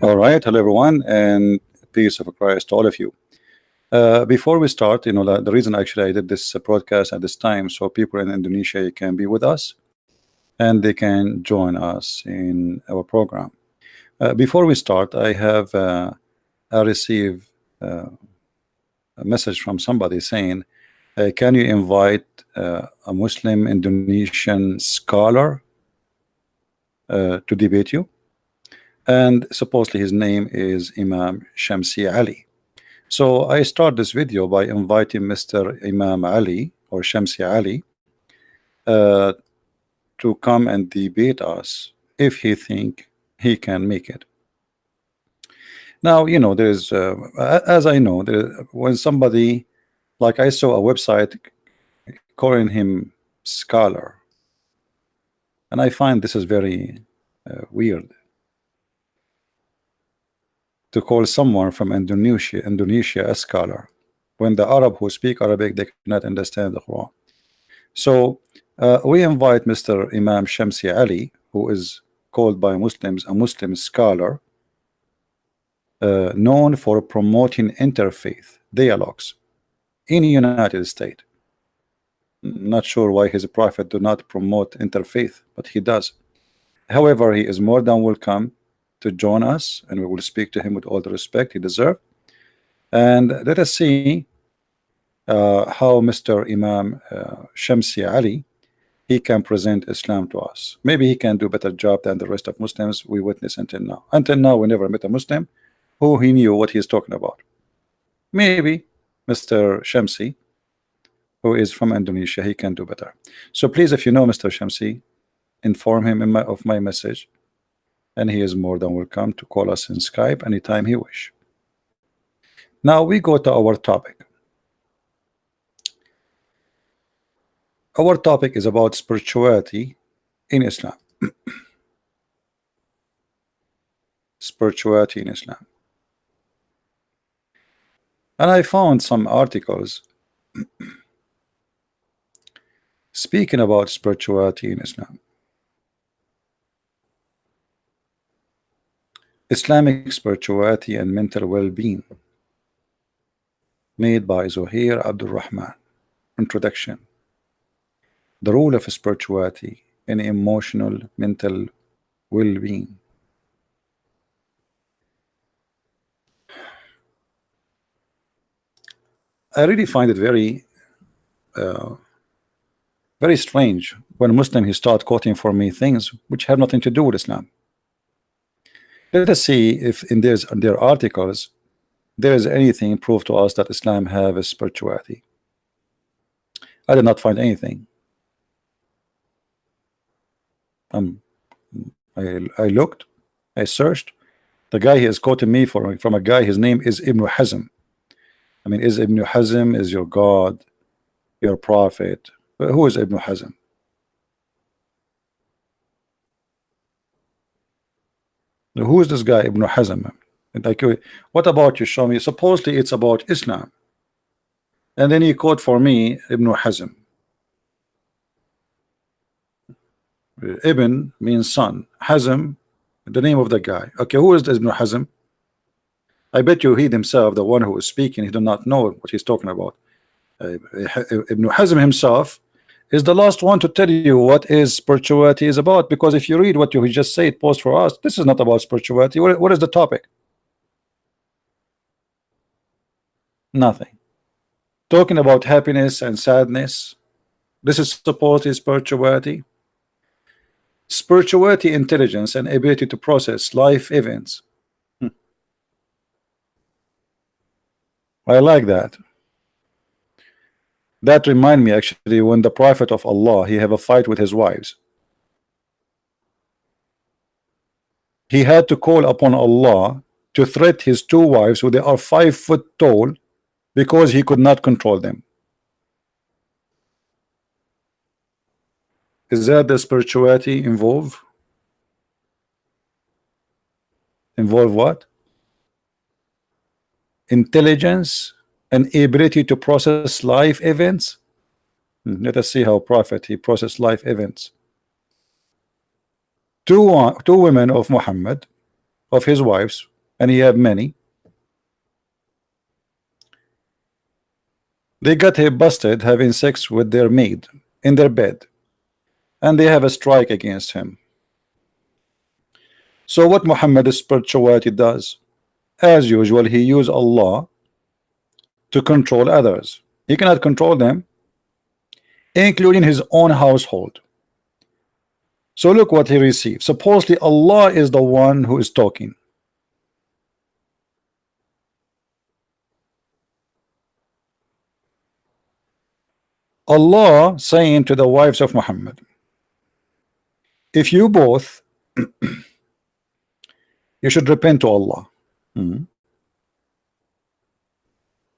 All right, hello everyone, and peace of Christ to all of you. Before we start, the reason actually I did this broadcast at this time, so people in Indonesia can be with us, and they can join us in our program. Before we start, I received a message from somebody saying, "Can you invite a Muslim Indonesian scholar to debate you?" And supposedly his name is Imam Shamsi Ali. So I start this video by inviting Mr. Imam Ali or Shamsi Ali to come and debate us if he think he can make it. Now, there's as I know, when somebody, like, I saw a website calling him scholar, and I find this is very weird, to call someone from Indonesia a scholar, when the Arab who speak Arabic, they cannot understand the Quran. So we invite Mr. Imam Shamsi Ali, who is called by Muslims a Muslim scholar, known for promoting interfaith dialogues in the United States. Not sure why his prophet do not promote interfaith, but he does. However, he is more than welcome to join us, and we will speak to him with all the respect he deserves. And let us see how Mr. Imam Shamsi Ali, he can present Islam to us. Maybe he can do a better job than the rest of Muslims we witness until now. Until now, we never met a Muslim who he knew what he's talking about. Maybe Mr. Shamsi, who is from Indonesia, he can do better. So please, if you know Mr. Shamsi, inform him of my message, and he is more than welcome to call us in Skype anytime he wish. Now we go to our topic. Our topic is about spirituality in Islam. Spirituality in Islam. And I found some articles speaking about spirituality in Islam. Islamic spirituality and mental well-being, made by Zuhair Abdul Rahman. Introduction. The role of spirituality in emotional mental well-being. I really find it very strange when Muslim he start quoting for me things which have nothing to do with Islam. Let us see if in their articles there is anything proof to us that Islam have a spirituality. I did not find anything. I looked, I searched. The guy he is quoting me from a guy, his name is Ibn Hazm. I mean, is Ibn Hazm is your God, your prophet? Who is Ibn Hazm? Who is this guy, Ibn Hazm? Like, what about you? Show me. Supposedly it's about Islam, and then he quote for me Ibn Hazm. Ibn means son. Hazm, the name of the guy. Okay, who is this Ibn Hazm? I bet you he himself, the one who is speaking, he do not know what he's talking about. Ibn Hazm himself is the last one to tell you what is spirituality is about, because if you read what you just said, post for us, this is not about spirituality. What is the topic? Nothing. Talking about happiness and sadness. This is supposedly spirituality. Spirituality, intelligence, and ability to process life events. I like that. That remind me actually when the Prophet of Allah, he have a fight with his wives. He had to call upon Allah to threat his two wives who they are 5 foot tall because he could not control them. Is that the spirituality involved? Involve what? Intelligence and ability to process life events. Let us see how Prophet he processed life events. Two women of Muhammad, of his wives, and he have many. They got him busted having sex with their maid in their bed, and they have a strike against him. So what Muhammad's spirituality does, as usual, he used Allah to control others. He cannot control them, including his own household. So look what he received. Supposedly Allah is the one who is talking. Allah saying to the wives of Muhammad, if you both you should repent to Allah.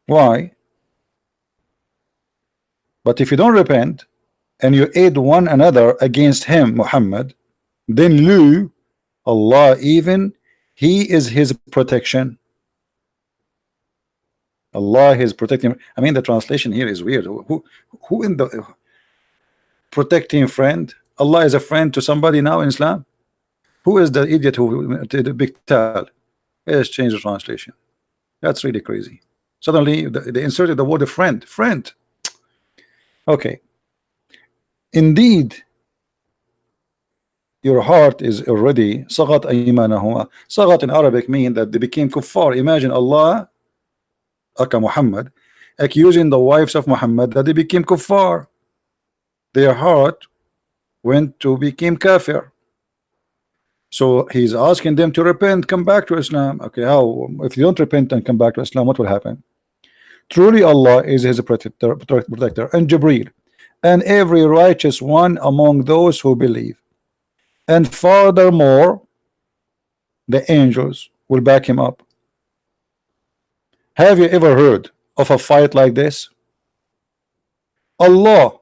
Why? But if you don't repent and you aid one another against him, Muhammad, then Lu, Allah, even he is his protection. Allah is protecting. I mean, the translation here is weird. Who in the protecting friend? Allah is a friend to somebody now in Islam? Who is the idiot who did the big tell? Let's change the translation. That's really crazy. Suddenly they inserted the word friend. Friend. Okay. Indeed, your heart is already sagat aymanahuma. Sagat in Arabic mean that they became kuffar. Imagine Allah, Aka Muhammad, accusing the wives of Muhammad that they became kuffar. Their heart went to become kafir. So he's asking them to repent, come back to Islam. Okay, how? If you don't repent and come back to Islam, what will happen? Truly Allah is his protector, and Jibreel, and every righteous one among those who believe. And furthermore, the angels will back him up. Have you ever heard of a fight like this? Allah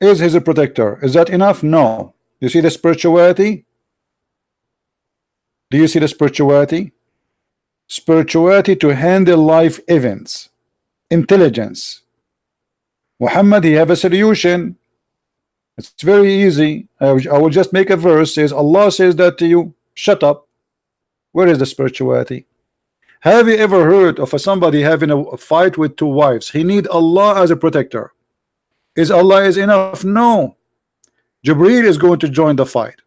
is his protector. Is that enough? No. You see the spirituality? Do you see the spirituality? Spirituality to handle life events, intelligence. Muhammad, he have a solution. It's very easy. I will just make a verse. Says Allah says that to you. Shut up. Where is the spirituality? Have you ever heard of somebody having a fight with two wives? He need Allah as a protector. Is Allah is enough? No. Jibreel is going to join the fight.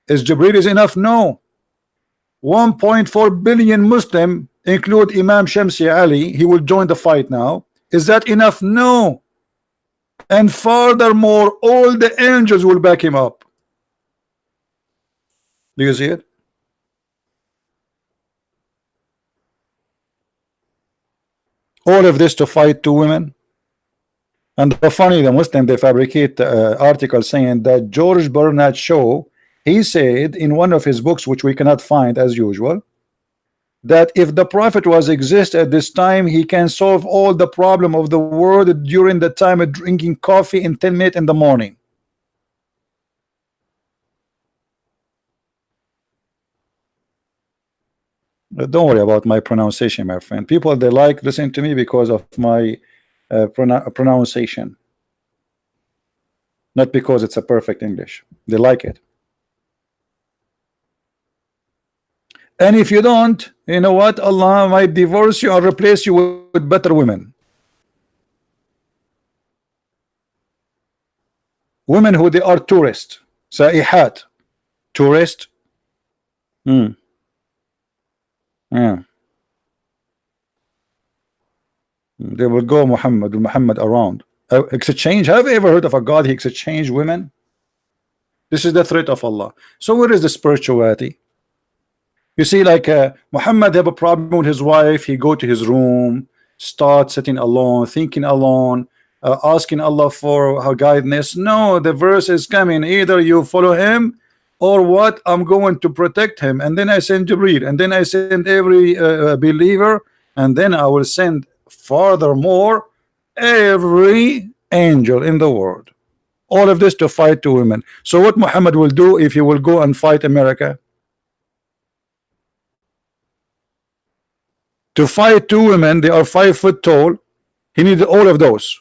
Is Jibreel is enough? No. 1.4 billion Muslim, include Imam Shamsi Ali, he will join the fight now. Is that enough? No. And furthermore, all the angels will back him up. Do you see it? All of this to fight two women. And the funny, the Muslim, they fabricate articles saying that George Bernard Shaw, he said in one of his books, which we cannot find as usual, that if the Prophet was exist at this time, he can solve all the problem of the world during the time of drinking coffee in 10 minutes in the morning. But don't worry about my pronunciation, my friend. People, they like listening to me because of my pronunciation, not because it's a perfect English. They like it. And if you don't, you know what? Allah might divorce you or replace you with better women. Women who they are tourists, saihat, tourist. Yeah. They will go Muhammad around. Exchange. Have you ever heard of a God he exchange women? This is the threat of Allah. So where is the spirituality? You see, like Muhammad have a problem with his wife. He go to his room, start sitting alone, thinking alone, asking Allah for her guidance. No, the verse is coming. Either you follow him or what? I'm going to protect him. And then I send Jibreel, and then I send every believer, and then I will send furthermore every angel in the world. All of this to fight two women. So what Muhammad will do if he will go and fight America? To fight two women, they are 5 foot tall. He needed all of those.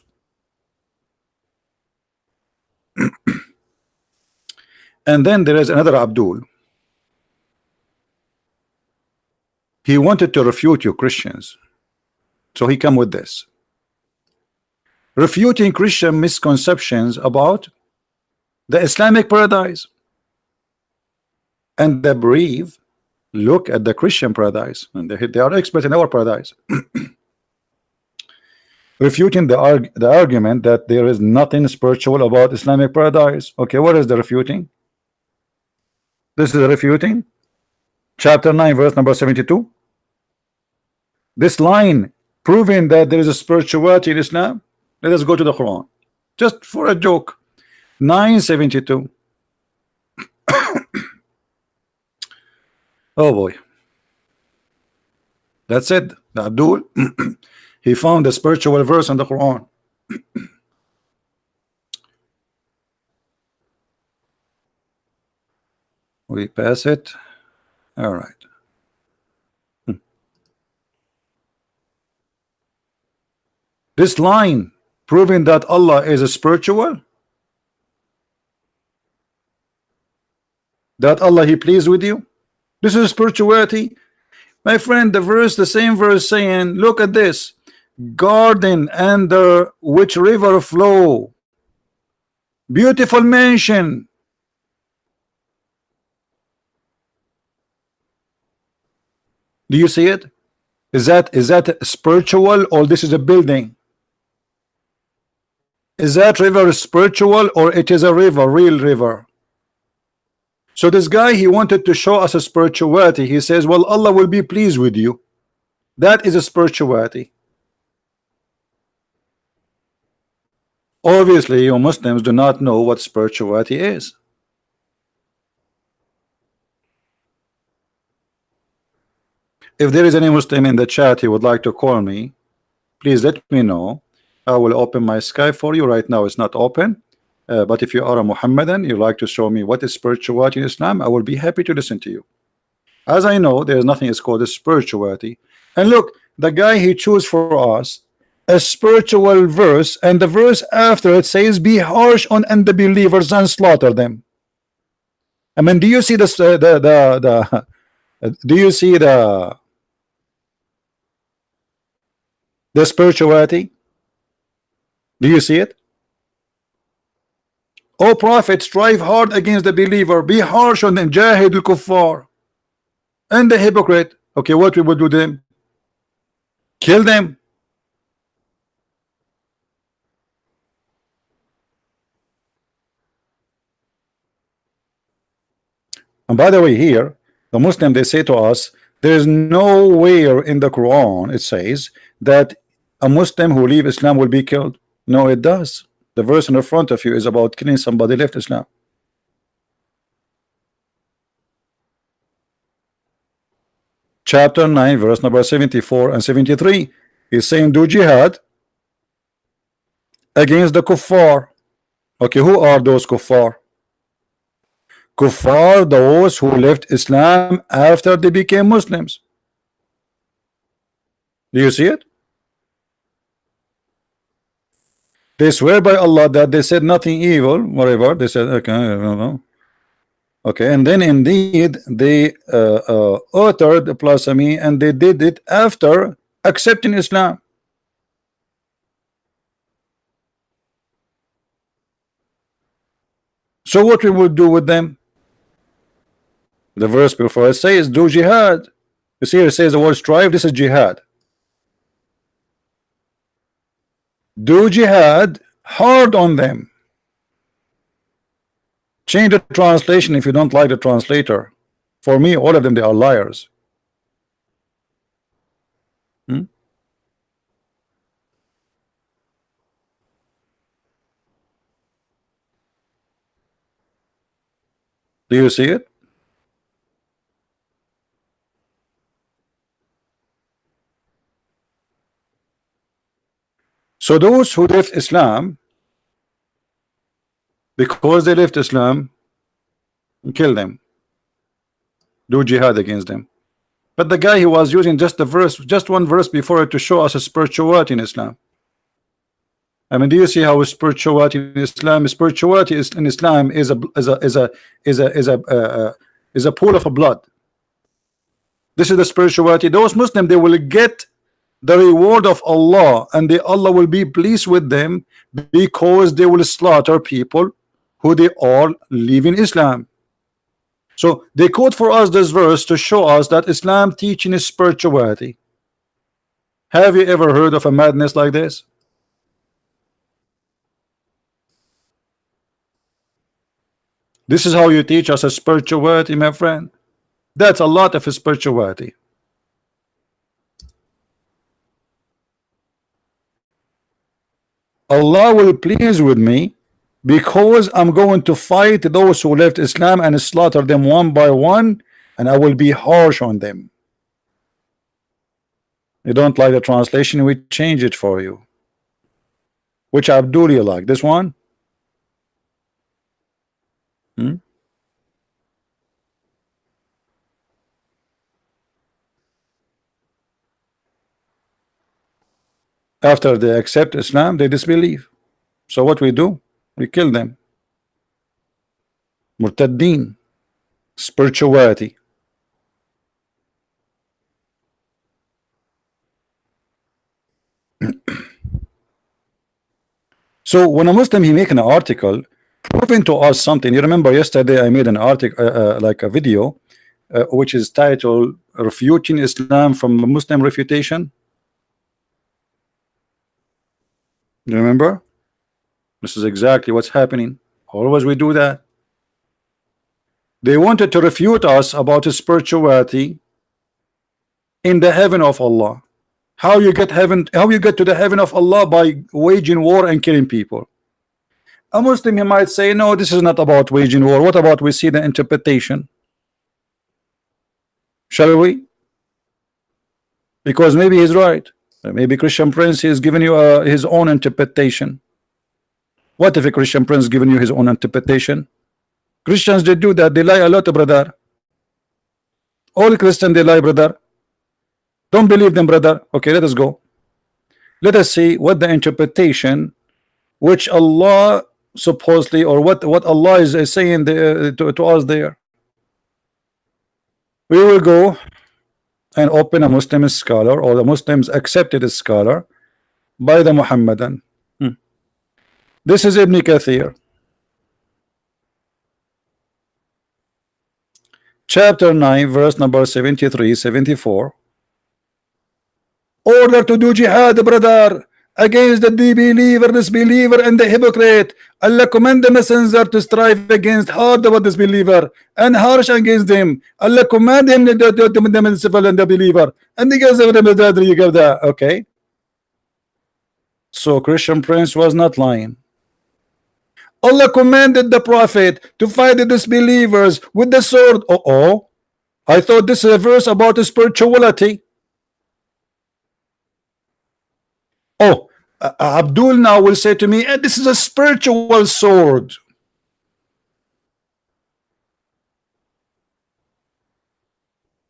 And then there is another Abdul. He wanted to refute you Christians, so he come with this, refuting Christian misconceptions about the Islamic paradise. And the brave look at the Christian paradise, and they are experts in our paradise, refuting the argument that there is nothing spiritual about Islamic paradise. Okay, what is the refuting? This is refuting chapter 9 verse number 72. This line proving that there is a spirituality in Islam. Let us go to the Quran just for a joke. 972. Oh boy, that's it. Abdul he found a spiritual verse in the Quran. We pass it. All right. This line proving that Allah is a spiritual, that Allah he pleased with you. This is spirituality, my friend. The verse, the same verse saying, look at this, garden under which river flow, beautiful mansion. Do you see it? Is that spiritual, or this is a building? Is that river spiritual, or it is a river, real river? So this guy, he wanted to show us a spirituality. He says, well, Allah will be pleased with you. That is a spirituality. Obviously, you Muslims do not know what spirituality is. If there is any Muslim in the chat who would like to call me, please let me know. I will open my Skype for you. Right now it's not open, but if you are a Muhammadan, you like to show me what is spirituality in Islam, I will be happy to listen to you. As I know, there is nothing is called a spirituality. And look, the guy he chose for us a spiritual verse, and the verse after it says, be harsh on unbelievers and slaughter them. I mean, do you see this? Do you see the spirituality? Do you see it? O Prophet, strive hard against the believer, be harsh on them, jahid al-kuffar, and the hypocrite. Okay, what we would do them? Kill them. And by the way, here the Muslim, they say to us, there is nowhere in the Quran it says that a Muslim who leave Islam will be killed. No, it does. The verse in the front of you is about killing somebody left Islam. Chapter 9 verse number 74 and 73 is saying, do jihad against the kuffar. Okay, who are those kuffar? Kuffar, those who left Islam after they became Muslims. Do you see it? They swear by Allah that they said nothing evil, whatever they said. Okay, I don't know. Okay, and then indeed they uttered blasphemy, and they did it after accepting Islam. So what we would do with them? The verse before it says, do jihad. You see, it says the word strive. This is jihad. Do jihad hard on them. Change the translation if you don't like the translator. For me, all of them, they are liars. Do you see it? So those who left Islam, because they left Islam, kill them, do jihad against them. But the guy, he was using just the verse, just one verse before it, to show us a spirituality in Islam. I mean, do you see how spirituality in Islam? Spirituality is in Islam is a pool of blood. This is the spirituality. Those Muslims, they will get the reward of Allah, and Allah will be pleased with them because they will slaughter people who they all live in Islam. So they quote for us this verse to show us that Islam teaching is spirituality. Have you ever heard of a madness like this? This is how you teach us a spirituality, my friend. That's a lot of a spirituality. Allah will please with me because I'm going to fight those who left Islam and slaughter them one by one, and I will be harsh on them. You don't like the translation, we change it for you. Which Abdul you like? This one? After they accept Islam, they disbelieve. So what we do? We kill them. Murtaddeen. Spirituality. So when a Muslim he make an article proving to us something, you remember yesterday I made an article like a video which is titled "Refuting Islam from Muslim Refutation." You remember? This is exactly what's happening. Always we do that. They wanted to refute us about spirituality in the heaven of Allah. How you get heaven? How you get to the heaven of Allah? By waging war and killing people. A Muslim he might say, no, this is not about waging war. What about we see the interpretation? Shall we? Because maybe he's right. Maybe ChristianPrince is giving you his own interpretation. What if a ChristianPrince giving you his own interpretation? Christians, they do that. They lie a lot, brother. All Christians, they lie, brother. Don't believe them, brother. Okay, let us go. Let us see what the interpretation which Allah supposedly, or what Allah is saying to us there. We will go and open a Muslim scholar, or the Muslims accepted scholar by the Muhammadan. This is Ibn Kathir, chapter 9, verse number 73, 74. Order to do jihad, brother, against the disbeliever, and the hypocrite. Allah command the messenger to strive against hard about disbeliever and harsh against them. Allah command him to the civil and the believer, and the guys of the you give that. Okay, so ChristianPrince was not lying. Allah commanded the Prophet to fight the disbelievers with the sword. I thought this is a verse about spirituality. Abdul now will say to me, this is a spiritual sword.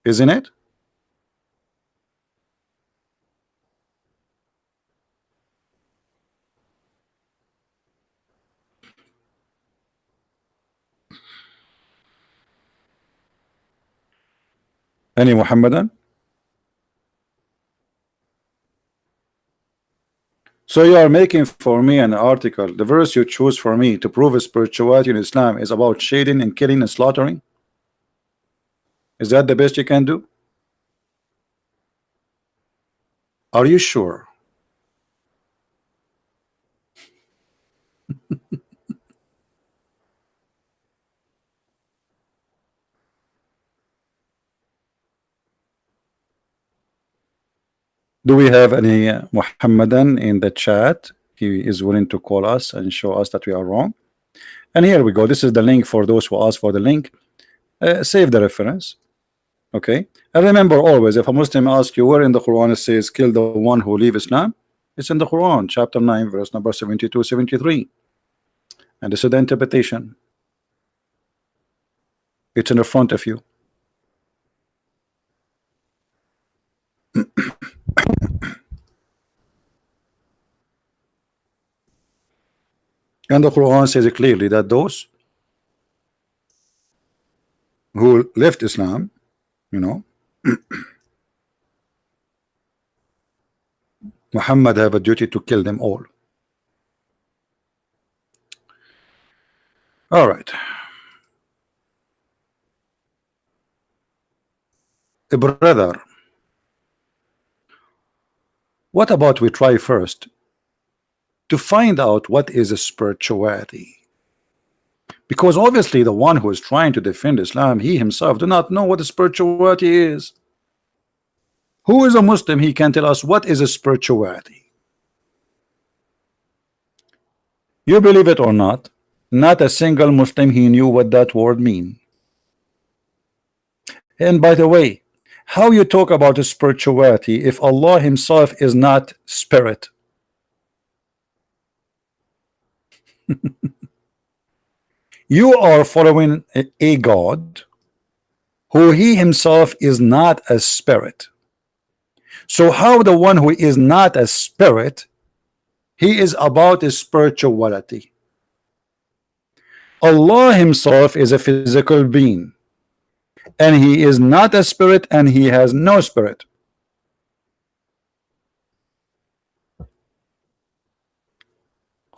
Isn't it? Any Muhammadan? So you are making for me an article. The verse you choose for me to prove spirituality in Islam is about shading and killing and slaughtering. Is that the best you can do? Are you sure? Do we have any Muhammadan in the chat? He is willing to call us and show us that we are wrong. And here we go. This is the link for those who ask for the link. Save the reference. Okay. And remember always, if a Muslim asks you where in the Quran it says kill the one who leave Islam, it's in the Quran, chapter 9, verse number 72, 73. And this is the interpretation. It's in the front of you. And the Quran says clearly that those who left Islam, you know, Muhammad have a duty to kill them all. All right. Brother, what about we try first to find out what is a spirituality? Because obviously the one who is trying to defend Islam, he himself do not know what a spirituality is. Who is a Muslim? He can tell us what is a spirituality. You believe it or not, not a single Muslim he knew what that word mean. And by the way, how you talk about a spirituality if Allah himself is not spirit? You are following a God who he himself is not a spirit. So how the one who is not a spirit, he is about a spirituality? Allah himself is a physical being, and he is not a spirit, and he has no spirit.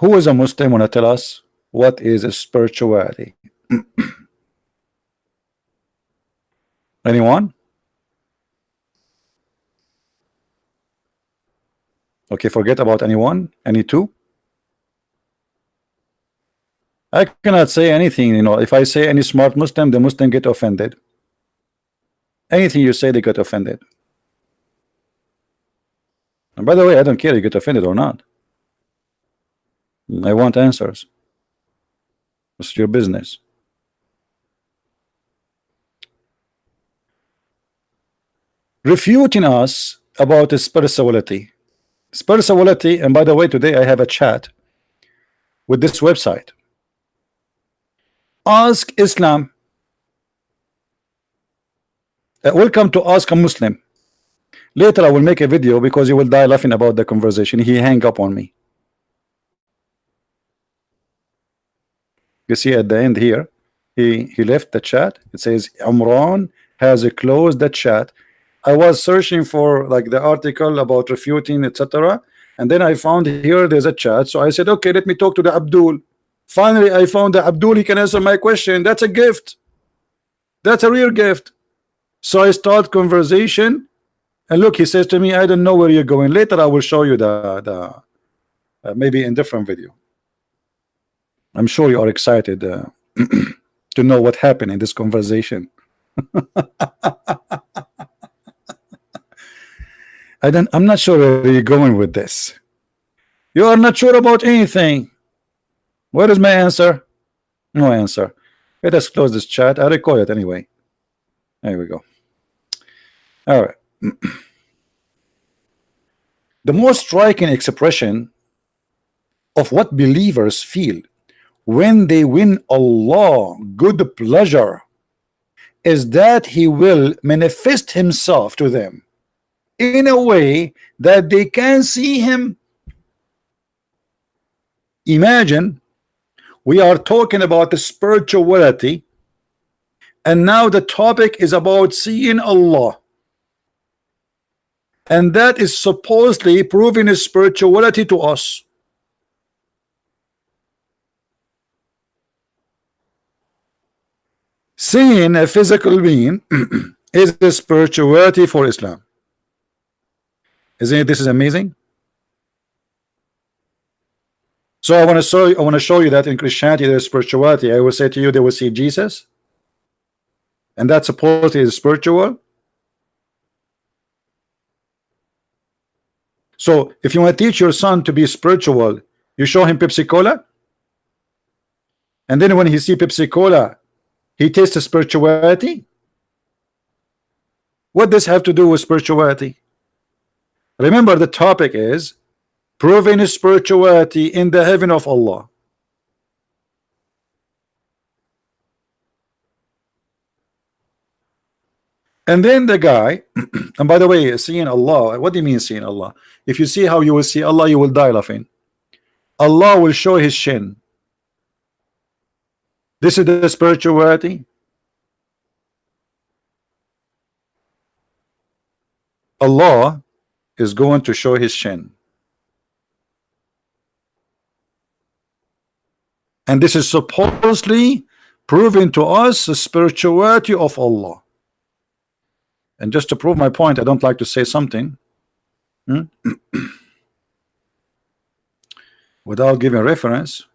Who is a Muslim want to tell us what is a spirituality? Anyone? Okay, forget about anyone. Any two? I cannot say anything, you know. If I say any smart Muslim, the Muslim get offended. Anything you say, they get offended. And by the way, I don't care you get offended or not. I want answers. It's your business. Refuting us about the spirituality. Spirituality, and by the way, today I have a chat with this website. Ask Islam. Welcome to Ask a Muslim. Later I will make a video because you will die laughing about the conversation. He hang up on me. You see at the end here, he left the chat. It says Imran has closed the chat. I was searching for like the article about refuting, etc. And then I found here there's a chat. So I said, okay, let me talk to the Abdul. Finally, I found the Abdul. He can answer my question. That's a gift. That's a real gift. So I start conversation, and look, he says to me, I don't know where you're going. Later, I will show you the maybe in different video. I'm sure you are excited to know what happened in this conversation. I'm not sure where you're going with this. You are not sure about anything. What is my answer? No answer. Let us close this chat. I record it anyway. There we go. All right. The most striking expression of what believers feel when they win Allah good pleasure is that he will manifest himself to them in a way that they can see him. Imagine we are talking about the spirituality, and now the topic is about seeing Allah, and that is supposedly proving his spirituality to us. Seeing a physical being is the spirituality for Islam. Isn't it? This is amazing. So I want to show you that in Christianity there's spirituality. I will say to you, they will see Jesus, and that supposedly is spiritual. So if you want to teach your son to be spiritual, you show him Pepsi Cola, and then when he see Pepsi Cola, he tastes the spirituality. What does this have to do with spirituality? Remember, the topic is proving his spirituality in the heaven of Allah. And then the guy, and by the way, seeing Allah, what do you mean seeing Allah? If you see how you will see Allah, you will die laughing. Allah will show his shin. This is the spirituality. Allah is going to show his shin. And this is supposedly proving to us the spirituality of Allah. And just to prove my point, I don't like to say something without giving reference.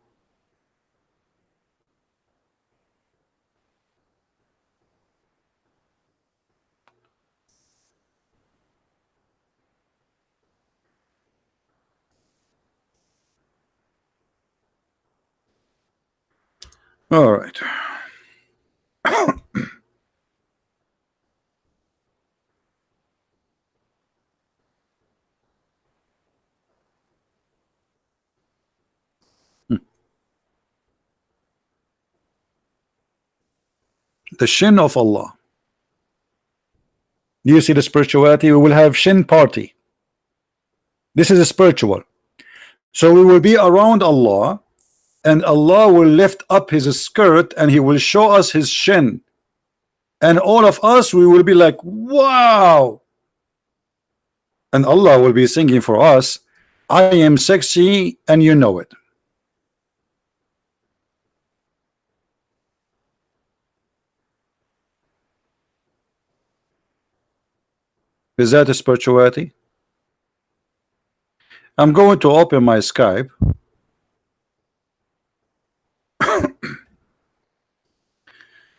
All right. The shin of Allah. Do you see the spirituality? We will have shin party. This is a spiritual. So we will be around Allah, and Allah will lift up his skirt and he will show us his shin. And all of us, we will be like, wow. And Allah will be singing for us, I am sexy and you know it. Is that a spirituality? I'm going to open my Skype.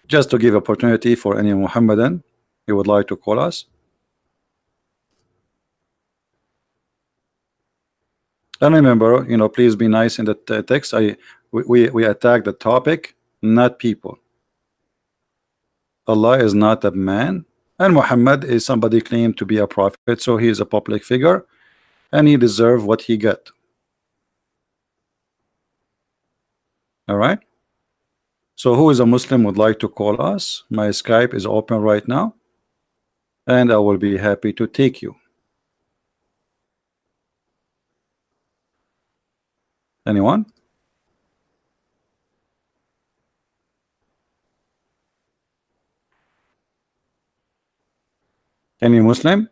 Just to give opportunity for any Muhammadan who would like to call us. And remember, you know, please be nice in the text. We attack the topic, not people. Allah is not a man, and Muhammad is somebody claimed to be a prophet, so he is a public figure, and he deserves what he got. All right. So who is a Muslim would like to call us? My Skype is open right now, and I will be happy to take you. Anyone? Any Muslim?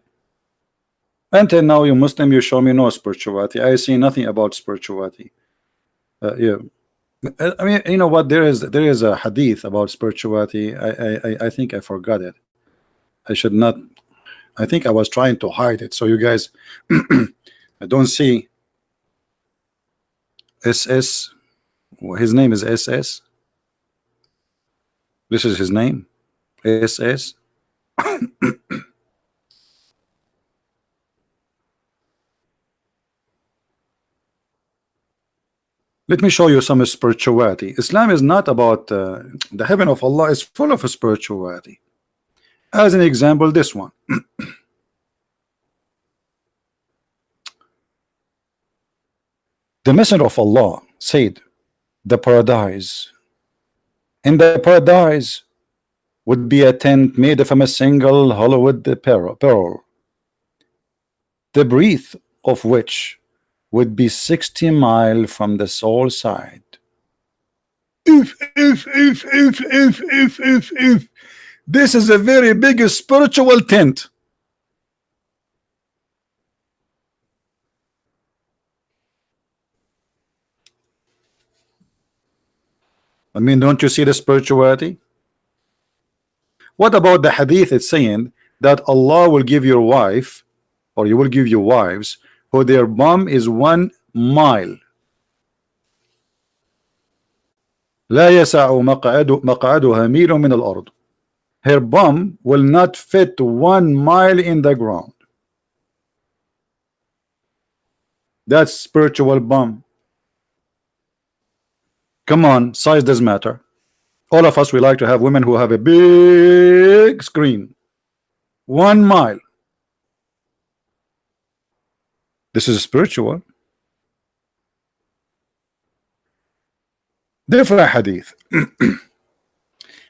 Until now, you Muslim, you show me no spirituality. I see nothing about spirituality. Yeah. I mean, you know what? There is a hadith about spirituality. I think I forgot it. I should not. I think I was trying to hide it, so you guys I don't see. SS. His name is SS. This is his name. SS. Let me show you some spirituality. Islam is not about the heaven of Allah is full of spirituality. As an example, this one. The Messenger of Allah said, the paradise. In the paradise would be a tent made from a single hollowed pearl, the breadth of which would be 60 miles from the soul side. If this is a very big spiritual tent. I mean, don't you see the spirituality? What about the hadith? It's saying that Allah will give your wife, or you will give your wives, who their bum is 1 mile. لا يسع مقعدها ميل من الأرض. Her bum will not fit 1 mile in the ground. That's spiritual bum. Come on, size does matter. All of us, we like to have women who have a big screen. 1 mile. This is spiritual. Different hadith.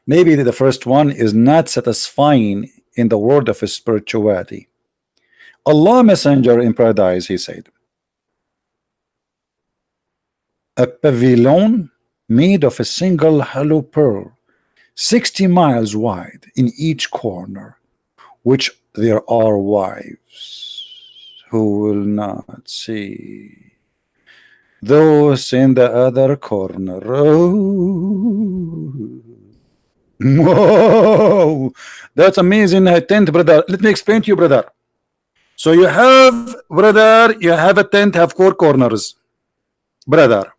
Maybe the first one is not satisfying in the world of spirituality. Allah Messenger in paradise, he said, a pavilion made of a single hollow pearl, 60 miles wide in each corner, which there are wives who will not see those in the other corner. Oh. Whoa, that's amazing. Tent, brother. Let me explain to you, brother. So you have, brother, you have a tent, have 4 corners, brother,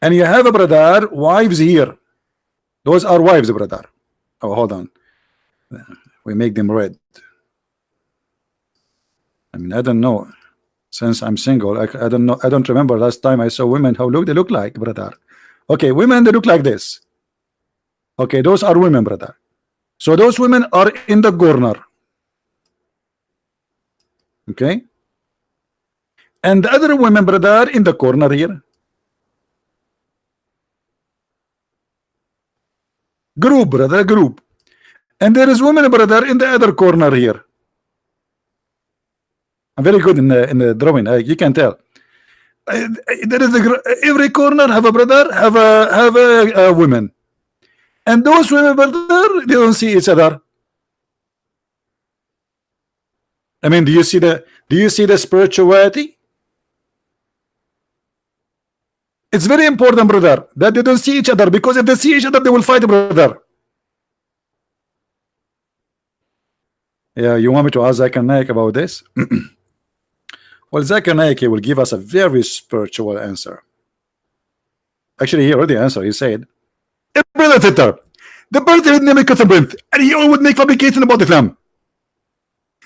and you have a brother, wives here. Those are wives, brother. Oh, hold on. We make them red. I mean, I don't know. Since I'm single, I don't know. I don't remember last time I saw women how they look like, brother. Okay, women, they look like this. Okay, those are women, brother. So those women are in the corner. Okay, and the other women, brother, in the corner here. Group, brother, group. And there is women, brother, in the other corner here. I'm very good in the drawing. You can tell. There is every corner have a brother, have a woman, and those women, brother, they don't see each other. I mean, do you see the spirituality? It's very important, brother, that they don't see each other, because if they see each other, they will fight, brother. Yeah, you want me to ask Zakir Naik about this? Well, Zakir Naik will give us a very spiritual answer. Actually, he already answered. He said, brother Twitter, the birthday name is ChristianPrince, and he always make fabrication about Islam.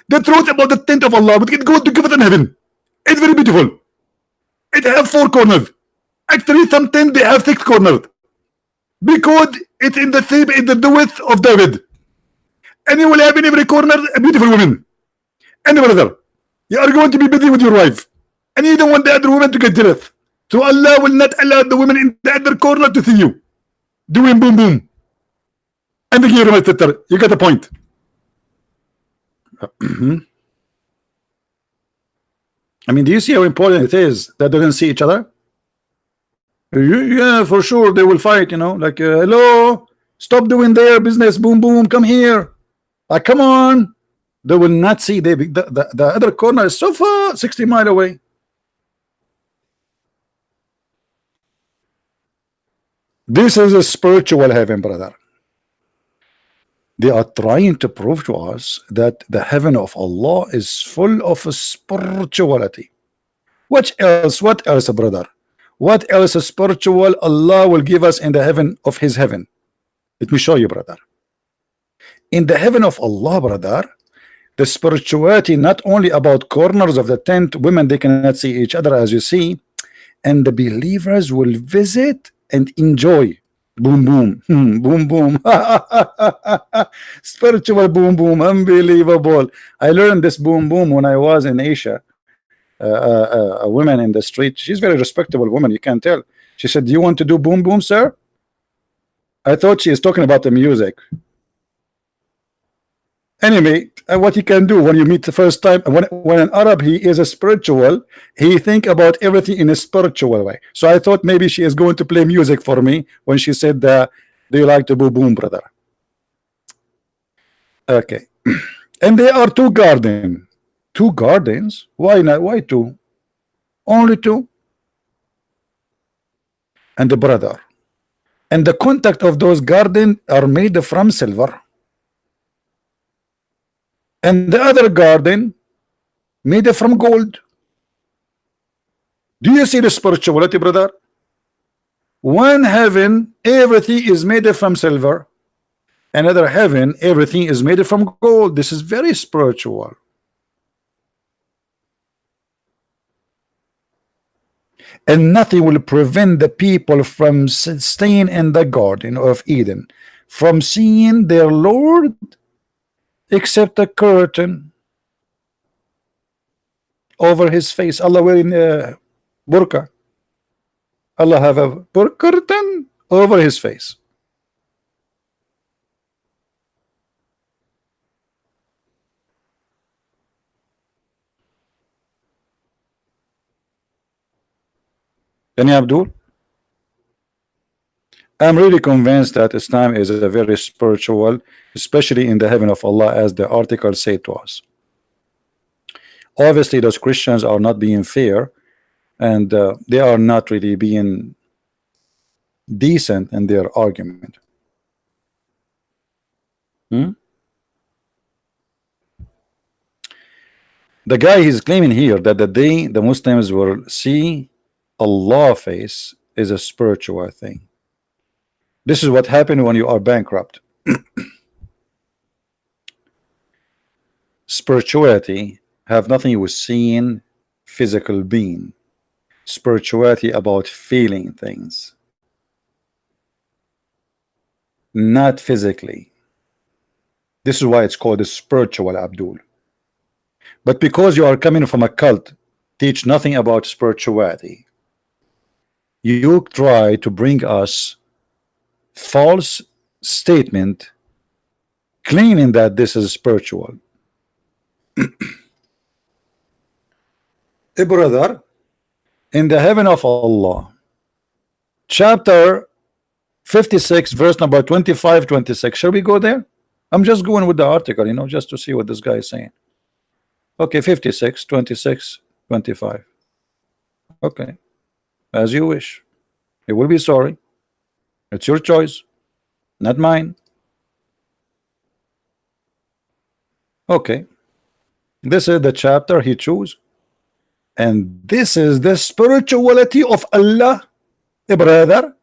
The truth about the tent of Allah, but it goes to give it in heaven. It's very beautiful. It have 4 corners. Actually, some tent they have 6 corners, because it's in the same, in the width of David, and you will have in every corner a beautiful woman. And brother, you are going to be busy with your wife, and you don't want the other woman to get jealous. So Allah will not allow the women in the other corner to see you doing boom boom. And here, my sister, you got the point. I mean, do you see how important it is that they don't see each other? Yeah, for sure they will fight. You know, like hello, stop doing their business. Boom boom, come here. Like, come on. They will not see. The other corner is so far, 60 miles away. This is a spiritual heaven, brother. They are trying to prove to us that the heaven of Allah is full of spirituality. What else? What else, brother? What else spiritual Allah will give us in the heaven of His heaven? Let me show you, brother. In the heaven of Allah, brother, the spirituality not only about corners of the tent, women they cannot see each other, as you see, and the believers will visit and enjoy. Boom boom, boom boom. Spiritual boom boom, unbelievable. I learned this boom boom when I was in Asia. A woman in the street, she's very respectable woman, you can tell. She said, do you want to do boom boom, sir? I thought she is talking about the music. Anyway, what you can do when you meet the first time, when an Arab, he is a spiritual, he think about everything in a spiritual way. So I thought maybe she is going to play music for me when she said, do you like to boom boom, brother? Okay. And there are 2 gardens. 2 gardens? Why not? Why 2? Only 2? And the brother, and the contact of those gardens are made from silver, and the other garden made from gold. Do you see the spirituality, brother? One heaven, everything is made from silver. Another heaven, everything is made from gold. This is very spiritual. And nothing will prevent the people from staying in the Garden of Eden, from seeing their Lord, except a curtain over his face. Allah wearing a burqa. Allah have a curtain over his face. Any Abdul? I'm really convinced that Islam is a very spiritual, especially in the heaven of Allah, as the article said to us. Obviously, those Christians are not being fair, and they are not really being decent in their argument. The guy is claiming here that the day the Muslims will see Allah face is a spiritual thing. This is what happened when you are bankrupt. Spirituality have nothing with seeing physical being. Spirituality about feeling things, not physically. This is why it's called a spiritual, Abdul. But because you are coming from a cult, teach nothing about spirituality, you try to bring us false statement claiming that this is spiritual. A brother, in the heaven of Allah, chapter 56, verse number 25, 26. Shall we go there? I'm just going with the article, you know, just to see what this guy is saying. Okay, 56, 26, 25. Okay, as you wish. You will be sorry. It's your choice, not mine. Okay, this is the chapter he chose, and this is the spirituality of Allah. Hey, brother,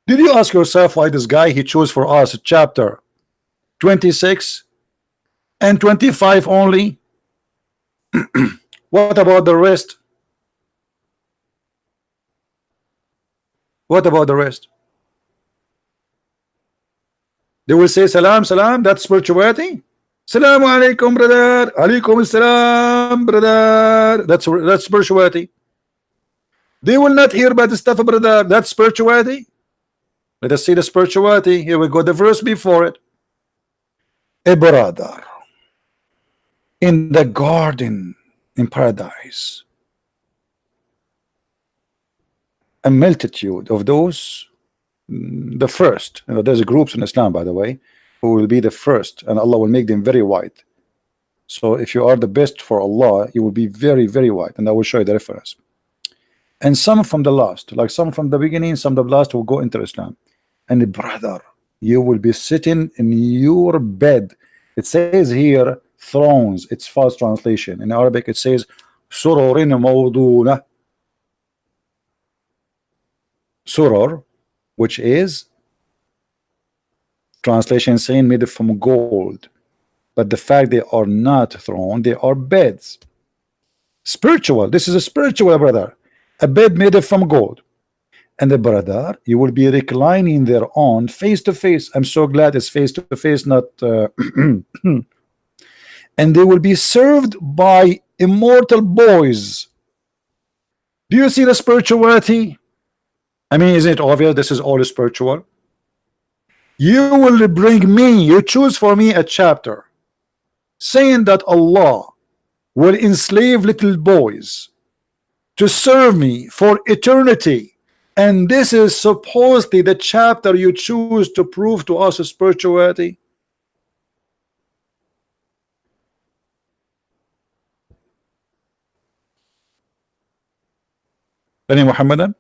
did you ask yourself why this guy he chose for us chapter 26 and 25 only? What about the rest? What about the rest? They will say salam, salam, that's spirituality. Salamu alaikum, brother. Alaikum salam, brother. That's spirituality. They will not hear about the stuff, brother. That's spirituality. Let us see the spirituality. Here we go, the verse before it. A brother in the garden in paradise, a multitude of those, the first, you know, there's groups in Islam, by the way, who will be the first, and Allah will make them very white. So if you are the best for Allah, you will be very, very white, and I will show you the reference. And some from the last, like some from the beginning, some of the last will go into Islam. And brother, you will be sitting in your bed. It says here thrones. It's false translation. In Arabic it says sururin mawduna. Surur, which is translation saying made from gold, but the fact they are not throne, they are beds. Spiritual. This is a spiritual, brother. A bed made from gold. And the brother, you will be reclining there on face to face. I'm so glad it's face to face, not and they will be served by immortal boys. Do you see the spirituality? I mean, isn't it obvious this is all spiritual? You will bring me, you choose for me a chapter saying that Allah will enslave little boys to serve me for eternity, and this is supposedly the chapter you choose to prove to us spirituality. Any Muhammadan?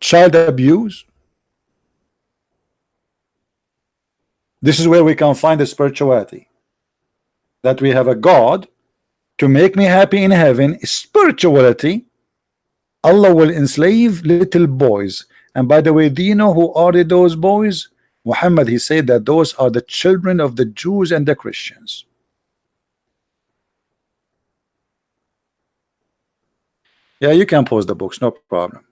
Child abuse. This is where we can find the spirituality, that we have a God to make me happy in heaven. Spirituality, Allah will enslave little boys. And by the way, do you know who are those boys? Muhammad, he said that those are the children of the Jews and the Christians. Yeah, you can post the books, no problem.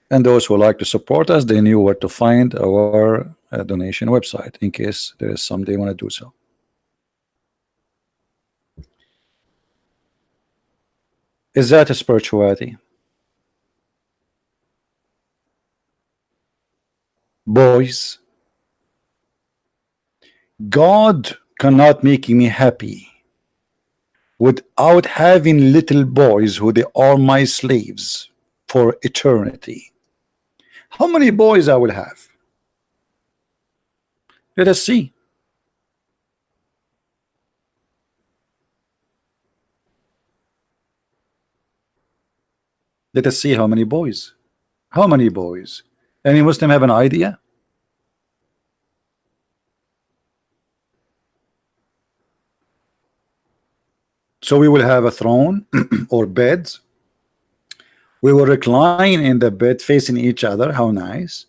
And those who like to support us, they knew where to find our donation website in case there is some they want to do so. Is that a spirituality? Boys, God cannot make me happy without having little boys who they are my slaves for eternity. How many boys I will have? Let us see. Let us see how many boys. How many boys? Any Muslim have an idea? So we will have a throne or beds. We will recline in the bed facing each other. How nice.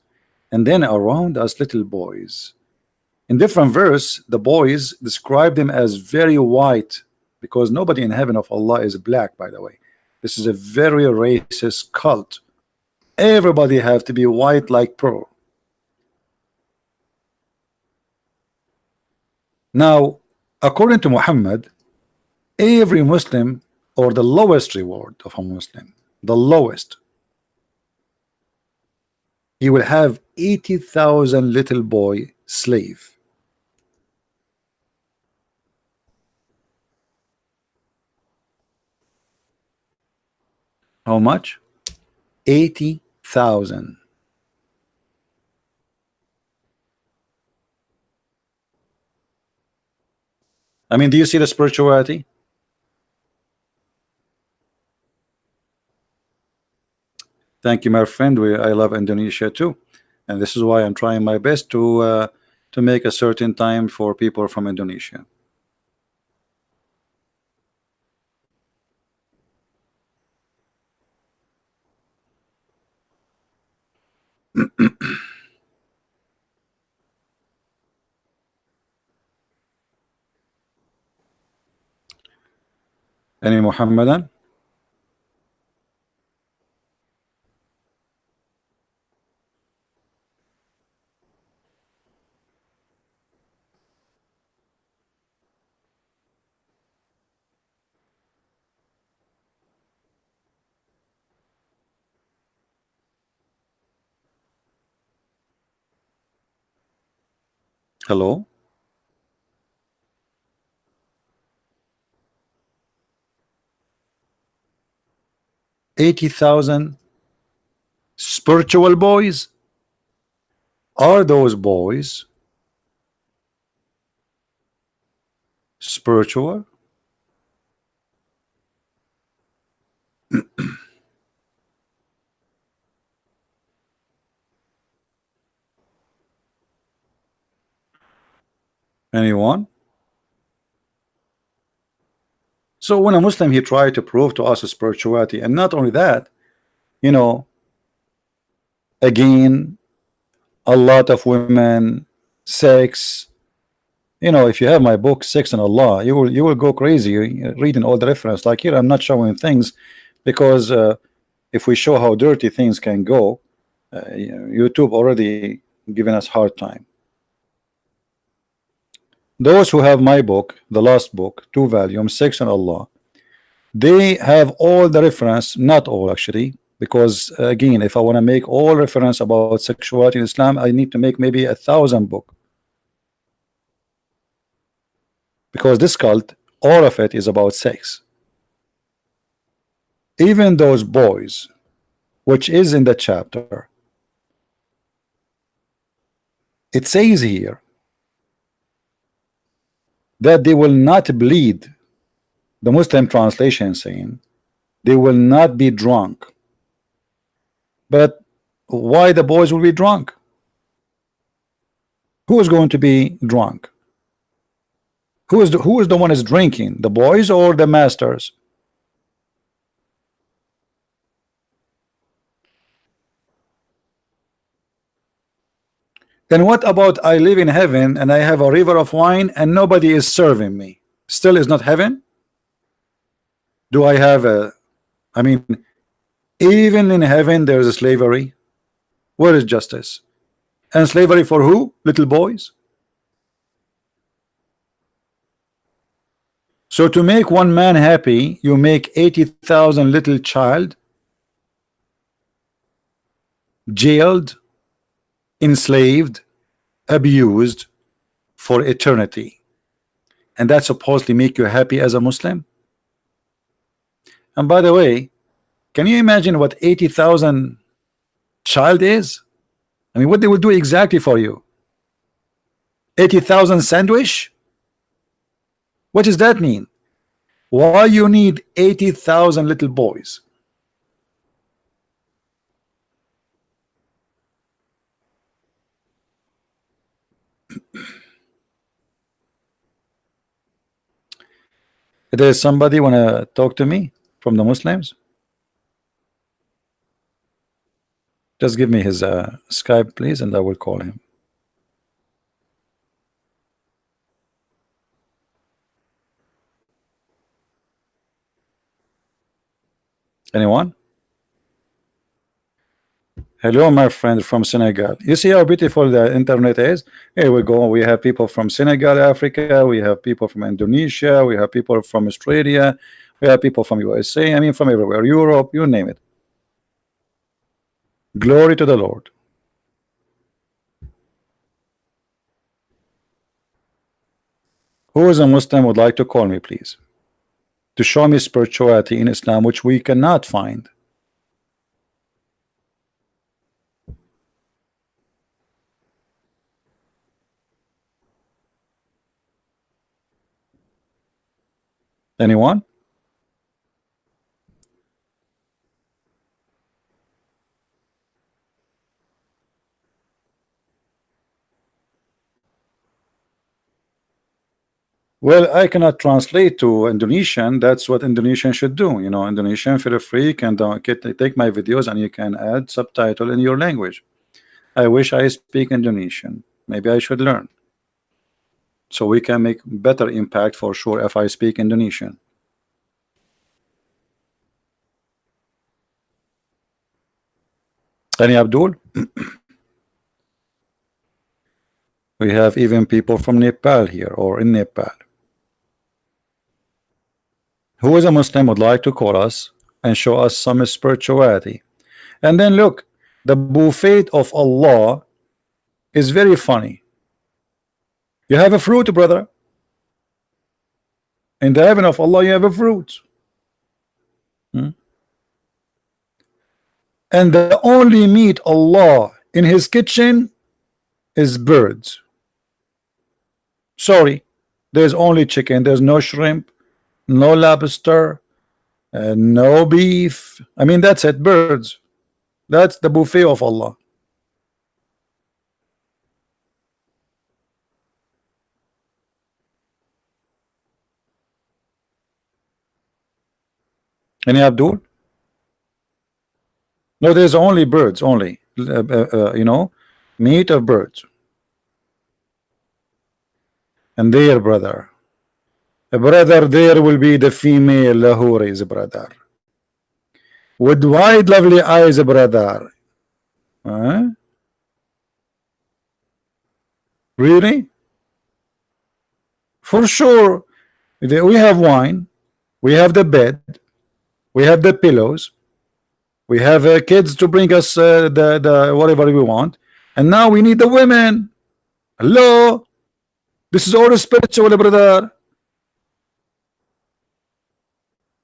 And then around us little boys. In different verse, the boys describe them as very white, because nobody in heaven of Allah is black, by the way. This is a very racist cult. Everybody have to be white like pearl. Now, according to Muhammad, every Muslim, or the lowest reward of a Muslim, the lowest, he will have 80,000 little boy slave. How much? 80,000. I mean, do you see the spirituality? Thank you, my friend. I love Indonesia too, and this is why I'm trying my best to make a certain time for people from Indonesia. Any Muhammadan? Hello? $80,000 spiritual boys? Are those boys spiritual? Anyone? So when a Muslim, he tried to prove to us a spirituality, and not only that, you know, again, a lot of women, sex. You know, if you have my book Sex and Allah, you will go crazy reading all the reference. Like here, I'm not showing things because if we show how dirty things can go, YouTube already giving us hard time. Those who have my book, the last book, 2 volumes, Sex and Allah, they have all the reference, not all actually, because again, if I want to make all reference about sexuality in Islam, I need to make maybe 1,000 book, because this cult, all of it is about sex. Even those boys, which is in the chapter, it says here that they will not bleed. The Muslim translation saying they will not be drunk. But why the boys will be drunk? Who is going to be drunk? Who is the one is drinking? The boys or the masters? Then what about I live in heaven and I have a river of wine and nobody is serving me? Still is not heaven? Do I have a, I mean, even in heaven there is a slavery. Where is justice? And slavery for who? Little boys. So to make one man happy, you make 80,000 little child jailed, enslaved, abused for eternity, and that supposedly make you happy as a Muslim. And by the way, can you imagine what 80,000 child is? I mean, what they will do exactly for you? 80,000 sandwich? What does that mean? Why you need 80,000 little boys? There's somebody wanna talk to me from the Muslims? Just give me his Skype, please, and I will call him. Anyone? Hello, my friend from Senegal. You see how beautiful the internet is? Here we go. We have people from Senegal, Africa. We have people from Indonesia. We have people from Australia. We have people from USA. I mean, from everywhere. Europe, you name it. Glory to the Lord. Who is a Muslim would like to call me, please, to show me spirituality in Islam, which we cannot find? Anyone? Well, I cannot translate to Indonesian. That's what Indonesian should do. You know, Indonesian, feel free, can take my videos and you can add subtitle in your language. I wish I speak Indonesian. Maybe I should learn, so we can make better impact for sure if I speak Indonesian. Any Abdul? We have even people from Nepal here, or in Nepal. Who is a Muslim would like to call us and show us some spirituality? And then look, the buffet of Allah is very funny. You have a fruit, brother. In the heaven of Allah, you have a fruit. And the only meat Allah in his kitchen is birds. Sorry, there's only chicken. There's no shrimp, no lobster, no beef. I mean, that's it, birds. That's the buffet of Allah. Any Abdul? No, there's only birds, only you know, meat of birds. And there, brother, there will be the female Lahoris, brother, with wide lovely eyes, brother. Really? For sure. We have wine, we have the bed, we have the pillows, we have kids to bring us the whatever we want, and now we need the women. Hello, this is all spiritual, brother.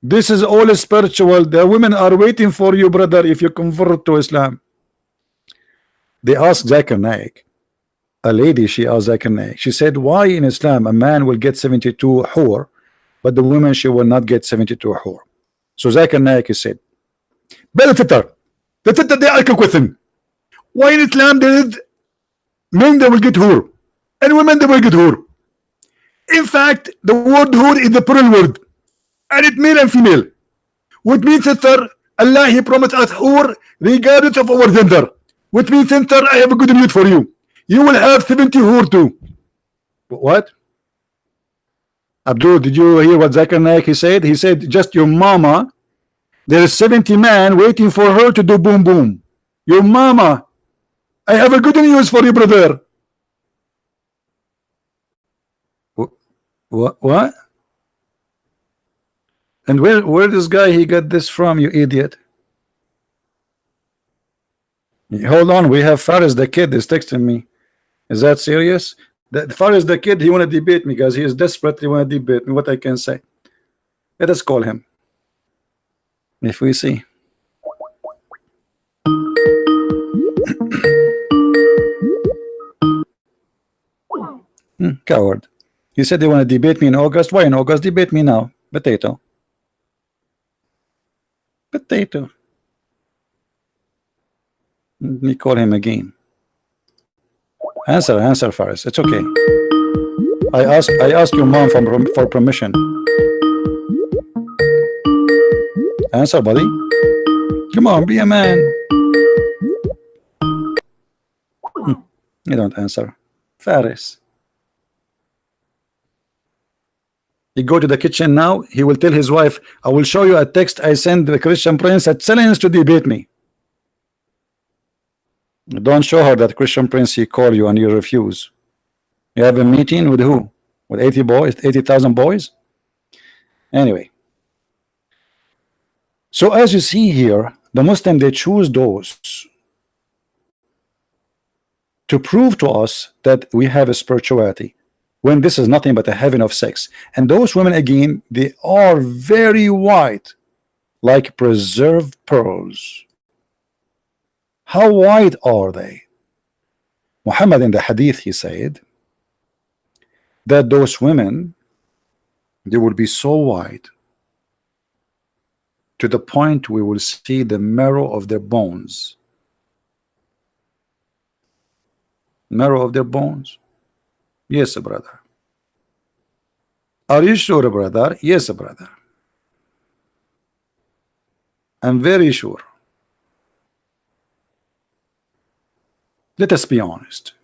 This is all spiritual. The women are waiting for you, brother, if you convert to Islam. They asked Zakir Naik, a lady, she asked Zakir Naik, she said, why in Islam a man will get 72 hur, but the woman, she will not get 72 hur? So Zakir Naik said, the they are question. Why in Islam there is men that will get hur and women that will get hur? In fact, the word hur is the plural word, and it male and female, which means, sister, Allah, he promised us hur regardless of our gender, which means, sister, I have a good news for you. You will have 70 hur too. What? Abdul, did you hear what Zakir Naik he said? He said, just your mama, there is 70 men waiting for her to do boom boom. Your mama, I have a good news for you, brother. What? And where this guy he got this from, you idiot? Hold on, we have Faris the kid is texting me. Is that serious? As far as the kid, he want to debate me, guys. He is desperately want to debate me. What I can say? Let us call him. If we see. Coward. He said they want to debate me in August. Why in August? Debate me now. Potato. Potato. Let me call him again. Answer, Faris. It's okay. I ask your mom for permission. Answer, buddy. Come on, be a man. You don't answer. Faris. He go to the kitchen now. He will tell his wife, I will show you a text I send the Christian Prince at challenge to debate me. Don't show her that Christian Prince he call you and you refuse. You have a meeting with who? With 80 boys, 80,000 boys? Anyway. So as you see here, the Muslim, they choose those to prove to us that we have a spirituality, when this is nothing but a heaven of sex. And those women, again, they are very white, like preserved pearls. How white are they? Muhammad in the hadith, he said that those women, they will be so white to the point we will see the marrow of their bones. Marrow of their bones? Yes, brother. Are you sure, brother? Yes, brother. I'm very sure. Let us be honest.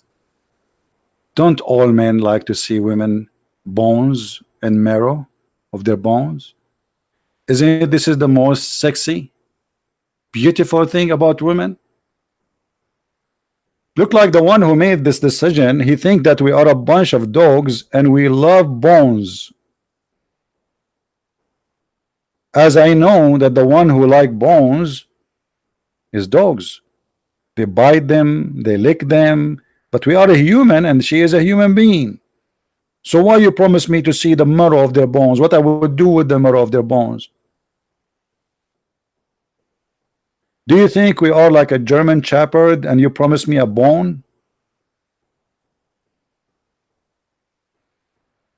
Don't all men like to see women bones and marrow of their bones? Isn't it this is the most sexy, beautiful thing about women? Look like the one who made this decision, he think that we are a bunch of dogs and we love bones. As I know that the one who like bones is dogs. They bite them, they lick them, but we are a human and she is a human being. So why you promise me to see the marrow of their bones? What I would do with the marrow of their bones? Do you think we are like a German shepherd and you promise me a bone?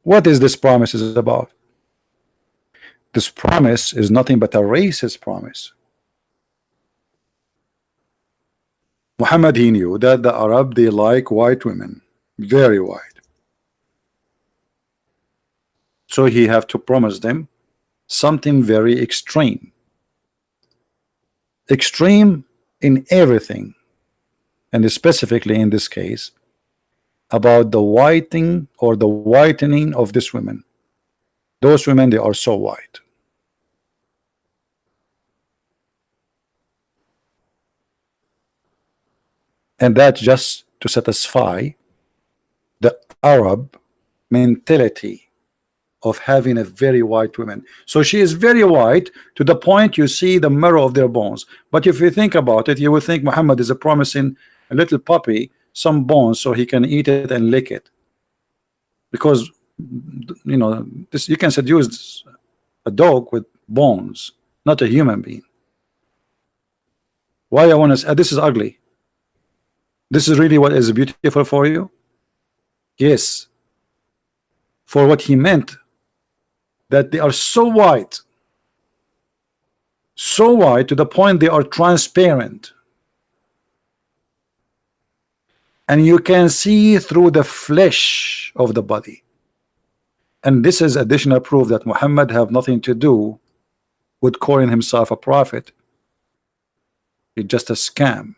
What is this promise is about? This promise is nothing but a racist promise. Muhammad, he knew that the Arab, they like white women, very white. So he have to promise them something very extreme. Extreme in everything, and specifically in this case about the whitening or the whitening of this women. Those women, they are so white. And that's just to satisfy the Arab mentality of having a very white woman. So she is very white to the point you see the marrow of their bones. But if you think about it, you will think Muhammad is promising a little puppy some bones so he can eat it and lick it. Because you know this, you can seduce a dog with bones, not a human being. Why I want to say this is ugly? This is really what is beautiful for you? Yes. For what he meant, that they are so white to the point they are transparent, and you can see through the flesh of the body. And this is additional proof that Muhammad have nothing to do with calling himself a prophet. It's just a scam.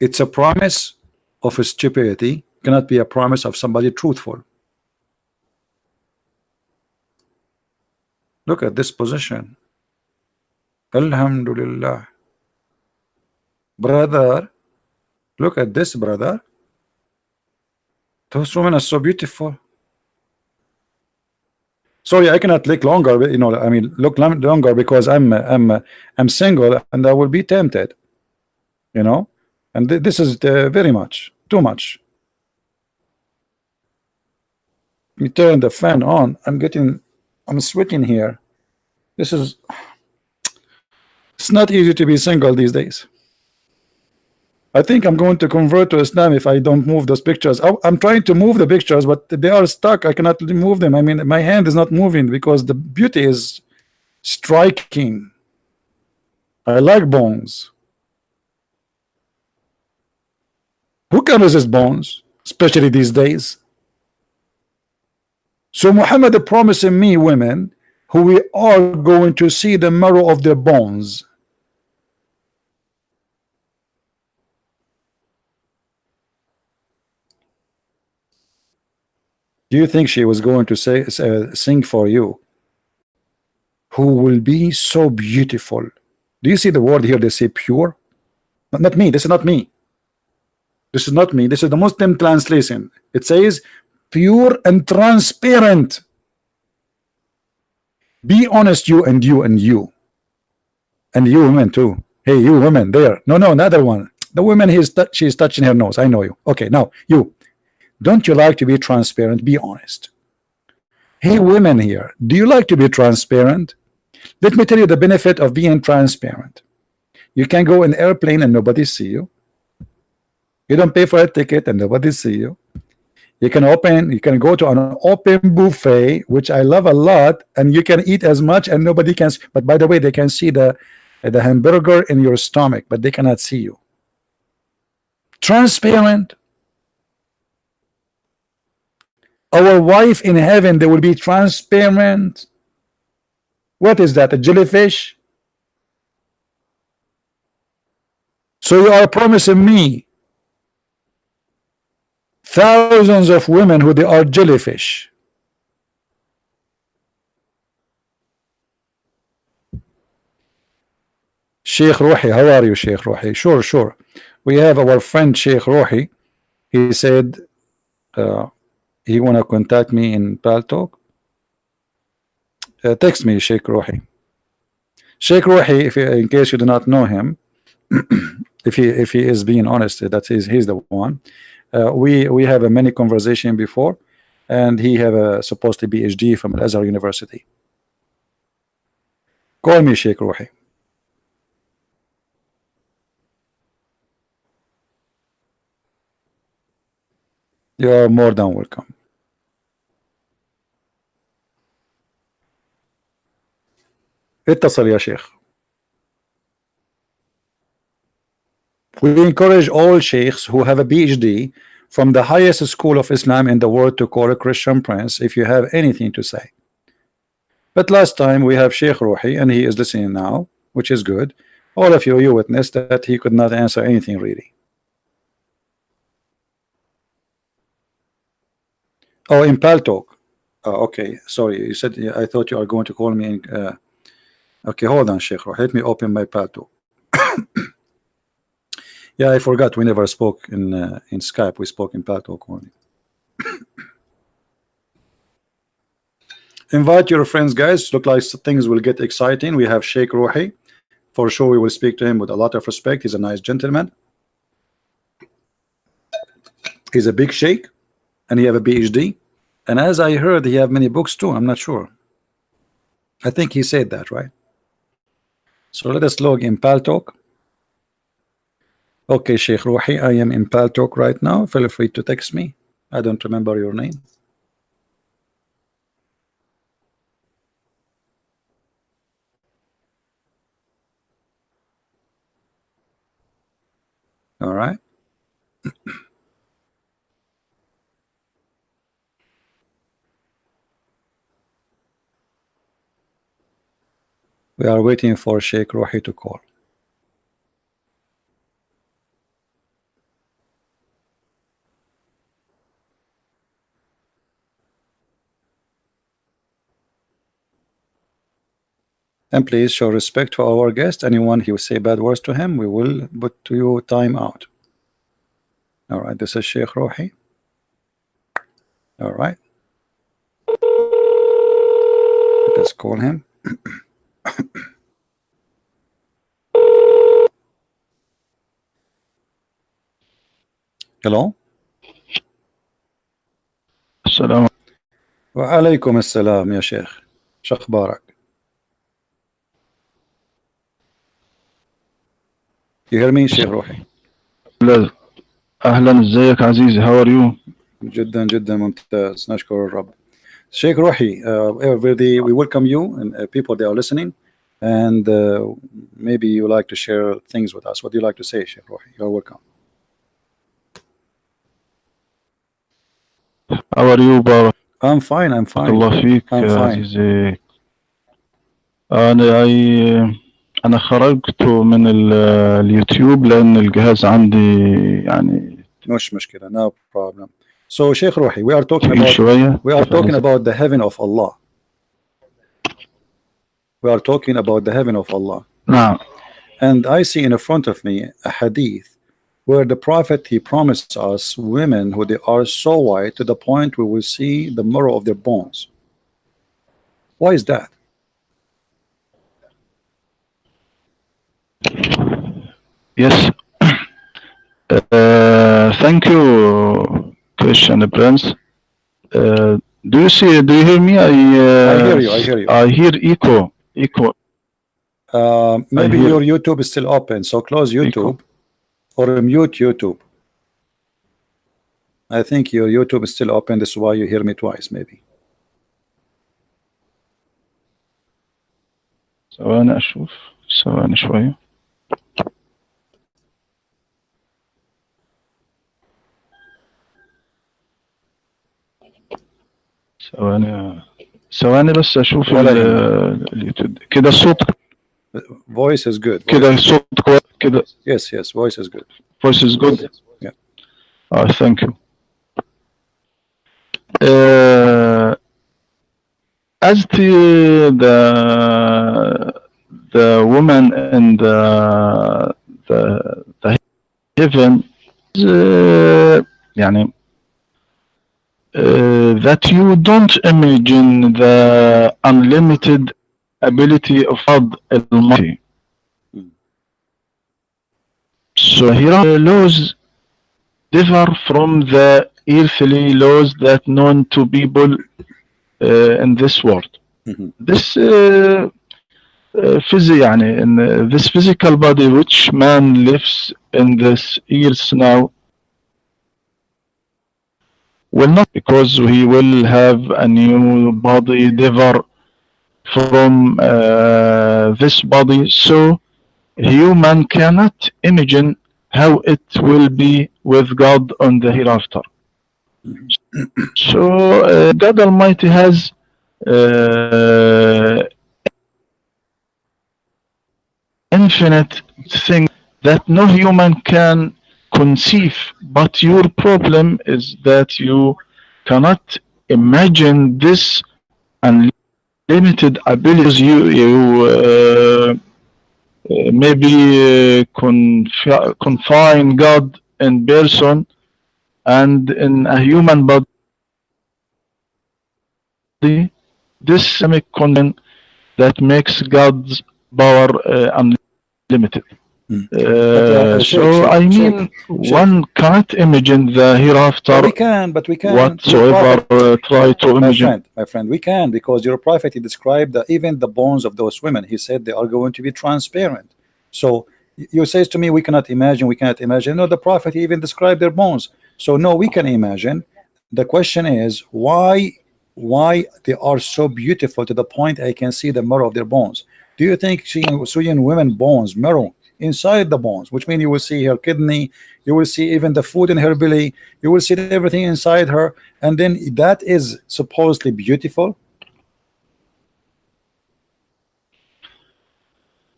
It's a promise of a stupidity, cannot be a promise of somebody truthful. Look at this position. Alhamdulillah. Brother, look at this, brother. Those women are so beautiful. Sorry, I cannot look longer. You know, I mean, look longer because I'm single and I will be tempted. You know, and this is very much too much. You turn the fan on. I'm sweating here. It's not easy to be single these days. I think I'm going to convert to Islam if I don't move those pictures. I'm trying to move the pictures, but they are stuck. I cannot move them. I mean, my hand is not moving because the beauty is striking. I like bones. Who can resist bones, especially these days? So Muhammad promising me women who we are going to see the marrow of their bones. Do you think she was going to say sing for you? Who will be so beautiful? Do you see the word here? They say pure. Not me. This is not me. This is not me. This is the Muslim translation. It says pure and transparent. Be honest, you and you and you. And you women too. Hey, you women there. No, another one. The woman she's touching her nose. I know you. Okay, now you. Don't you like to be transparent? Be honest. Hey, women here. Do you like to be transparent? Let me tell you the benefit of being transparent. You can go in an airplane and nobody see you. You don't pay for a ticket and nobody see you. You can go to an open buffet, which I love a lot, and you can eat as much and nobody can. But by the way, they can see the hamburger in your stomach, but they cannot see you. Transparent. Our wife in heaven, they will be transparent. What is that? A jellyfish? So you are promising me thousands of women who they are jellyfish. Sheikh Rohi, how are you, Sheikh Rohi? Sure. We have our friend Sheikh Rohi. He said he wanna contact me in PalTalk. Text me, Sheikh Rohi. Sheikh Rohi, in case you do not know him, if he is being honest, he's the one. We have a many conversation before, and he have a supposed to PhD from Al-Azhar University. Call me, Sheikh Rohi. You are more than welcome. اتصل يا شيخ. We encourage all sheikhs who have a PhD from the highest school of Islam in the world to call a Christian Prince if you have anything to say. But last time we have Sheikh Rohi, and he is listening now, which is good. All of you witnessed that he could not answer anything really. Oh, in PalTalk. Okay, sorry. You said, I thought you are going to call me in. Okay, hold on, Sheikh Rohi. Let me open my PalTalk. Yeah, I forgot. We never spoke in Skype. We spoke in PalTalk only. Invite your friends, guys. Look like things will get exciting. We have Sheikh Rohi. For sure, we will speak to him with a lot of respect. He's a nice gentleman. He's a big sheikh, and he have a PhD. And as I heard, he have many books too. I'm not sure. I think he said that, right? So let us log in PalTalk. Okay, Sheikh Rohi, I am in PalTalk right now. Feel free to text me. I don't remember your name. All right. We are waiting for Sheikh Rohi to call. And please show respect to our guest. Anyone who say bad words to him, we will put to you time out. All right, this is Sheikh Rohi. All right. Let's call him. Hello. Assalamu. وعليكم السلام يا شيخ، شو أخبارك؟ You hear me شيخ روحي؟ لا أهلا، ازيك عزيزي؟ how are you؟ جدا جدا ممتاز، نشكر الرب. Sheikh Rohi, we welcome you and people that are listening, and maybe you like to share things with us. What do you like to say, Sheikh Rohi? You're welcome. how are you بارك I'm fine. I'm fine. الله فيك I'm يا fine. عزيزي. أنا خرجت من اليوتيوب لأن الجهاز عندي يعني مش مشكلة. No problem. So Sheikh Rohi, we are talking تقيل about شوية. the heaven of Allah. We are talking about the heaven of Allah. نعم. And I see in front of me a hadith where the Prophet, he promised us women who they are so white to the point we will see the marrow of their bones. Why is that? Yes. Thank you, ChristianPrince. Do you hear me? I hear you. I hear you. I hear echo. Maybe your YouTube is still open, so close YouTube or mute YouTube. I think your YouTube is still open. This is why you hear me twice, maybe. ثواني أشوف، ثواني شوية. ثواني بس أشوف اليوتيوب. كده الصوت. Voice is good. كده الصوت كويس كده. Yes, voice is good. Voice is good. Yeah. Thank you. As to the woman in the heaven, يعني that you don't imagine the unlimited ability of God Almighty. So here are laws differ from the earthly laws that known to people in this world. This يعني in this physical body which man lives in this earth now will not, because he will have a new body differ from this body, so human cannot imagine how it will be with God on the hereafter. So God Almighty has infinite things that no human can conceive, but your problem is that you cannot imagine this unlimited abilities. You maybe confine God in person and in a human body. This Islamic content that makes God's power unlimited. So I mean, one cannot imagine the hereafter. But we can. Whatsoever try to imagine. My friend, we can, because your prophet, he described that even the bones of those women, he said they are going to be transparent. So you say to me, we cannot imagine. No, the prophet, he even described their bones. So no, we can imagine. The question is, why they are so beautiful to the point I can see the marrow of their bones? Do you think Syrian women bones, marrow inside the bones, which means you will see her kidney, you will see even the food in her belly, you will see everything inside her, and then that is supposedly beautiful?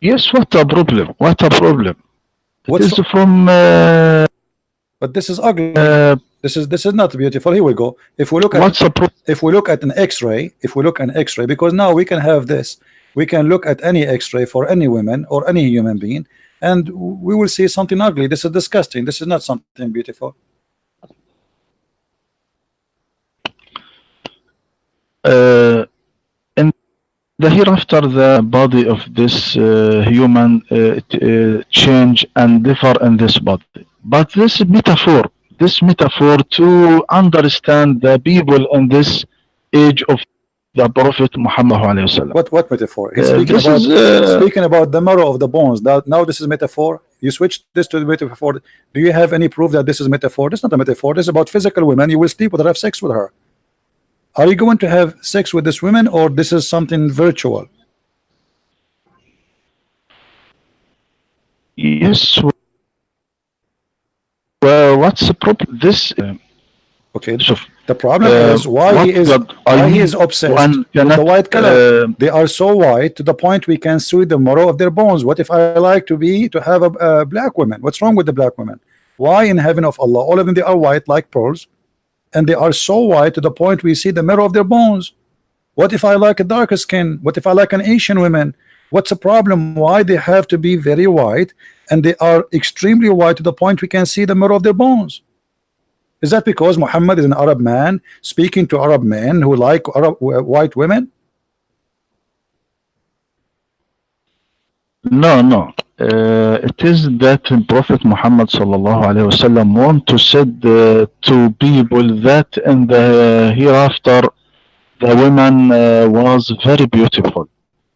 Yes, what a problem. This is from but this is ugly. This is not beautiful. Here we go. If we look at an X-ray, because now we can have this, we can look at any X-ray for any woman or any human being, and we will see something ugly. This is disgusting. This is not something beautiful. In the hereafter, the body of this human change and differ in this body. But this metaphor to understand the people in this age of the Prophet Muhammad alayhi wasallam. What metaphor? He's speaking about the marrow of the bones. Now this is metaphor. You switch this to the metaphor. Do you have any proof that this is metaphor? This is not a metaphor. This is about physical women. You will sleep with her, have sex with her. Are you going to have sex with this woman, or this is something virtual? Yes. Well, what's the problem? This okay. The problem is why he is obsessed with the white color. They are so white to the point we can see the marrow of their bones. What if I like to have a black woman? What's wrong with the black women? Why in heaven of Allah, all of them, they are white like pearls, and they are so white to the point we see the marrow of their bones? What if I like a darker skin? What if I like an Asian woman? What's the problem? Why they have to be very white, and they are extremely white to the point we can see the marrow of their bones? Is that because Muhammad is an Arab man speaking to Arab men who like white women? No. It is that Prophet Muhammad sallallahu alaihi wasallam want to say to people that in the hereafter the woman was very beautiful.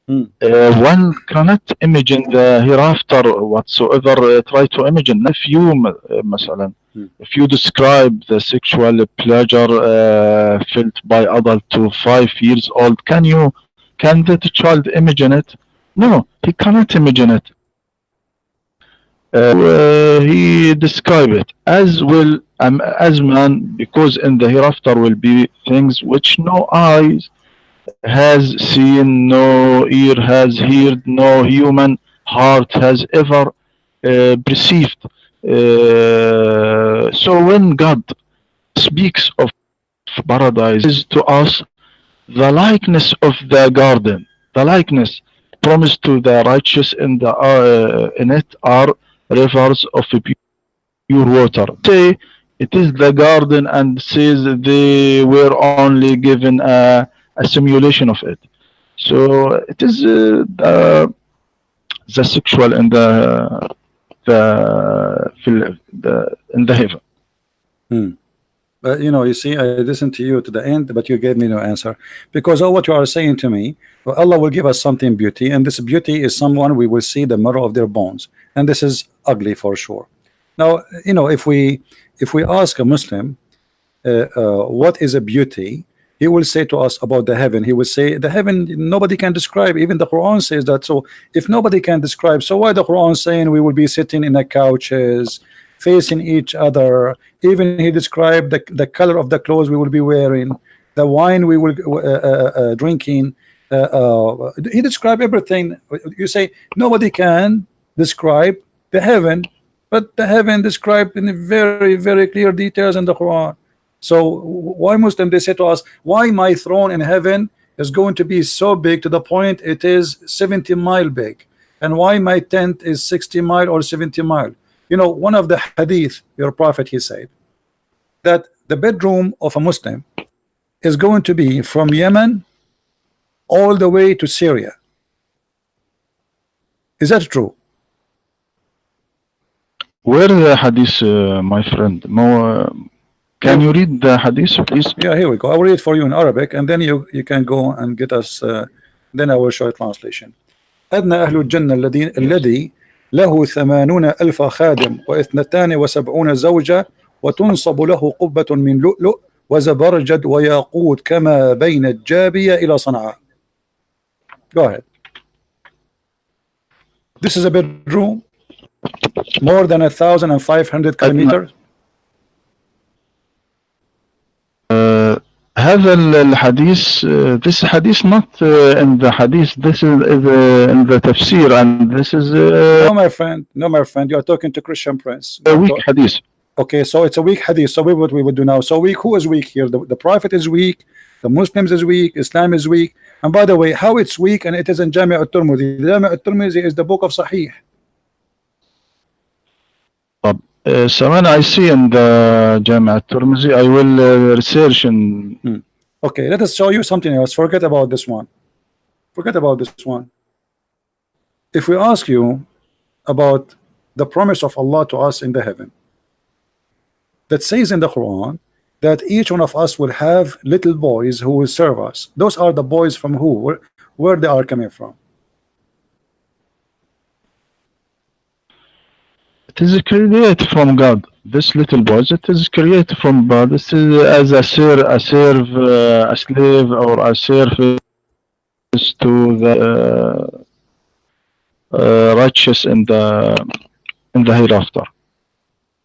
One cannot imagine the hereafter whatsoever. Try to imagine if you مثلا if you describe the sexual pleasure felt by adult to 5 years old, can that child imagine it? No, he cannot imagine it. He described it as well as man, because in the hereafter will be things which no eyes has seen, no ear has heard, no human heart has ever perceived. So when God speaks of paradise, is to us the likeness of the garden, the likeness promised to the righteous in it are rivers of pure water. Say it is the garden, and says they were only given a simulation of it. So it is the sexual in the heaven. But you see, I listened to you to the end, but you gave me no answer, because all what you are saying to me, well, Allah will give us something beauty, and this beauty is someone we will see the marrow of their bones, and this is ugly for sure. Now, if we ask a Muslim what is a beauty, he will say to us about the heaven. He will say the heaven nobody can describe. Even the Quran says that. So if nobody can describe, so why the Quran saying we will be sitting in the couches facing each other? Even he described the color of the clothes we will be wearing, the wine we will drinking. He described everything. You say nobody can describe the heaven, but the heaven described in very, very clear details in the Quran. So why Muslim, they say to us, why my throne in heaven is going to be so big to the point it is 70 mile big, and why my tent is 60 mile or 70 mile? One of the hadith, your prophet, he said that the bedroom of a Muslim is going to be from Yemen all the way to Syria. Is that true? Where the hadith, my friend? Can you read the hadith, please? Yeah, here we go. I will read it for you in Arabic, and then you can go and get us. Then I will show a translation. أدنى أهل الجنة الذي له 80,000 خادم و72 زوجة وتنصب له قبة من لؤلؤ وزبرجد وياقوت كما بين الجابية إلى صنعاء. Go ahead. This is a bedroom more than 1,500 kilometers. هذا الحديث, this hadith not in the hadith, this is in the tafsir, and this is no my friend, you are talking to ChristianPrince. A weak hadith. Okay, so it's a weak hadith. So what we would do now, so who is weak here? The Prophet is weak, the Muslims is weak, Islam is weak. And by the way, how it's weak, and it is in Jami' al-Tirmidhi. Jami' al-Tirmidhi is the book of Sahih. Someone I see in the Jami' al-Tirmidhi, I will research and Okay, let us show you something else. Forget about this one. If we ask you about the promise of Allah to us in the heaven, that says in the Quran that each one of us will have little boys who will serve us. Those are the boys from who? Where they are coming from? It is created from God. This little boys, it is created from God. This is as a slave, or a service to the righteous in the hereafter.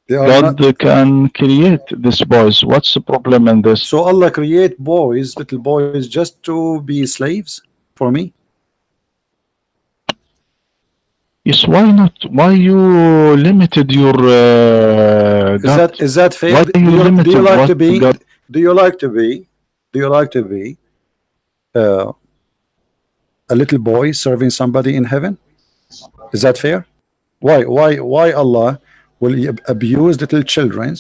God can create these boys. What's the problem in this? So Allah create boys, little boys, just to be slaves for me? Yes, why not? Why you limited your God? Is that fair? Why Do you like to be a little boy serving somebody in heaven? Is that fair? Why Allah will abuse little children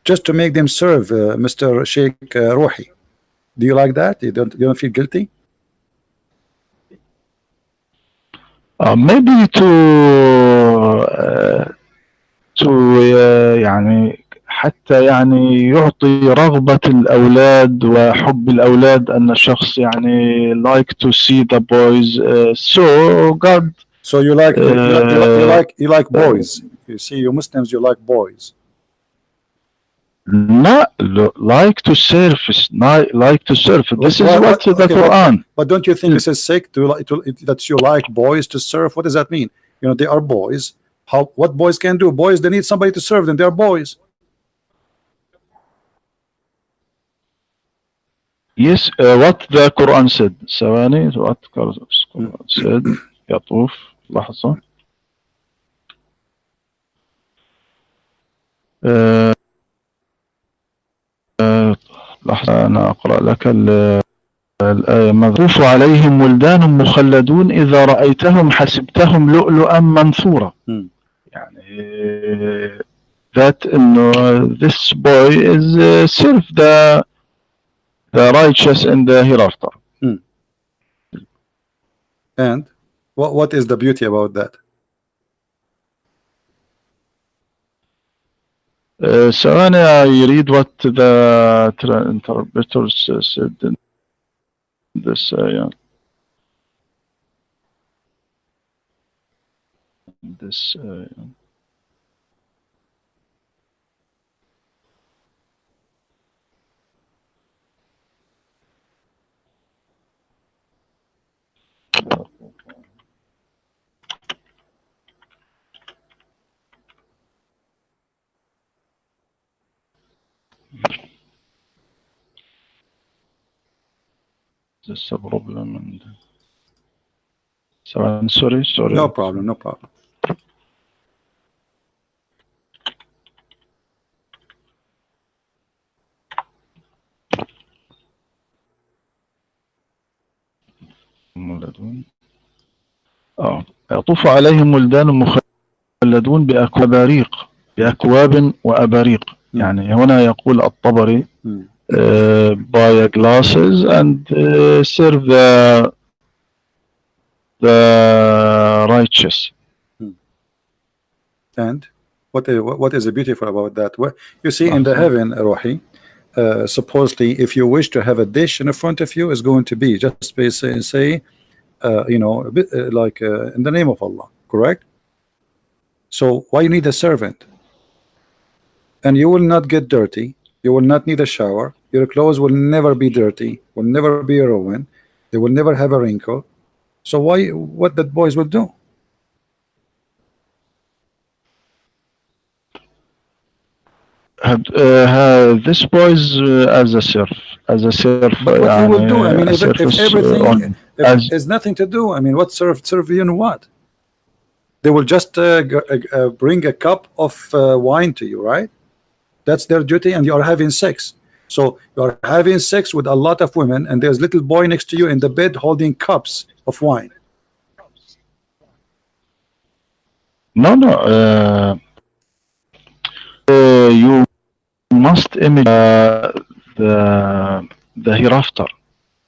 just to make them serve Mr. Sheikh Rohi? Do you like that? You don't feel guilty? Maybe يعني حتى يعني يعطي رغبة الأولاد وحب الأولاد أن الشخص يعني like to see the boys. So God. So you like boys. You see, you Muslims, you like boys. Not like to serve. Like to serve. This is what the Quran. But don't you think this is sick that you like boys to serve? What does that mean? You know, they are boys. What boys can do? Boys, they need somebody to serve them. They are boys. Yes, what the Quran said. ثواني, what the Quran said. يطوف لحظة. لحظة أنا أقرأ لك الآية. مطوف عليهم ولدان مخلدون إذا رأيتهم حسبتهم لؤلؤا منثورا. يعني that this boy is serve the righteous in the hereafter. And what is the beauty about that? ثواني, I read what the interpreters said in this ayah. This This a problem and so I'm sorry. No problem. يطوف عليهم ولدان مخلدون بأكواب وأباريق. يعني هنا يقول الطبري buy glasses and serve the righteous. And what is beautiful about that? You see, in the heaven, Rohi, supposedly, if you wish to have a dish in front of you, is going to be just say you know, a bit like in the name of Allah, correct? So why you need a servant? And you will not get dirty. You will not need a shower. Your clothes will never be dirty, will never be ruined. They will never have a wrinkle. So what that boys will do? This boys as a serf. But what you will do? I mean, if everything is nothing to do, I mean, what serve you in what? They will just bring a cup of wine to you, right? That's their duty, and you are having sex. So you are having sex with a lot of women, and there's little boy next to you in the bed holding cups of wine. No. You must image the hereafter.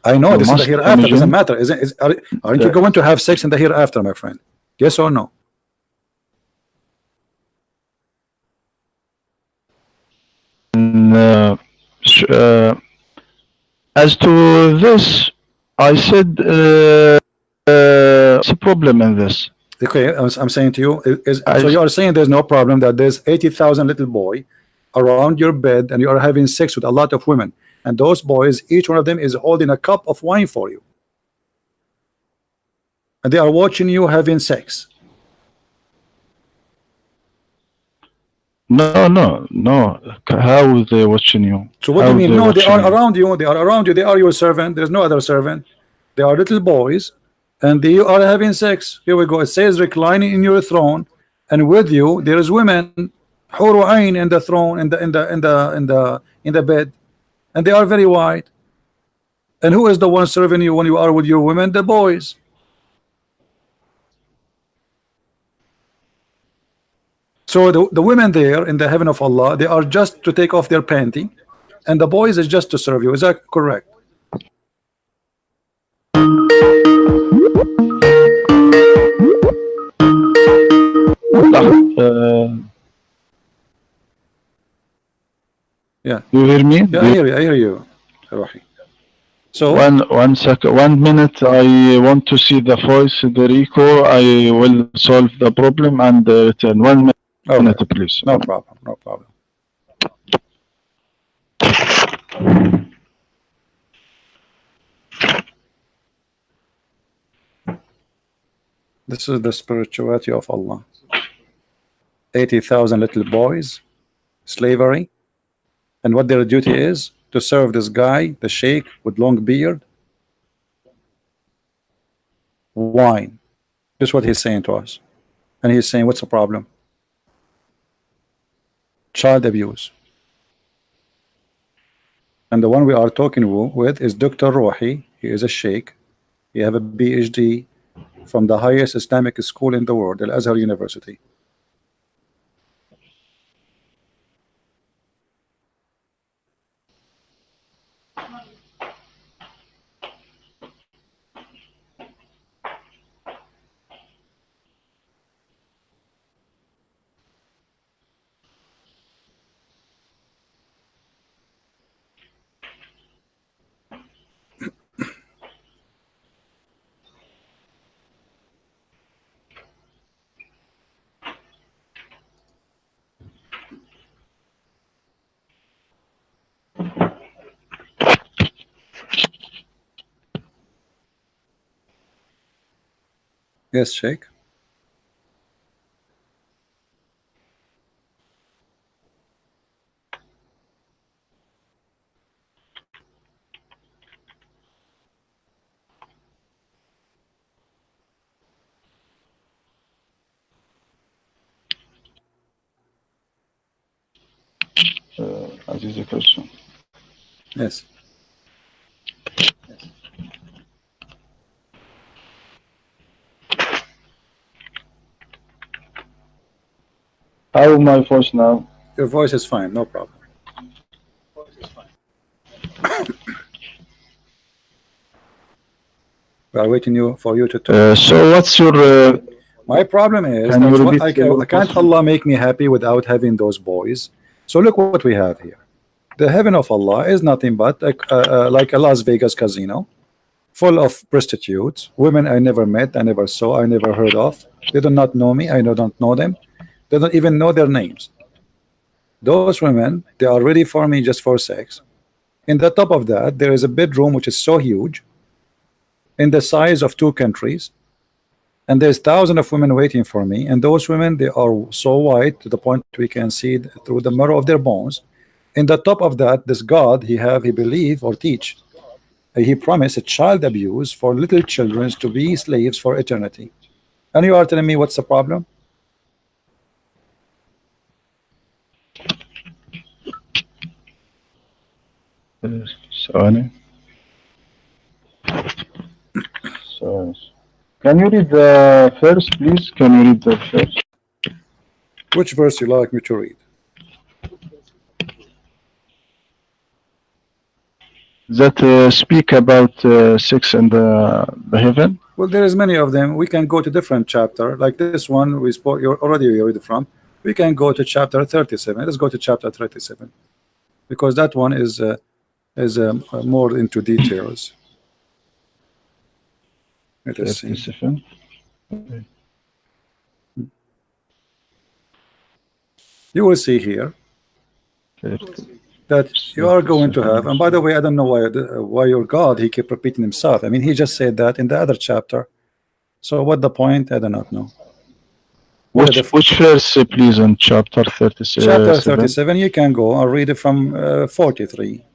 I know this is the hereafter. Doesn't matter. Aren't you going to have sex in the hereafter, my friend? Yes or no? which as to this, I said what's the problem in this? Okay, I'm saying to you, so you are saying there's no problem that there's 80,000 little boy around your bed and you are having sex with a lot of women, and those boys, each one of them is holding a cup of wine for you, and they are watching you having sex. No. How they watching you? So what do you mean? No, they are around you. They are around you. They are your servant. There's no other servant. They are little boys, and they are having sex. Here we go. It says reclining in your throne, and with you there is women, huru ain in the throne, in the bed, and they are very white. And who is the one serving you when you are with your women? The boys. So the women there in the heaven of Allah, they are just to take off their panty, and the boys is just to serve you. Is that correct? Yeah. You hear me? Yeah, I hear you, Rohi. So 1 second, 1 minute. I want to see the voice, Derico. I will solve the problem and return. 1 minute. Okay. Please. No problem. No problem. This is the spirituality of Allah. 80,000 little boys, slavery, and what their duty is to serve this guy, the sheikh with long beard, wine. This is what he's saying to us, and he's saying, what's the problem? Child abuse. And the one we are talking with is Dr. Rohi. He is a sheikh. He have a PhD from the highest Islamic school in the world, Al Azhar University. Yes, Sheikh. That is the question. Yes. How my voice now? Your voice is fine, no problem. We are waiting for you to talk. So what's your? My problem is can't Allah make me happy without having those boys? So look what we have here. The heaven of Allah is nothing but like a Las Vegas casino, full of prostitutes, women I never met, I never saw, I never heard of. They do not know me, I don't know them. They don't even know their names. Those women, they are ready for me just for sex. In the top of that, there is a bedroom which is so huge, in the size of 2 countries, and there's thousands of women waiting for me. And those women, they are so white to the point we can see through the marrow of their bones. In the top of that, this God he believe or teach, he promised a child abuse for little children to be slaves for eternity. And you are telling me what's the problem? Sorry. So, can you read the first, please? Can you read the first? Which verse you like me to read? That speak about sex and the heaven. Well, there is many of them. We can go to different chapter, like this one we spoke. You already read from. We can go to chapter 37. Let's go to chapter 37. because that one is more into details. Let us see. 37. You will see here that you are going to have, and by the way, I don't know why your God, he kept repeating himself. I mean, he just said that in the other chapter. So what the point? I do not know. Which verse, please, in chapter 37? Chapter 37, you can go and read it from 43.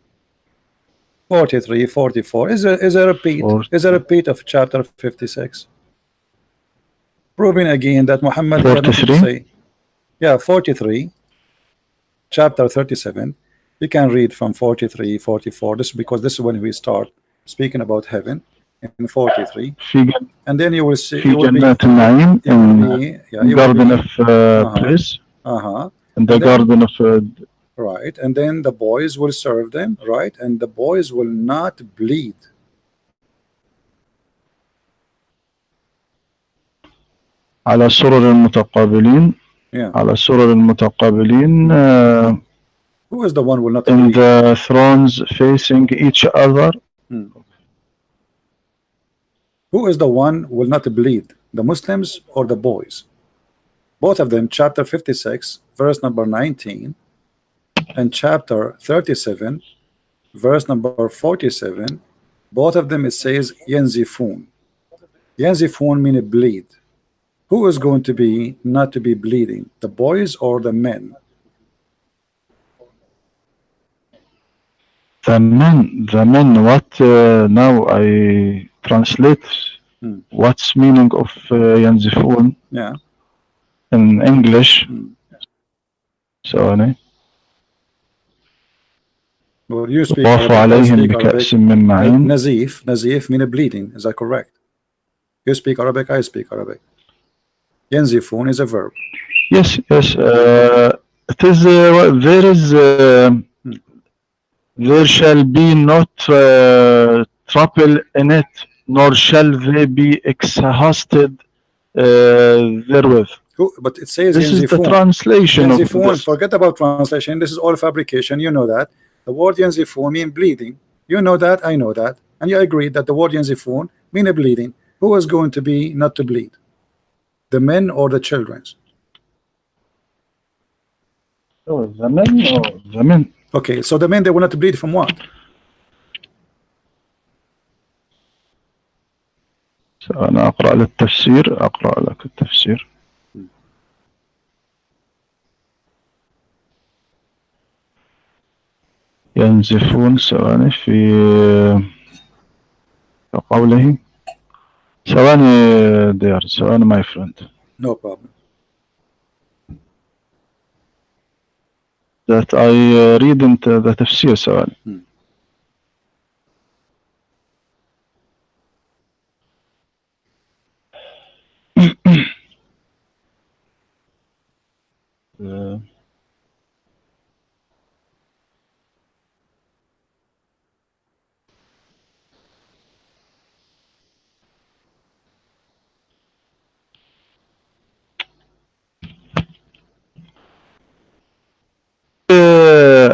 43, 44 is a repeat. Is a repeat of chapter 56, proving again that Muhammad had nothing to say. Yeah, 43, chapter 37. You can read from 43, 44. This because this is when we start speaking about heaven in 43, and then you will see. You will be, Garden of Bliss. In the garden of. Right, and then the boys will serve them, right, and the boys will not bleed. على سرر المتقابلين. على سرر المتقابلين. Who is the one who will not in bleed? The thrones facing each other. Who is the one who will not bleed? The Muslims or the boys? Both of them, chapter 56, verse number 19. And chapter 37, verse number 47, both of them it says Yanzifun. Yanzifun means bleed. Who is going to be not to be bleeding? The boys or the men? The men. What now I translate what's meaning of Yanzifun? Yeah. In English. Sorry. Well, you speak Arabic, Nazif means bleeding. Is that correct? You speak Arabic, I speak Arabic. Yanzifun is a verb. Yes. It is. There shall be not trouble in it, nor shall they be exhausted therewith. But it says this is the translation Yanzifun, of this. Forget about translation. This is all fabrication. You know that. The word Yanzifun means bleeding. You know that, I know that. And you agree that the word Yanzifun means bleeding. Who is going to be not to bleed? The men or the children? Oh, the men or the men. Okay, so the men, they will not bleed from what? أنا أقرأ للتفسير. أقرأ لك التفسير. ينزفون ثواني في قوله ثواني dear ثواني my friend. No problem. That I read into the تفسير ثواني.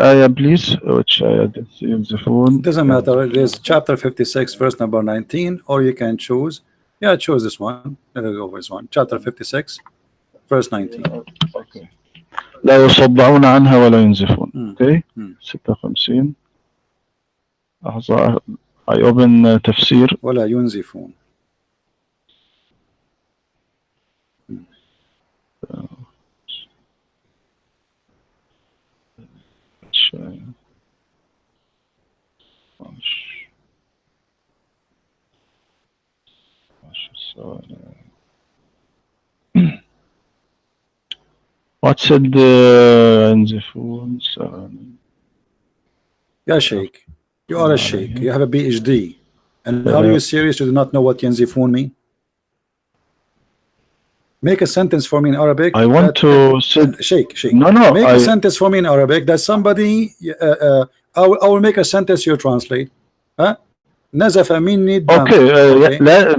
ayah please, which ayah the phone. Doesn't matter. There's chapter 56, verse number 19, or you can choose. Yeah, choose this one. Let us go with this one. Chapter 56, verse 19. Okay. لا يصدعون عنها ولا ينزفون. Okay. 56. لحظة. I open تفسير. ولا ينزفون. What said ينزفون? Yeah, Sheikh. You are a Sheikh. You have a PhD. And are you serious? You do not know what Yanzifun mean? Make a sentence for me in Arabic. I want to say Sheikh. No. Make a sentence for me in Arabic that somebody. I will make a sentence. You translate. Huh? نزف مني الدم. اوكي Okay. لا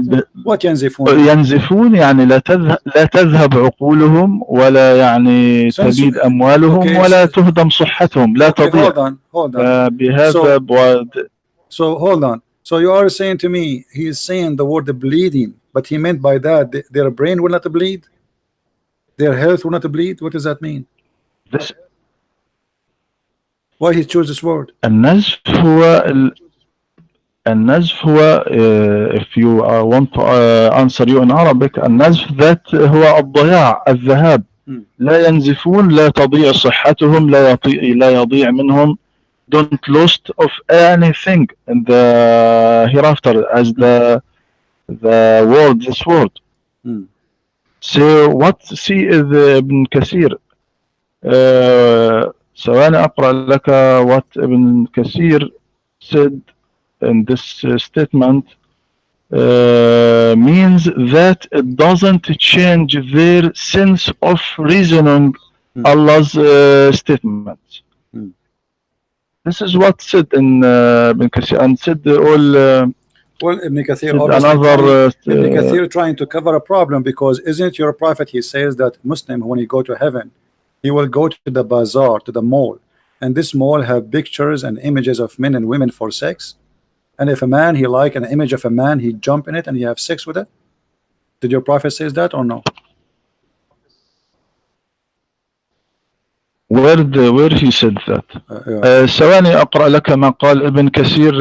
What ينزفون؟ ينزفون يعني لا تذهب عقولهم ولا يعني Since تبيد أموالهم okay, ولا تهدم صحتهم لا okay, تضيع. hold on. بهذا So hold on. So you are saying to me he is saying the word bleeding, but he meant by that their brain will not bleed, their health will not bleed. What does that mean? this Why he chose this word? النزف هو if you want to answer you in Arabic النزف that هو الضياع الذهاب. لا ينزفون لا تضيع صحتهم لا يضيع منهم. Don't lost of anything in the hereafter as the word this word. So what see is ابن كثير ثواني أقرأ لك what ابن كثير said in this statement means that it doesn't change their sense of reasoning Allah's statements. This is what said in Ibn Kathir and said all. Well, Ibn Kathir Ibn Kathir trying to cover a problem because isn't your prophet? He says that Muslim when he go to heaven, he will go to the bazaar, to the mall, and this mall have pictures and images of men and women for sex. And if a man he like an image of a man, he jump in it and he have sex with it. Did your prophet says that or no? Where he said that? ثواني أقرأ لك ما قال ابن كثير.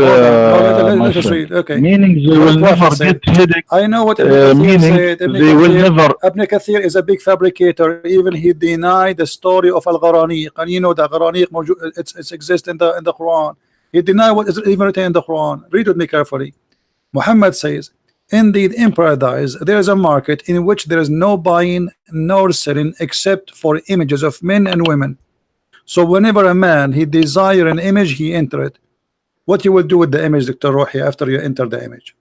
Meaning they will never get headache. I know what Ibn Kathir said. They will never. Ibn Kathir is a big fabricator. Even he denied the story of Al-Gharaniq, and you know the Gharaniq it's exists in the Quran. He denied what is even written in the Quran. Read with me carefully. Muhammad says, indeed in paradise there is a market in which there is no buying nor selling except for images of men and women. So whenever a man he desire an image, he enter it. What you will do with the image, Dr. Rohi, after you enter the image?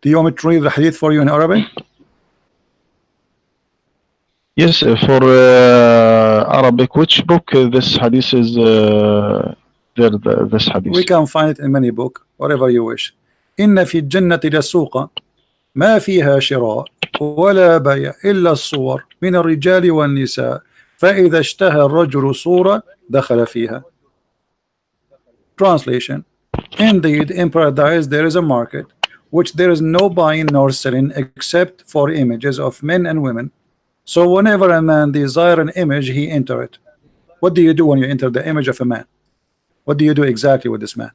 Do you want me to read the hadith for you in Arabic? Yes, for Arabic. Which book this hadith is there? This hadith. We can find it in many books, whatever you wish. إن في الجنة لسوقا ما فيها شراء ولا بيع إلا الصور من الرجال والنساء فإذا اشتهى الرجل صورة دخل فيها. Translation: indeed in paradise there is a market which there is no buying nor selling except for images of men and women. So whenever a man desire an image, he enter it. What do you do when you enter the image of a man? What do you do exactly with this man?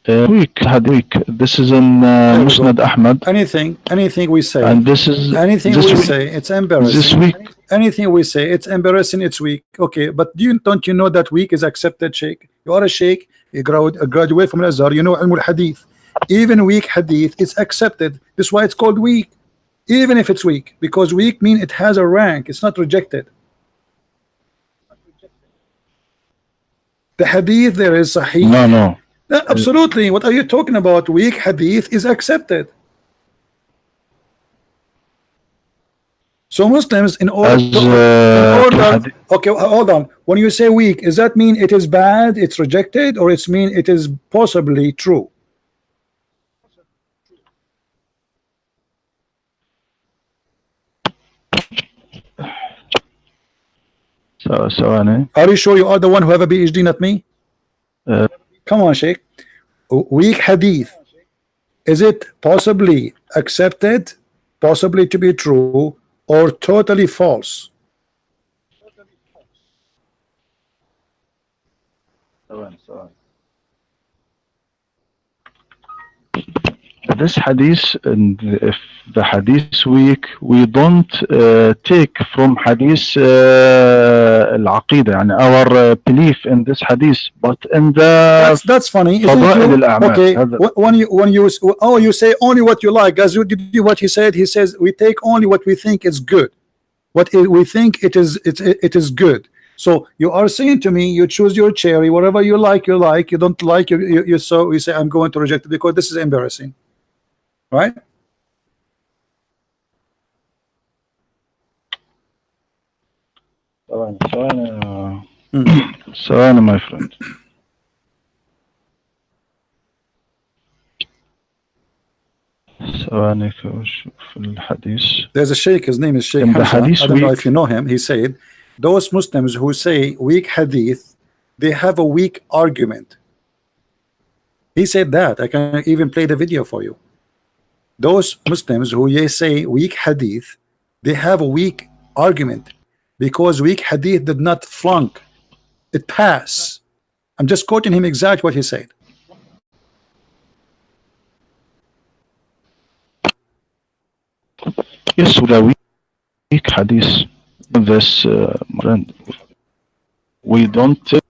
Week. This is in Musnad Ahmad. Anything we say, and this is anything this we week, say, it's embarrassing. This week, anything we say, it's embarrassing. It's weak. Okay, but don't you know that weak is accepted, Sheikh? You are a Sheikh. You graduate from Al-Azhar. You know Ilm al-Hadith. Even weak Hadith is accepted. That's why it's called weak, even if it's weak, because weak means it has a rank. It's not rejected. The Hadith there is Sahih. No. Absolutely. What are you talking about? Weak hadith is accepted. So Muslims in order okay, hold on. When you say weak, does that mean it is bad, it's rejected, or it's mean it is possibly true? So are you sure you are the one who have a PhD, not me? Come on, Sheikh. Weak hadith, is it possibly accepted, possibly to be true, or totally false? This hadith, and if the hadith weak, we don't take from hadith al-aqidah, and our belief in this hadith, but in the that's funny, isn't it? Okay, when you say only what you like, as what he says we take only what we think is good, what we think it is good. So you are saying to me, you choose your cherry, whatever you like, you like. You don't like, you so you say I'm going to reject it because this is embarrassing, right? ثواني my friend. ثواني أشوف الحديث. There's a sheikh, his name is Sheikh Hamza. I don't know if you know him. He said those Muslims who say weak hadith, they have a weak argument. He said that. I can even play the video for you. Those Muslims who say weak hadith, they have a weak argument because weak hadith did not flunk, it passed. I'm just quoting him exactly what he said. Yes, with a weak hadith, this friend, we don't take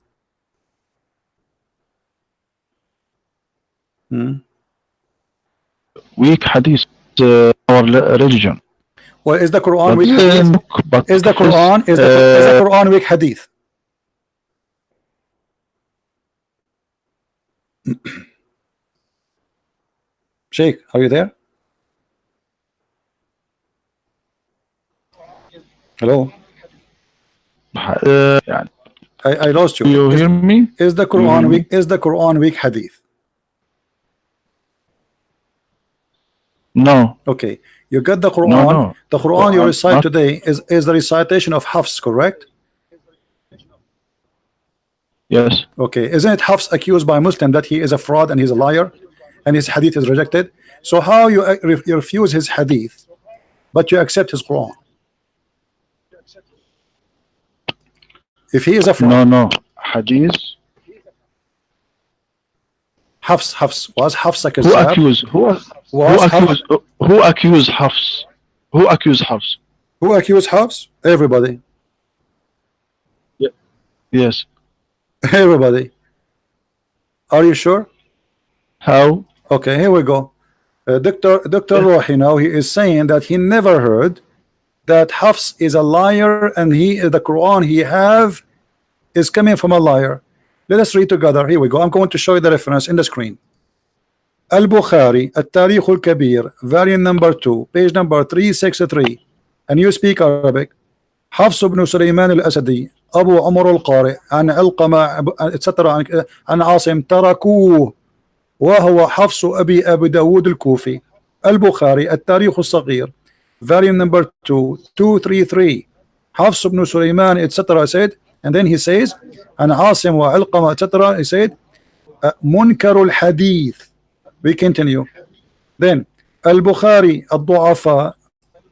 weak hadith our religion. Well, is the Quran weak hadith? Is the Quran weak hadith? Sheikh, are you there? Hello? I lost you. You hear me? Is the Quran weak? Is the Quran weak hadith? No. Okay. You got the Quran. No. The Quran you recite today is the recitation of Hafs, correct? Yes. Okay. Isn't it Hafs accused by Muslim that he is a fraud and he's a liar and his hadith is rejected? So how you refuse his hadith but you accept his Quran? If he is a fraud. No. Hadith. Hafs was Hafs a Who accused? Who accused Hafs? Who accused Hafs? Who accused Hafs? Everybody. Yeah. Yes. Everybody. Are you sure? How? Okay, here we go. Dr. Rohi now, he is saying that he never heard that Hafs is a liar and the Quran he have is coming from a liar. Let us read together. Here we go. I'm going to show you the reference in the screen. Al-Bukhari, At-Tarikh Al-Kabir, variant number 2, page number 363. And you speak Arabic. Hafs ibn Sulaiman al-Asadi, Abu Umar al-Qari, an Alqama, etc. an Asim tarakuh, وهو حفص أبي داود الكوفي. Al-Bukhari, At-Tarikh Al-Saghir, variant number 2, 233. Hafs ibn Sulaiman, etc. said, and then he says, and Asim wa Alqama, etc. he said, Munkar al-Hadith. We continue. Then Al-Bukhari Al-Du'afa,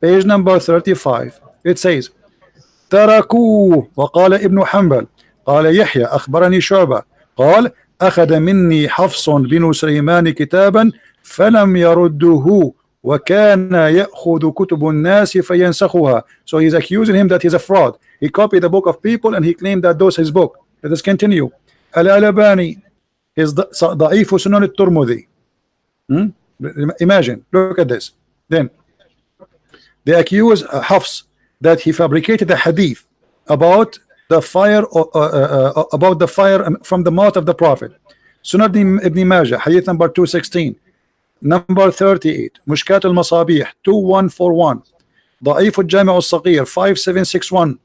page number 35. It says, تركوه وقال ابن حنبل قال يحيى أخبرني شعبة قال أخذ مني حفص بن سليمان كتابا فلم يرده وكان يأخذ كتب الناس فينسخها. So he's accusing him that he's a fraud. He copied the book of people and he claimed that those his book. Let us continue. Al-Albani is ضعيف سنن الترمذي. Imagine, look at this. Then they accuse Hafs that he fabricated a hadith about the fire from the mouth of the Prophet. Sunan Ibn Majah, hadith number 216, number 38, Mushkat al-Masabih 2141, Da'if al-Jami' al-Saghir 5761,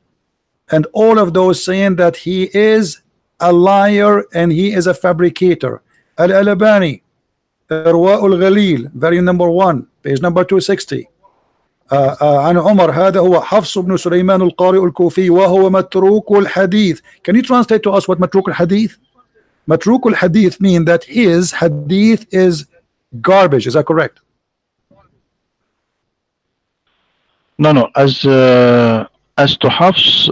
and all of those saying that he is a liar and he is a fabricator. Al-Albani, Irwa al-Ghalil, variant number 1, page number 260. عن عمر هذا هو حفص بن سليمان القارئ الكوفي وهو متروك الحديث. Can you translate to us what متروك الحديث? متروك الحديث mean that his hadith is garbage. Is that correct? No. As to Hafs,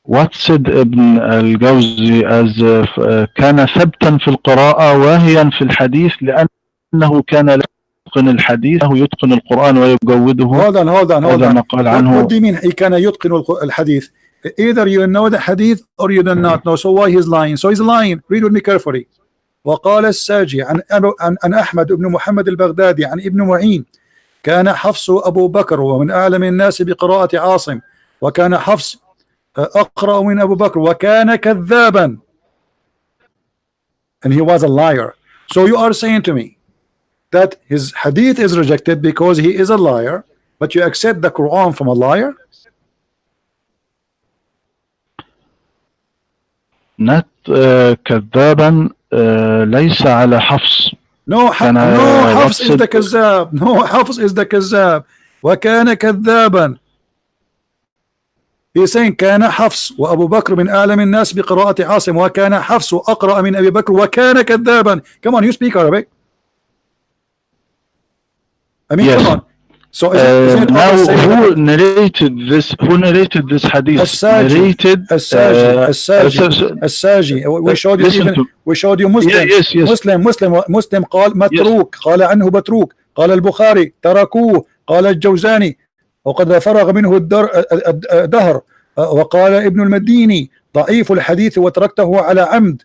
what said Ibn al-Jawzi as كان ثبتا في القراءة واهيا في الحديث لأنه كان يتقن الحديث يتقن القرآن ويجوده. Hold on. قال عنه. What do you mean he كان يتقن الحديث? Either you know the hadith or you do not know. So why he's lying? So he's lying. Read with me carefully. وقال الساجي عن أحمد بن محمد البغدادي عن ابن معين كان حفص أبو بكر ومن أعلم الناس بقراءة عاصم وكان حفص أقرأ من أبو بكر وكان كذابا, and he was a liar. So you are saying to me that his hadith is rejected because he is a liar, but you accept the Quran from a liar? Not كذابا ليس على حفص. No, Hafs is the كذاب. No, Hafs is the كذاب. وكان كذابا. He's saying كان حفص وأبو بكر من أعلم الناس بقراءة عاصم وكان حفص أقرأ من أبي بكر وكان كذابا. Come on, you speak Arabic. I mean, yes. Come on. So isn't it now who narrated this? Who narrated this hadith? Narrated الساجي. We showed you even. We showed you Muslim. Yes. Muslim قال متروك, قال عنه متروك, قال البخاري تركوه, قال الجوزاني وقد فرغ منه الدهر, وقال ابن المديني ضعيف الحديث وتركته على عمد,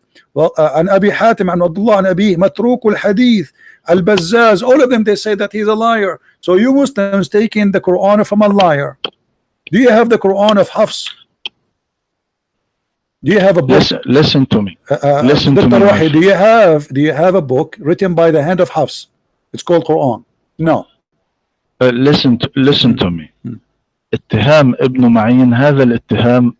عن أبي حاتم عن عبد الله عن أبيه متروك الحديث, البزاز. All of them, they say that he's a liar. So you Muslims taking the Quran from a liar. Do you have the Quran of Hafs? Do you have a book? Listen to me. Listen to me. Rohi, do you have a book written by the hand of Hafs? It's called Quran. No. Listen to me. اتهام ابن معين, هذا الاتهام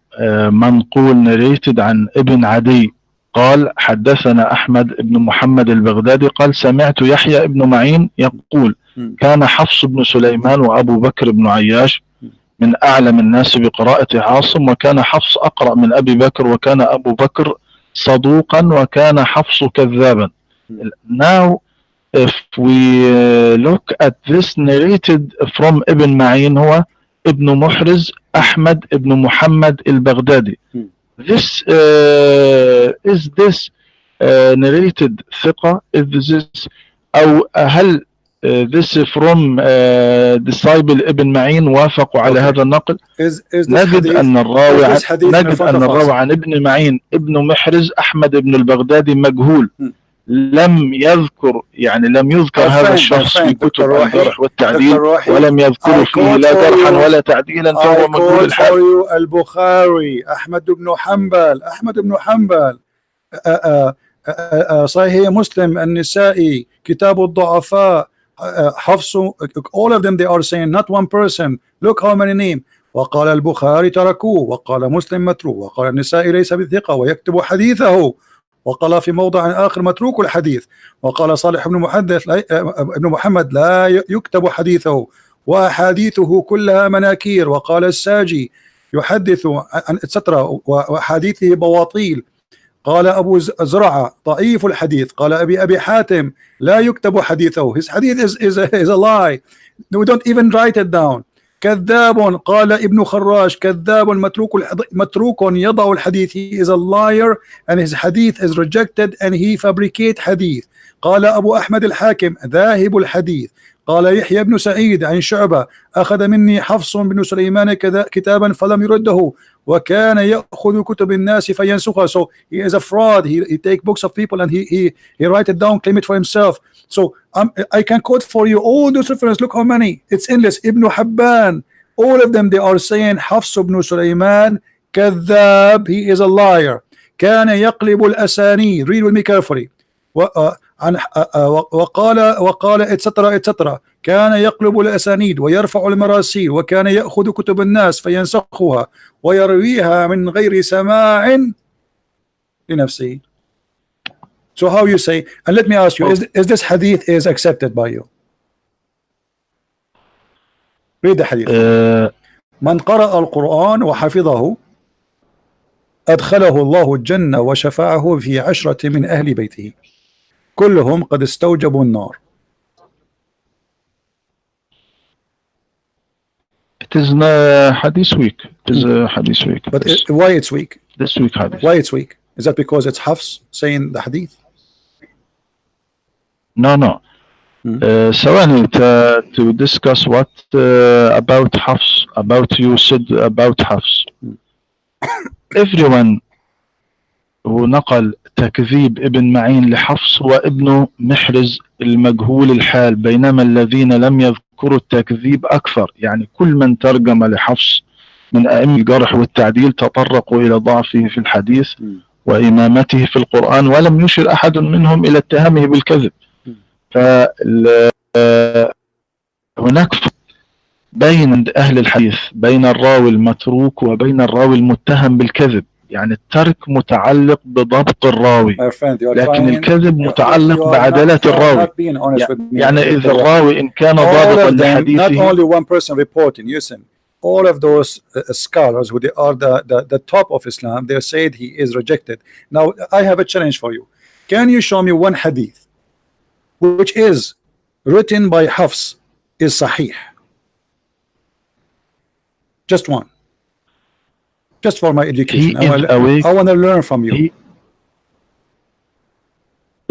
منقول narrated عن ابن عدي قال حدثنا أحمد بن محمد البغدادي قال سمعت يحيى بن معين يقول كان حفص بن سليمان وأبو بكر بن عياش من أعلم الناس بقراءة عاصم وكان حفص أقرأ من أبي بكر وكان أبو بكر صدوقا وكان حفص كذابا. Now if we look at this narrated from Ibn Ma'in هو ابن محرز أحمد بن محمد البغدادي. This is this narrated ثقة? Is this أو هل this from disciple ابن معين وافقوا على هذا النقل؟ نجد أن الراوي عن ابن معين ابن محرز أحمد بن البغدادي مجهول, لم يذكر هذا الشخص في كتب الجرح والتعديل ولم يذكر فيه لا جرحا ولا تعديلا, فهو مجهول الحال. البخاري أحمد بن حنبل صحيح مسلم النسائي كتاب الضعفاء حفص, all of them they are saying not one person. Look how many names. وقال البخاري تركوه, وقال مسلم متروك, وقال النسائي ليس بثقة ويكتب حديثه, وقال في موضع آخر متروك الحديث, وقال صالح ابن محمد لا يكتب حديثه وأحاديثه كلها مناكير, وقال الساجي يحدث عن etc وحديثه بواطيل, قال أبو زرعة ضعيف الحديث, قال أبي حاتم لا يكتب حديثه, his hadith is a lie, we don't even write it down. كذاب, قال ابن خراش كذاب متروك يضع الحديث, he is a liar and his hadith is rejected and he fabricate hadith. قال أبو أحمد الحاكم ذاهب الحديث, قال يحيى بن سعيد عن شعبة أخذ مني حفص بن سليمان كتابا فلم يرده وكان يأخذ كتب الناس فينسخها. So he is a fraud, he take books of people and he write it down, claim it for himself. So I can quote for you all those references. Look how many, it's endless. Ibn Habban, all of them they are saying Hafs ibn Sulaiman كذاب, he is a liar. كان يقلب الأسانيد, read with me carefully. وقال etc كان يقلب الأسانيد ويرفع المراسيل وكان يأخذ كتب الناس فينسخها ويرويها من غير سماع لنفسه. So how you say, and let me ask you, is this hadith is accepted by you? Read the hadith. من قرأ القرآن وحفظه أدخله الله الجنة وشفعه في 10 من أهل بيته كلهم قد استوجبوا النار. It is hadith weak. It is hadith weak. But why it's weak? This week hadith. Why it's weak? Is that because it's Hafs saying the hadith? No. ثواني to discuss what about Hafs, about you said about Hafs. Everyone who نقل تكذيب ابن معين لحفص وابن محرز المجهول الحال, بينما الذين لم يذكروا التكذيب أكثر. يعني كل من ترجم لحفص من أئمة الجرح والتعديل تطرقوا إلى ضعفه في الحديث وإمامته في القرآن، ولم يشر أحد منهم إلى اتهامه بالكذب. فهناك بين أهل الحديث بين الراوي المتروك وبين الراوي المتهم بالكذب. يعني الترك متعلق بضبط الراوي، لكن الكذب متعلق بعدالة الراوي. يعني إذا الراوي إن كان ضابطا لحديثه. Not only one person reporting. Listen, all of those scholars who they are the top of Islam, they said he is rejected. Now I have a challenge for you. Can you show me one hadith which is written by Hafs is Sahih? Just one. Just for my education. I want to learn from you.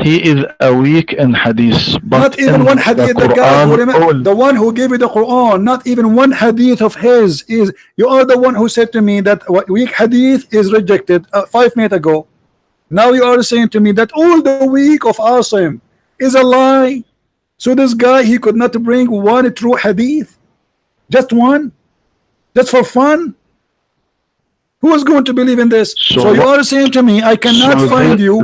He is awake in hadith. But not even one hadith. The one who gave you the Quran, not even one hadith of his is. You are the one who said to me that weak hadith is rejected 5 minutes ago. Now you are saying to me that all the weak of Asim is a lie. So this guy, he could not bring one true hadith, just one, just for fun. Who is going to believe in this? So you are saying to me, I cannot find you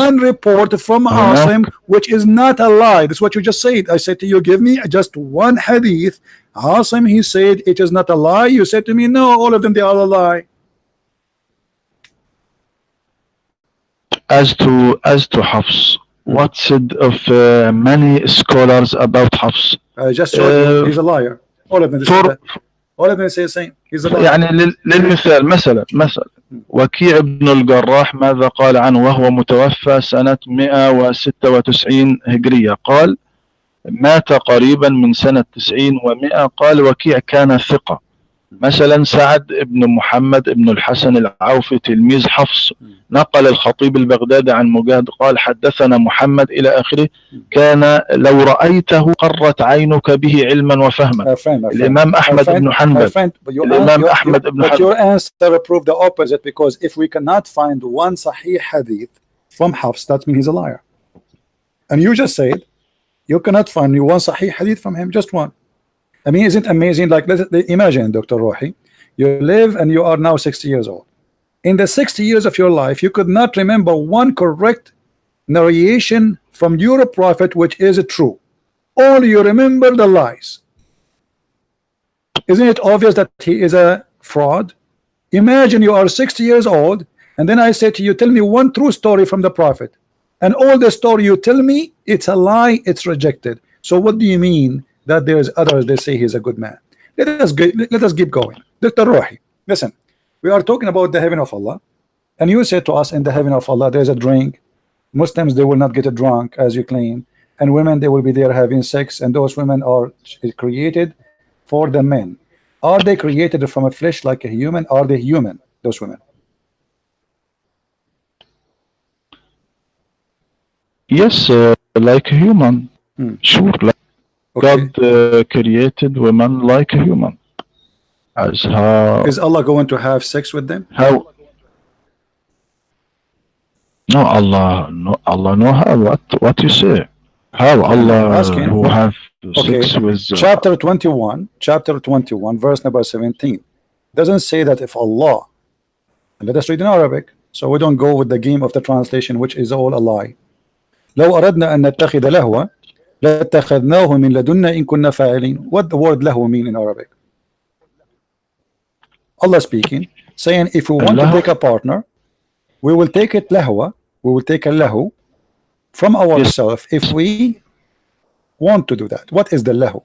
one report from Asim which is not a lie. That's what you just said. I said to you, give me just one hadith. Asim, he said it is not a lie. You said to me, no, all of them, they are a lie. As to Hafs, what said of many scholars about Hafs? I just showed you, he's a liar. All of them say the same. He's a liar. يعني للمثال مثلا وكيع بن الجراح ماذا قال عنه وهو متوفى سنة 196 هجرية؟ قال مات قريبا من سنة 90 و100. قال وكيع كان ثقة. مثلا سعد بن محمد بن الحسن العوفي تلميذ حفص نقل الخطيب البغدادي عن مجاهد قال حدثنا محمد إلى آخره، كان لو رأيته قرت عينك به علما وفهما. الإمام أحمد بن حنبل الإمام أحمد بن حنبل. But your answer proved the opposite, because if we cannot find one Sahih hadith from Hafs, that means he's a liar. And you just said you cannot find one Sahih hadith from him, just one. I mean, isn't it amazing? Like, imagine, Dr. Rohi, you live and you are now 60 years old. In the 60 years of your life, you could not remember one correct narration from your prophet which is true. All you remember the lies. Isn't it obvious that he is a fraud? Imagine you are 60 years old, and then I say to you, tell me one true story from the prophet, and all the story you tell me, it's a lie, it's rejected. So what do you mean that there's others they say he's a good man? Let us keep going. Dr. Rohi, listen, we are talking about the heaven of Allah, and you said to us in the heaven of Allah there's a drink. Muslims, they will not get drunk as you claim, and women, they will be there having sex, and those women are created for the men. Are they created from a flesh like a human? Are they human, those women? Yes, like a human. Sure. Okay. God created women like a human. As how is Allah going to have sex with them? How? No, Allah know how. What you say? How Allah who have sex with? Chapter 21, verse number 17, doesn't say that if Allah. And let us read in Arabic, so we don't go with the game of the translation, which is all a lie. لو أردنا أن نتخذ لهوا لاتخذناه من لدنا إن كنا فاعلين. What the word lahu mean in Arabic? Allah speaking, saying if we want to take a partner, we will take it lahwa, we will take a lahu from ourselves if we want to do that. What is the lahu?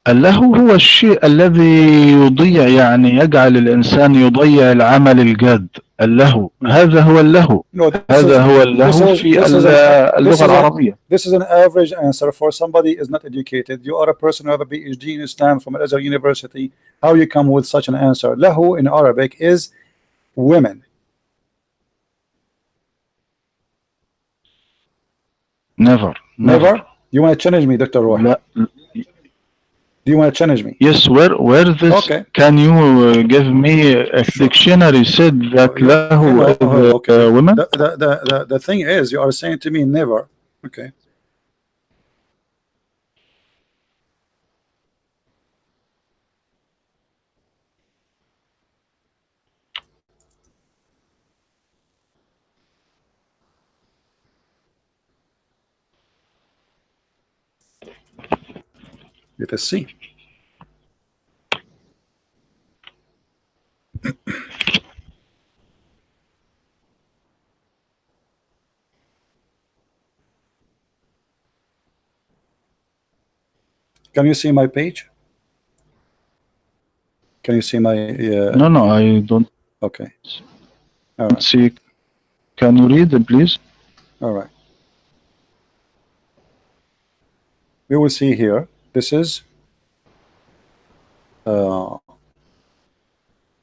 اللهو هو الشيء الذي يضيع، يعني يجعل الإنسان يضيع العمل الجاد. اللهو هذا هو اللهو. هذا هو اللهو في اللغة العربية. This is an average answer for somebody who is not educated. You are a person who have a PhD in Islam from Al-Azhar University. How you come with such an answer? Lahu in Arabic is women. Never. You want to challenge me, Dr. Rohi? لا. Do you want to challenge me? Yes, where this? Okay. Can you give me a dictionary said that lahu women? The thing is, you are saying to me never. Okay. Let us see. Can you see my page? Can you see my? No, I don't. Okay. All right. See. Can you read it, please? All right. We will see here. This is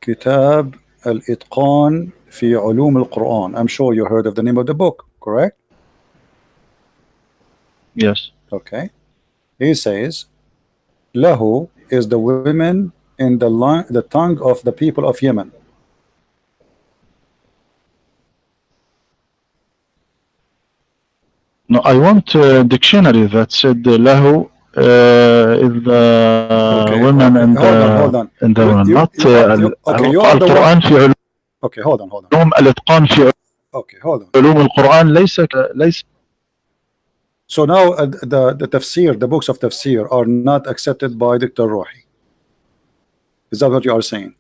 كتاب الإتقان في علوم القرآن. I'm sure you heard of the name of the book, correct? Yes. Okay. He says, Lahu is the women in the tongue of the people of Yemen. No, I want a dictionary that said Lahu is the women and hold on. in the women, not okay, you are the القرآن في علوم. Okay, hold on. الإتقان في Okay, hold on. علوم القرآن ليس. So now the tafsir, the books of tafsir are not accepted by Dr. Rohi. Is that what you are saying?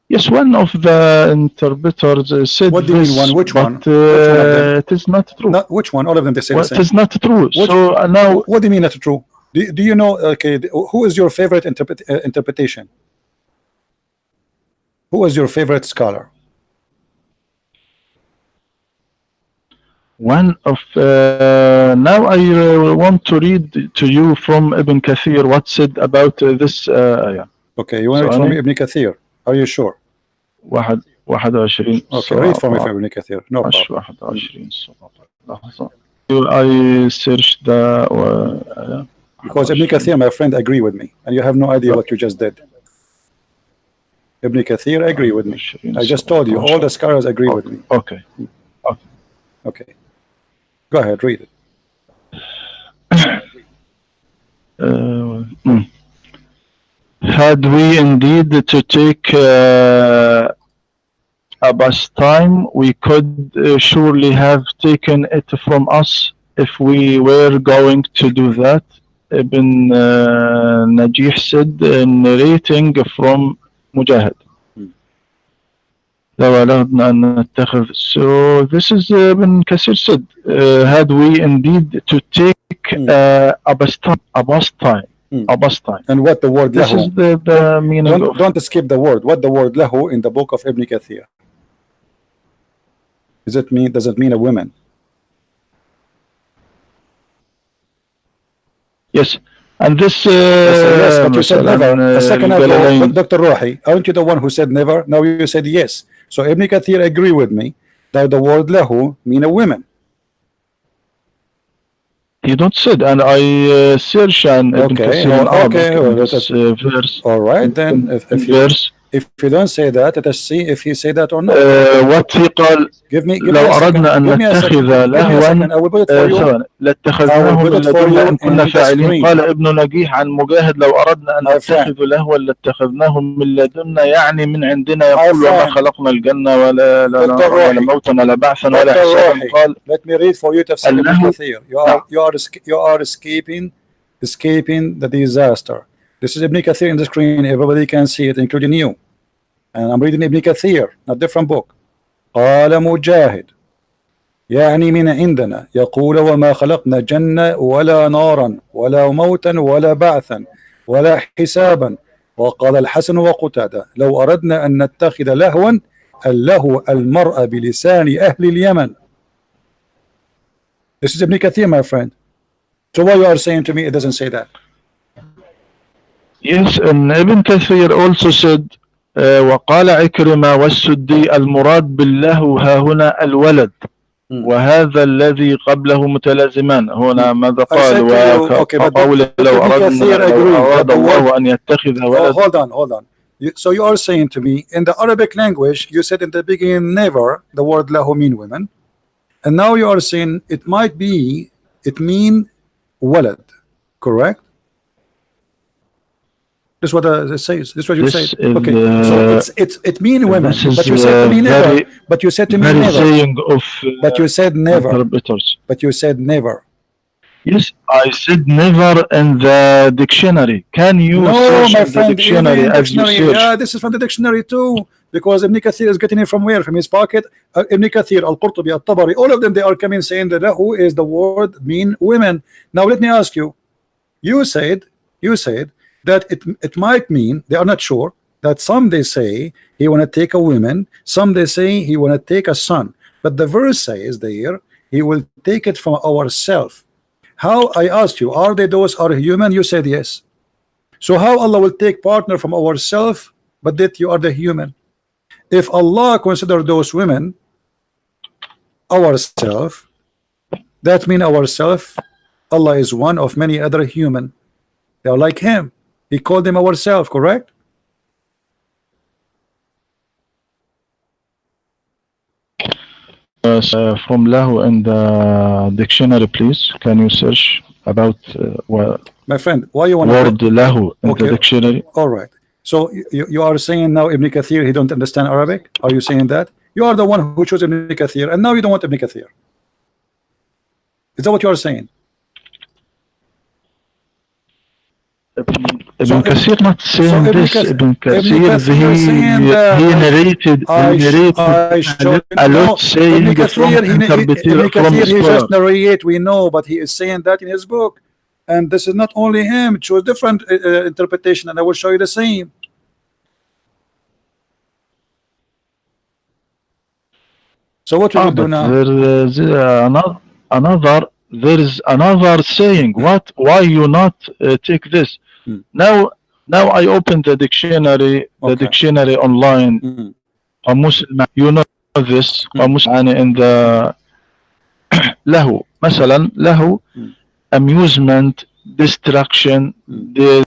Yes, one of the interpreters said what do you this, mean one? Which one? Which one of them? It is not true. Which one? All of them they say the same. It is not true. So now, what do you mean not true? Do you know? Okay, who is your favorite interpretation? Who is your favorite scholar? One of now I want to read to you from Ibn Kathir what said about this. Yeah. Okay, you want to read from Ibn Kathir? Are you sure? 21. Okay, read from Ibn Kathir. No problem. 21. I searched the. Because Ibn Kathir, my friend, agree with me, and you have no idea what you just did. Ibn Kathir agree with me. I just told you, all the scholars agree with me. Okay. Okay. Go ahead, read it. Had we indeed to take Abbas time, we could surely have taken it from us if we were going to do that. Ibn Najih said, narrating from Mujahid. So this is Ibn Kathir said, had we indeed to take Abbas time. And what the word this lahu? Is the meaning don't skip the word. What the word lahu in the book of Ibn Kathir? Does it mean a woman? Yes. And this yes, but you said never. A second ago, Dr. Rohi, aren't you the one who said never? Now you said yes. So Ibn Kathir agree with me that the word lahu mean a woman. He don't said, and I search and Ibn Kathir in Arabic, verse. All right, then if you don't say that, let us see if he say that or not. What he قال لو أردنا أن نتخذ لهوا لاتخذناه من لدنا إن كنا فاعلين. قال ابن نجيح عن مجاهد لو أردنا أن نتخذ لهوا لاتخذناه من لدنا، يعني من عندنا. يقول وما خلقنا الجنة ولا موتا ولا بعثا ولا حسابا. قال let me read for you tafsir Ibn Kathir. You are escaping the disaster. This is Ibn Kathir in the screen. Everybody can see it, including you. And I'm reading Ibn Kathir, a different book. قال مجاهد يعني من عندنا يقول وما خلقنا جنة ولا نارا ولا موتا ولا بعثا ولا حسابا. وقال الحسن وقتادة لو أردنا أن نتخذ لهوا اللهو المرء بلسان أهل اليمن. This is Ibn Kathir, my friend. So why you are saying to me it doesn't say that? Yes, and Ibn Kathir also said وقال عكرمة والسدي المراد باللهو ها هنا الولد وهذا الذي قبله متلازمان. هنا ماذا قال وقول لو أراد الله أن يتخذ ولد. Hold on. So you are saying to me in the Arabic language you said in the beginning never the word lahu mean women, and now you are saying it mean walad, correct? This is what it says. This is what you said. Okay, so it mean women, but you said to me never. But you said to me never. But you said never. But you said never. Yes, I said never in the dictionary. Can you No, search my in the friend, dictionary even as you dictionary. search? Yeah, this is from the dictionary too. Because Ibn Kathir is getting it from where? From his pocket. Ibn Kathir, Al-Qurtubi, Al-Tabari, all of them, they are coming saying that who is the word mean women. Now let me ask you. You said, you said that it might mean they are not sure. That some they say he want to take a woman, some they say he want to take a son. But the verse says there he will take it from ourself. How, I asked you, are they those are human? You said yes. So how Allah will take partner from ourself, but that you are the human? If Allah consider those women ourself, that mean ourself. Allah is one of many other human. They are like him. He called them ourself, correct? From Lahu in the dictionary, please. Can you search about My friend, why you want to word go? Lahu in the Okay, dictionary? all right. So you are saying now Ibn Kathir he don't understand Arabic? Are you saying that? You are the one who chose Ibn Kathir, and now you don't want Ibn Kathir. Is that what you are saying? So Ibn Kathir not so saying this. Ibn Ibn Kathir, Kathir saying that he narrated I showed a lot no Ibn saying Kathir from Ibn from Kathir he just scholar. narrate, we know, but he is saying that in his book, and this is not only him, chose different interpretation, and I will show you the same. So what we will do But now? there is another. There is another saying. What? Why you not take this? Hmm. Now, now I open the Okay. dictionary online. Hmm. قاموس المعاني. You know this Hmm. قاموس المعاني in the له مثلا له Hmm. amusement, distraction, Hmm. the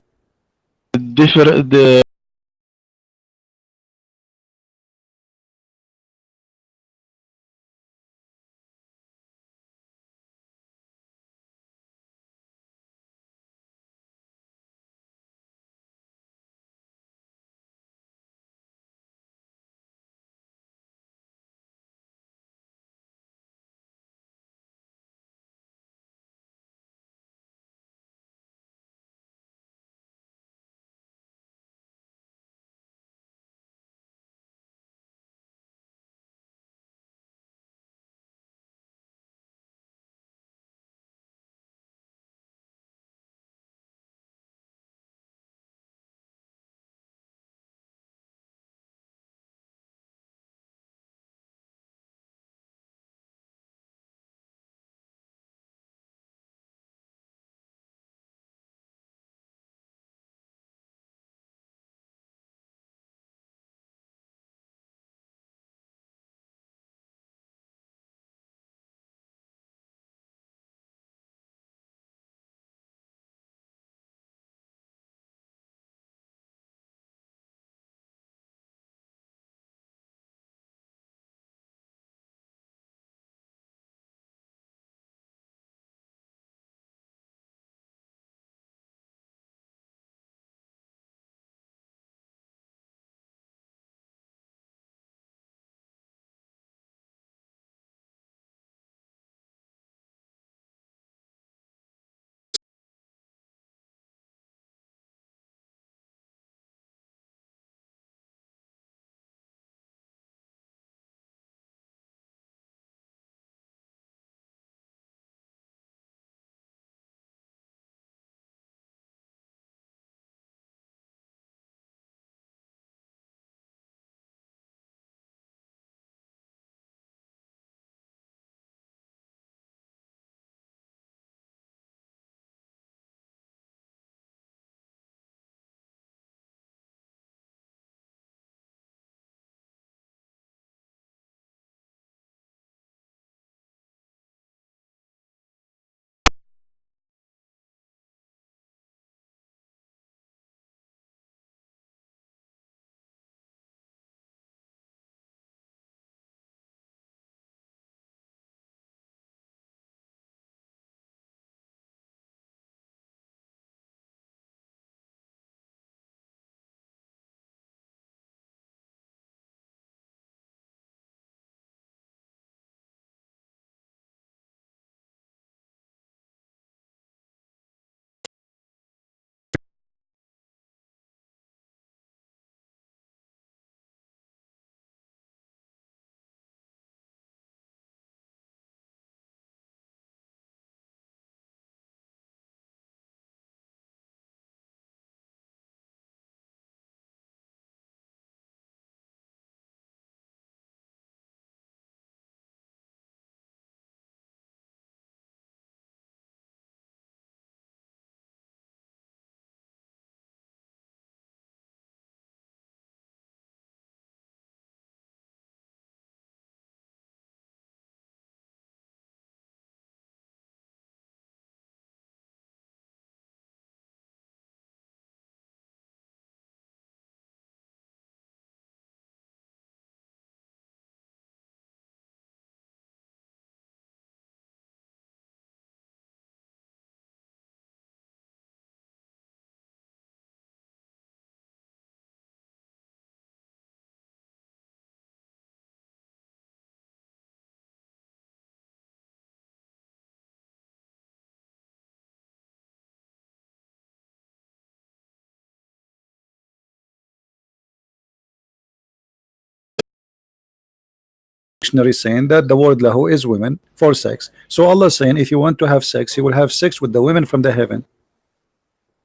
dictionary saying that the word lahu is women for sex. So Allah saying if you want to have sex, He will have sex with the women from the heaven.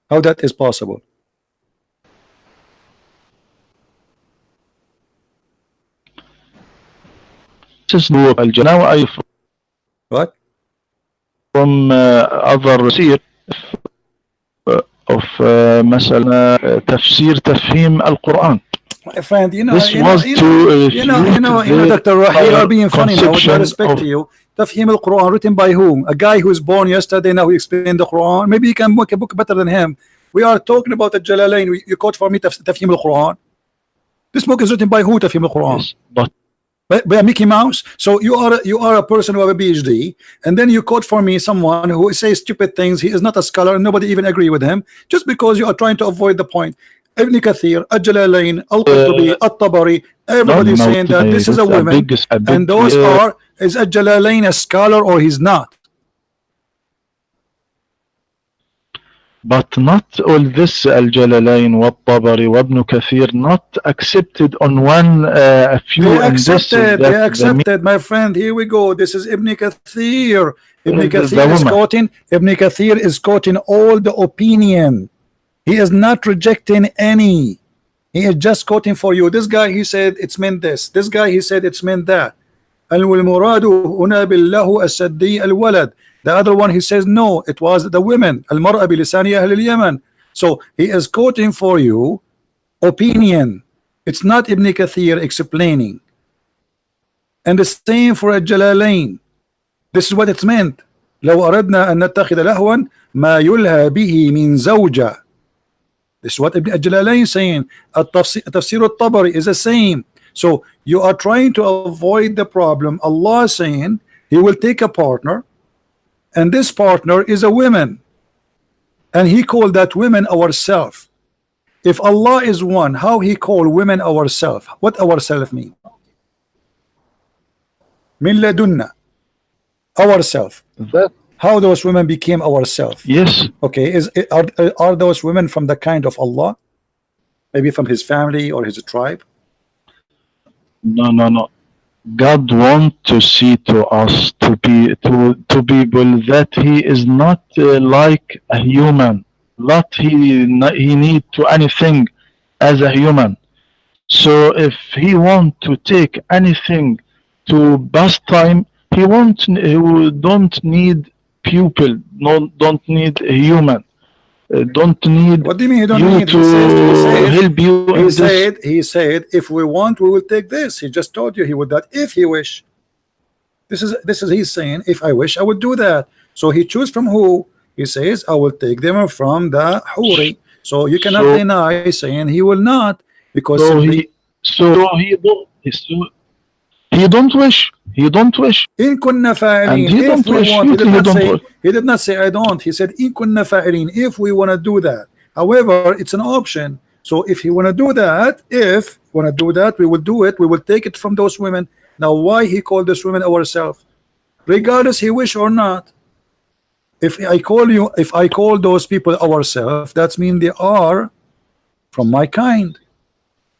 How that is possible? This is now I What? from other seer of مثلا تفسير تفهيم القرآن. My friend, This was to Dr. Rohi, you are being funny now. With my respect to you, Tafhim al-Quran written by whom? A guy who was born yesterday, now he explained the Quran. Maybe you can make a book better than him. We are talking about the Jalalain. You quote for me Tafhim al-Quran. This book is written by who? Tafhim al-Quran. Yes, but by Mickey Mouse. So you are a person who have a PhD, and then you quote for me someone who says stupid things. He is not a scholar, and nobody even agree with him, just because you are trying to avoid the point. Ibn Kathir, Al-Jalalain, Al-Qurtubi, Al-Tabari, everybody is saying that this is a woman, and those are, is Al-Jalalain a scholar or he's not? But not all this Al-Jalalain, Wat-Tabari, Ibn Kathir not accepted on one few. They accepted, my friend. Here we go. This is Ibn Kathir. Ibn Kathir is quoting all the opinion. He is not rejecting any. He is just quoting for you. This guy, he said it's meant this. This guy, he said it's meant that. The other one, he says no, it was the women. So he is quoting for you opinion. It's not Ibn Kathir explaining. And the same for Al-Jalalain. This is what it's meant. لو أردنا أن نتخذ لهوا ما يلهى به من زوجة. This is what Ibn Al-Jalalain is saying. Tafsir al-Tabari is the same. So you are trying to avoid the problem. Allah is saying He will take a partner, and this partner is a woman, and He called that women ourself. If Allah is one, how He call women ourself? What ourself mean? Min ladunna, ourself. How those women became ourselves? Yes. Okay, are those women from the kind of Allah? Maybe from His family or His tribe? No. God wants to see to us to people that He is not like a human. Not he need to anything as a human. So if He want to take anything to pass time, He don't need people, don't need a human, don't need. What do you mean? He don't you need to help you. He said, if we want, we will take this. He just told you He would that if He wish. This is He's saying, if I wish, I would do that. So He choose from who? He says, I will take them from the Huri. So you cannot deny saying He will not, because He don't wish. He don't wish. In kunna fa'ilin, if we want. He did not say I don't. He said in kunna fa'ilin, if we want to do that. However, it's an option. So if He want to do that, we will do it. We will take it from those women. Now, why He called those women ourselves? Regardless He wish or not. If I call those people ourselves, that means they are from my kind.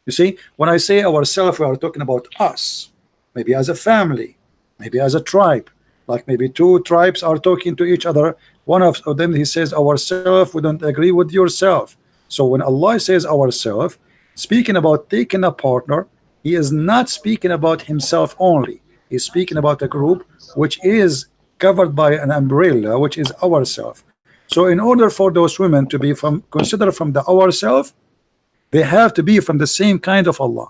You see, when I say ourselves, we are talking about us. Maybe as a family, maybe as a tribe, like maybe two tribes are talking to each other. One of them, he says ourself, we don't agree with yourself. So when Allah says ourself, speaking about taking a partner, He is not speaking about Himself only. He's speaking about a group which is covered by an umbrella, which is ourself. So in order for those women to be considered from the ourself, they have to be from the same kind of Allah.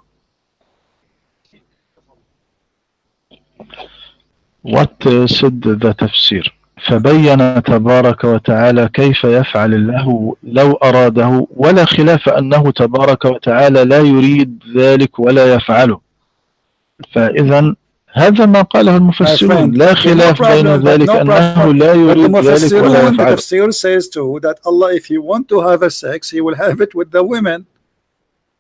What said the تفسير فبين تبارك وتعالى كيف يفعل الله لو أراده ولا خلاف أنه تبارك وتعالى لا يريد ذلك ولا يفعله. فإذا هذا ما قاله المفسرون لا خلاف بين ذلك أنه لا يريد ذلك ولا يفعله. The tafsir says too that Allah, if He want to have a sex, He will have it with the women.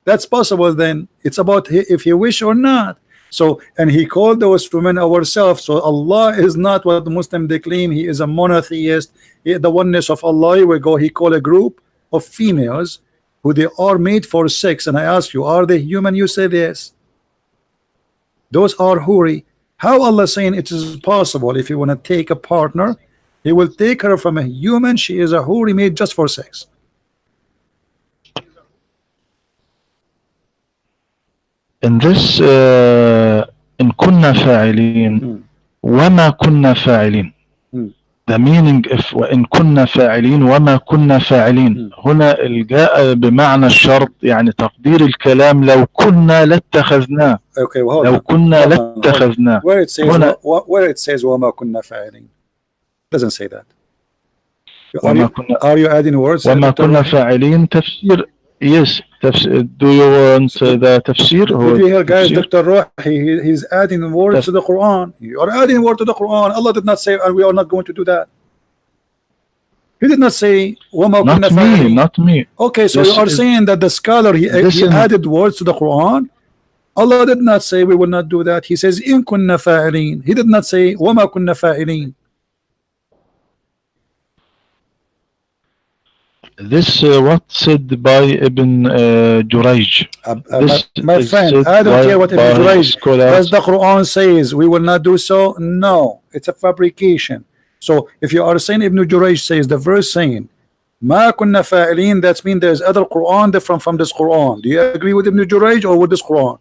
That's possible. Then it's about if He wish or not. So, and He called those women ourselves. So Allah is not what the Muslim they claim. He is a monotheist. The oneness of Allah, He called a group of females who they are made for sex. And I ask you, are they human? You say yes. Those are Huri. How Allah saying it is possible if you want to take a partner, He will take her from a human. She is a holy made just for sex. In this إن كنا فاعلين وما كنا فاعلين. The meaning if وإن كنا فاعلين وما كنا فاعلين هنا الجاء بمعنى الشرط، يعني تقدير الكلام لو كنا لاتخذناه. Okay, well, لو كنا لاتخذناه. Where it says where it says وما كنا فاعلين doesn't say that. Are you adding words? وما كنا فاعلين تفسير. Yes, do you want the tafsir? Did you hear, guys? Dr. Rohi, he's adding words to the Quran. You are adding words to the Quran. Allah did not say, and we are not going to do that. He did not say, not me, not me. Okay, so you are saying that the scholar, he added words to the Quran. Allah did not say we will not do that. He says, in kunna fa'ilin. He did not say, wama kunna fa'ilin. This what said by Ibn Jurayj. My friend, I don't care what Ibn Jurayj. Does the Quran says we will not do so? No, it's a fabrication. So if you are saying Ibn Jurayj says the verse saying Ma kunna fa'ilin, that means there's other Quran different from this Quran. Do you agree with Ibn Jurayj or with this Quran?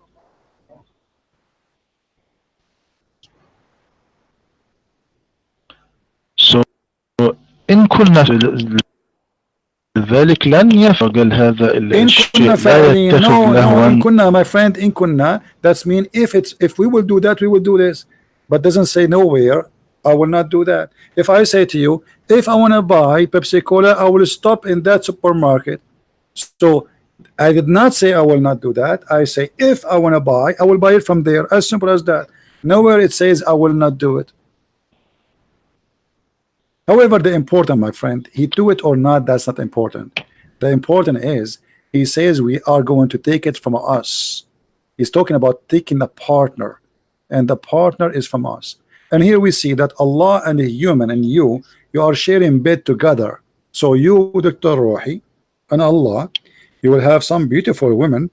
So in kunna ذلك لن يفعل هذا الشيء لا يتخذ لهوا. إن كنا, my friend, إن كنا, that's mean if we will do that, we will do this, but doesn't say nowhere I will not do that. If I say to you, if I want to buy Pepsi Cola, I will stop in that supermarket. So I did not say I will not do that. I say if I want to buy, I will buy it from there. As simple as that. Nowhere it says I will not do it. However, the important, my friend, he do it or not, that's not important. The important is he says we are going to take it from us. He's talking about taking a partner, and the partner is from us. And here we see that Allah and the human and you are sharing bed together. So you, Dr. Rohi, and Allah, you will have some beautiful women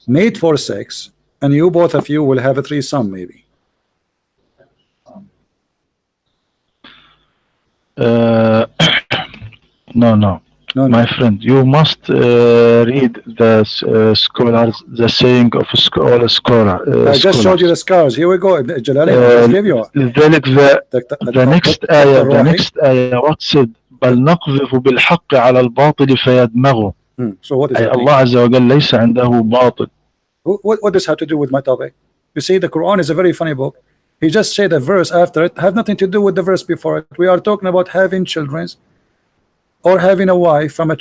made for sex, and you both of you will have a threesome maybe. No, my friend, you must read the scholars, the saying of all scholar. I just showed you the scars. Here we go. Jalali, I just gave you. The next ayah, what said? بل نقذف بالحق على الباطل فيدمغه. So what is that? Allah Azza wa Jalla ليس عنده باطل. What does have to do with my topic? You see, the Quran is a very funny book. He just said the verse after it have nothing to do with the verse before it. We are talking about having children or having a wife from a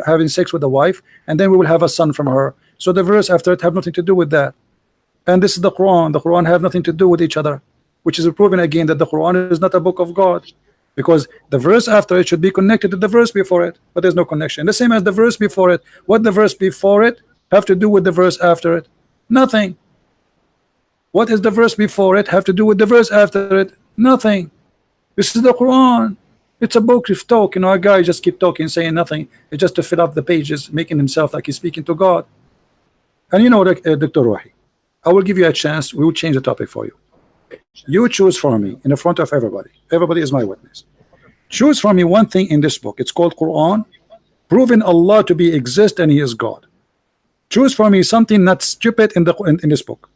having sex with a wife, and then we will have a son from her. So the verse after it have nothing to do with that. And this is the Quran. The Quran have nothing to do with each other, which is proving again that the Quran is not a book of God, because the verse after it should be connected to the verse before it, but there's no connection. The same as the verse before it. What the verse before it have to do with the verse after it? Nothing. What is the verse before it have to do with the verse after it? Nothing. This is the Quran. It's a book of talk. You know, a guy just keep talking, saying nothing. It's just to fill up the pages, making himself like he's speaking to God. And you know, Dr. Rohi, I will give you a chance. We will change the topic for you. You choose for me in the front of everybody. Everybody is my witness. Choose for me one thing in this book. It's called Quran, proving Allah to be exist and He is God. Choose for me something not stupid in this book.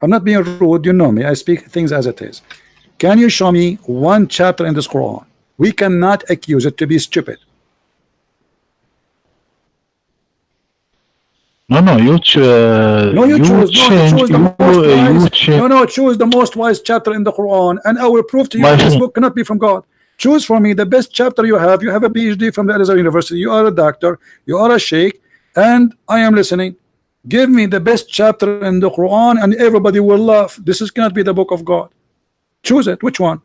I'm not being rude, you know me. I speak things as it is. Can you show me one chapter in this Quran? We cannot accuse it to be stupid. You choose. Choose the most wise chapter in the Quran, and I will prove to you that this book cannot be from God. Choose for me the best chapter you have. You have a PhD from the Al-Azhar University. You are a doctor. You are a sheikh, and I am listening. Give me the best chapter in the Quran, and everybody will laugh. This cannot be the book of God. Choose it. Which one?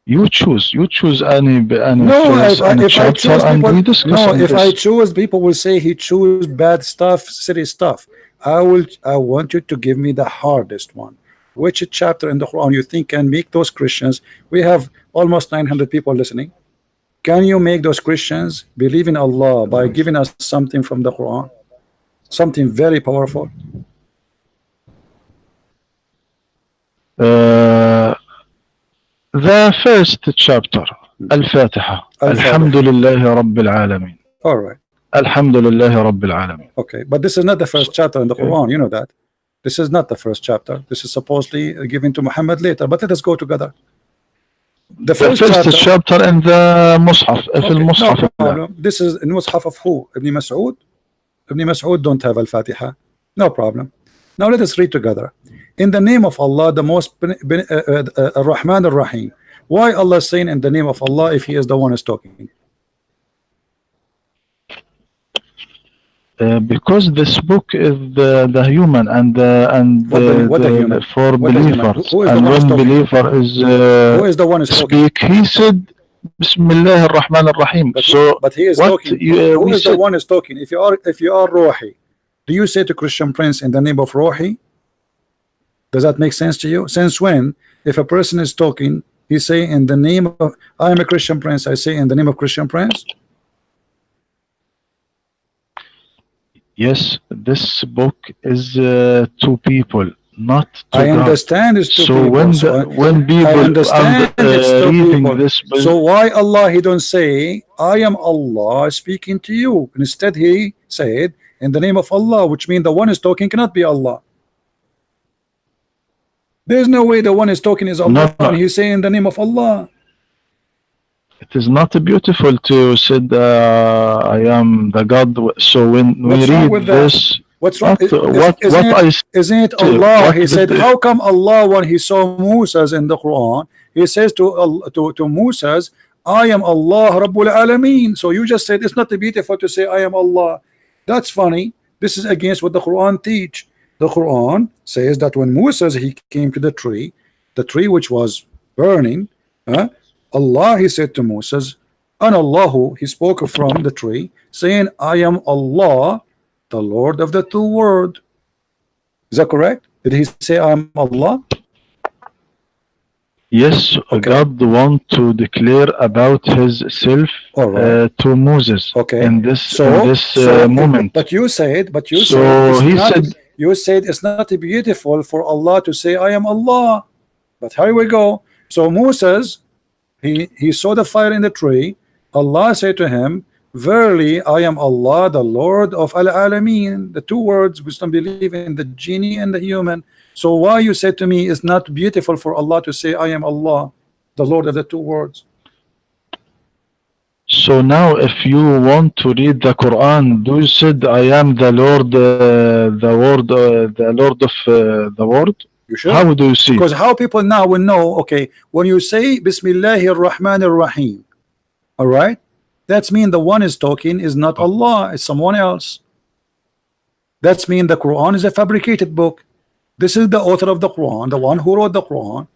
You choose any no, chapter and we discuss. No, if I choose, people will say he choose bad stuff, silly stuff. I want you to give me the hardest one. Which chapter in the Quran you think can make those Christians? We have almost 900 people listening. Can you make those Christians believe in Allah by giving us something from the Quran? Something very powerful. The first chapter, Al-Fatiha. Alhamdulillahi Rabbil Alameen. All right. Alhamdulillahi Rabbil Alameen. Okay, but this is not the first chapter in the Quran. You know that. This is not the first chapter. This is supposedly given to Muhammad later. But let us go together. The first chapter in the Mus'haf. No problem. This is in Mus'haf of who? Ibn Mas'ud? Ibn Mas'ud don't have Al-Fatiha. No problem. Now let us read together. In the name of Allah, the most Ar-Rahman Ar-Rahim. Why Allah is saying in the name of Allah if He is the one who is talking? Because this book is the human and what the human? For believers. And when believer is who is the one who speak, he said Bismillah ar-Rahman ar-Rahim. But he is talking. Who is the one who is talking? If you are Rohi, do you say to Christian Prince in the name of Rohi? Does that make sense to you? Since when, if a person is talking, he say in the name of I am a Christian Prince, I say in the name of Christian Prince? Yes, this book is to people, not to I understand it's to people. So when people I understand it's to reading people. This book, so why Allah He don't say I am Allah speaking to you? Instead He said in the name of Allah, which means the one is talking cannot be Allah. There's no way the one is talking is Allah. No. And He's saying in the name of Allah. It is not beautiful to say I am the God. So when we read this, what's wrong? Isn't it Allah? He said, how come Allah, when He saw Moses in the Quran, He says to Moses, I am Allah Rabbul Alameen. So you just said it's not beautiful to say I am Allah. That's funny. This is against what the Quran teach. The Quran says that when Moses he came to the tree which was burning, Allah He said to Moses, and Allahu, He spoke from the tree, saying, I am Allah, the Lord of the two worlds. Is that correct? Did He say I am Allah? Yes, okay. God want to declare about His self to Moses. Okay. In this moment. But you said it's not beautiful for Allah to say I am Allah. But here we go. So Moses, he saw the fire in the tree. Allah said to him, verily I am Allah, the Lord of Al-Alameen. The two words which don't believe in the genie and the human. So why you said to me it's not beautiful for Allah to say I am Allah, the Lord of the two words? So now if you want to read the Quran, do you said I am the Lord, the Lord of the world? You should. How do you see? Because how people now will know, okay, when you say Bismillahir Rahmanir Rahim, all right, that's mean the one is talking is not Allah, it's someone else. That's mean the Quran is a fabricated book. This is the author of the Quran, the one who wrote the Quran.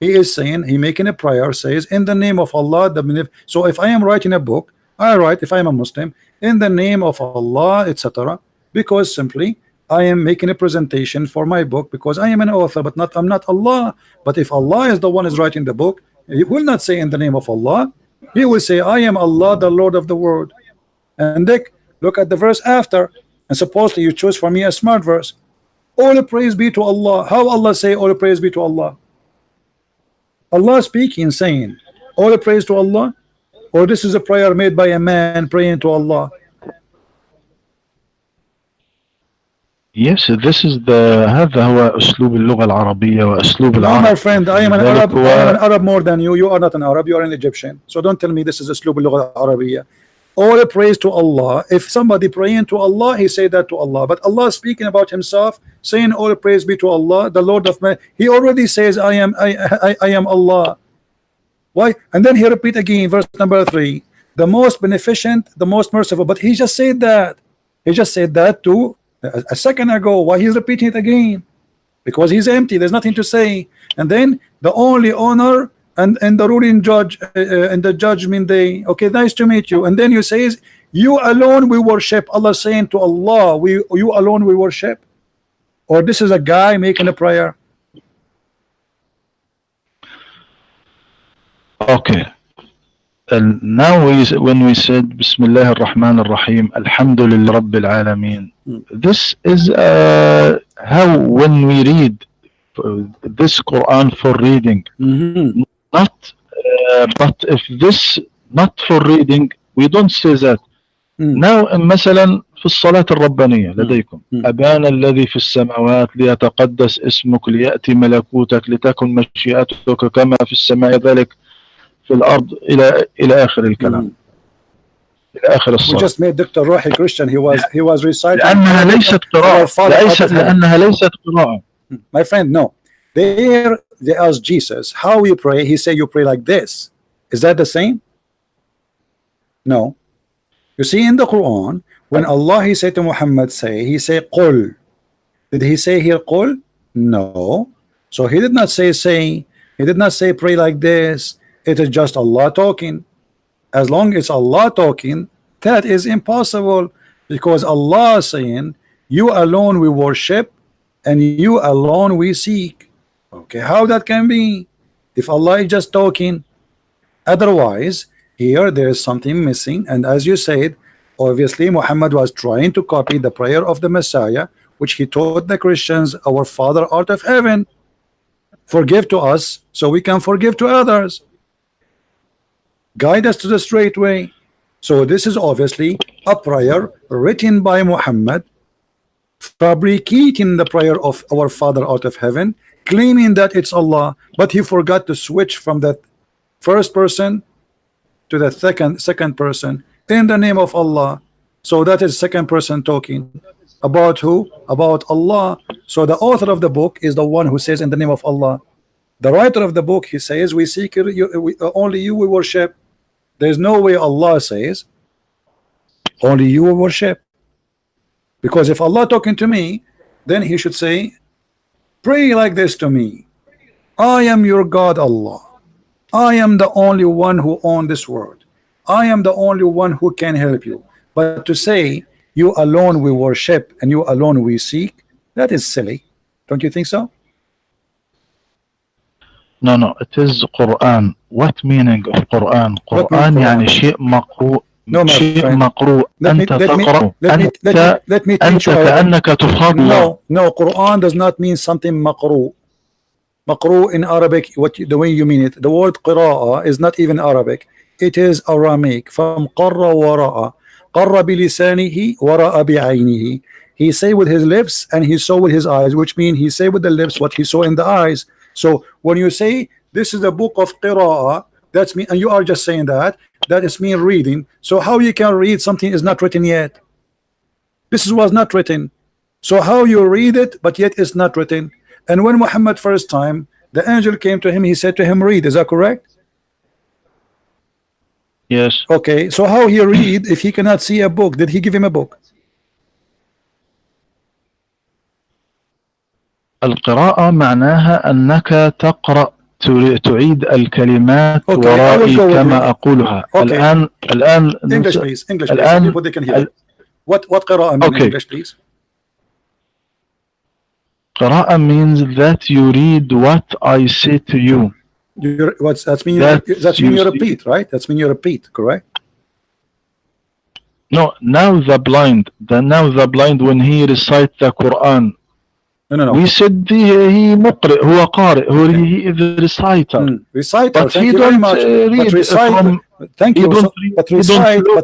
He is saying, he making a prayer, says in the name of Allah. So if I am writing a book, I write, if I am a Muslim, in the name of Allah, etc. Because simply I am making a presentation for my book because I am an author, but I'm not Allah. But if Allah is the one is writing the book, He will not say in the name of Allah. He will say I am Allah, the Lord of the world. And Dick, look at the verse after, and supposedly you choose for me a smart verse. All praise be to Allah. How Allah say all praise be to Allah? Allah speaking, saying all praise to Allah, or this is a prayer made by a man praying to Allah? Yes, this is هذا هو أسلوب اللغة العربية وأسلوب العرب. No, my friend, I am an Arab. I am an Arab more than you. You are not an Arab. You are an Egyptian. So don't tell me this is أسلوب اللغة العربية. All praise to Allah. If somebody praying to Allah, he say that to Allah. But Allah speaking about Himself, saying all praise be to Allah, the Lord of man. He already says I am Allah. Why? And then He repeat again, verse number 3, the most beneficent, the most merciful. But He just said that. He just said that to a second ago. Why He's repeating it again? Because He's empty. There's nothing to say. And then the only honor and the ruling judge and the judgment day. Okay, nice to meet you. And then you say, you alone we worship. Allah saying to Allah, you alone we worship. Or this is a guy making a prayer. Okay. And now when we said Bismillah ar-Rahman ar-Rahim, Alhamdulillah Rabbil Alameen, this is how when we read this Quran for reading. Mhm. Not, but if this not for reading, we don't say that. Now مثلا في الصلاة الربانية لديكم أبانا الذي في السماوات ليتقدس اسمك ليأتي ملكوتك لتكن مشيئتك كما في السماء ذلك في الأرض إلى آخر الكلام. إلى آخر We الصلاة. just made Dr. Rohi Christian. He was reciting. لأنها ليست قراءة. لأنها ليست قراءة. My friend, no. They asked Jesus, how you pray? He said, you pray like this. Is that the same? No. You see, in the Quran, when Allah he said to Muhammad, he said Qul. Did he say here Qul? No. So he did not say he did not say pray like this. It is just Allah talking. As long as Allah talking, that is impossible, because Allah saying you alone we worship and you alone we seek. Okay, how that can be if Allah is just talking? Otherwise, here there is something missing, and as you said, obviously Muhammad was trying to copy the prayer of the Messiah, which he taught the Christians, our Father art of heaven, forgive to us so we can forgive to others, guide us to the straight way. So this is obviously a prayer written by Muhammad, fabricating the prayer of our Father out of heaven, claiming that it's Allah, but he forgot to switch from that first person to the second person in the name of Allah. So that is second person talking about who? About Allah. So the author of the book is the one who says in the name of Allah. The writer of the book, he says we seek you, only you we worship. There's no way Allah says only you will worship, because if Allah talking to me, then he should say pray like this to me. I am your God Allah. I am the only one who owns this world. I am the only one who can help you. But to say you alone we worship and you alone we seek, that is silly. Don't you think so? No, it is Quran. What meaning of Quran? Quran يعني شيء مقروء. No, my شيء friend. مقروء. أنت تقرأ. Let me أنت teach you. كأنك تفضل. No, Quran does not mean something مقروء. مقروء in Arabic, the way you mean it. The word قراءة is not even Arabic. It is Aramaic. from قر وراء. قر بلسانه وراء بعينه. He say with his lips and he saw with his eyes, which means he say with the lips what he saw in the eyes. So when you say this is the book of qira'ah, that's me, and you are just saying that is mean reading. So how you can read something is not written yet? This was not written. So how you read it but yet it's not written? And when Muhammad first time the angel came to him, he said to him read. Is that correct? Yes. Okay, so how he read if he cannot see a book? Did he give him a book? القراءة معناها أنك تقرأ تعيد الكلمات ورائي كما أقولها. الآن English please. English please. Some people they can hear. What قراءة mean in English please? قراءة means that you read what I say to you. That's mean you repeat, right? That's mean you repeat, correct? No, now the blind when he recite the Quran. No. We said he مقرئ, هو قارئ, he is a reciter. Reciter, but thank he you very much. But recite, thank you. But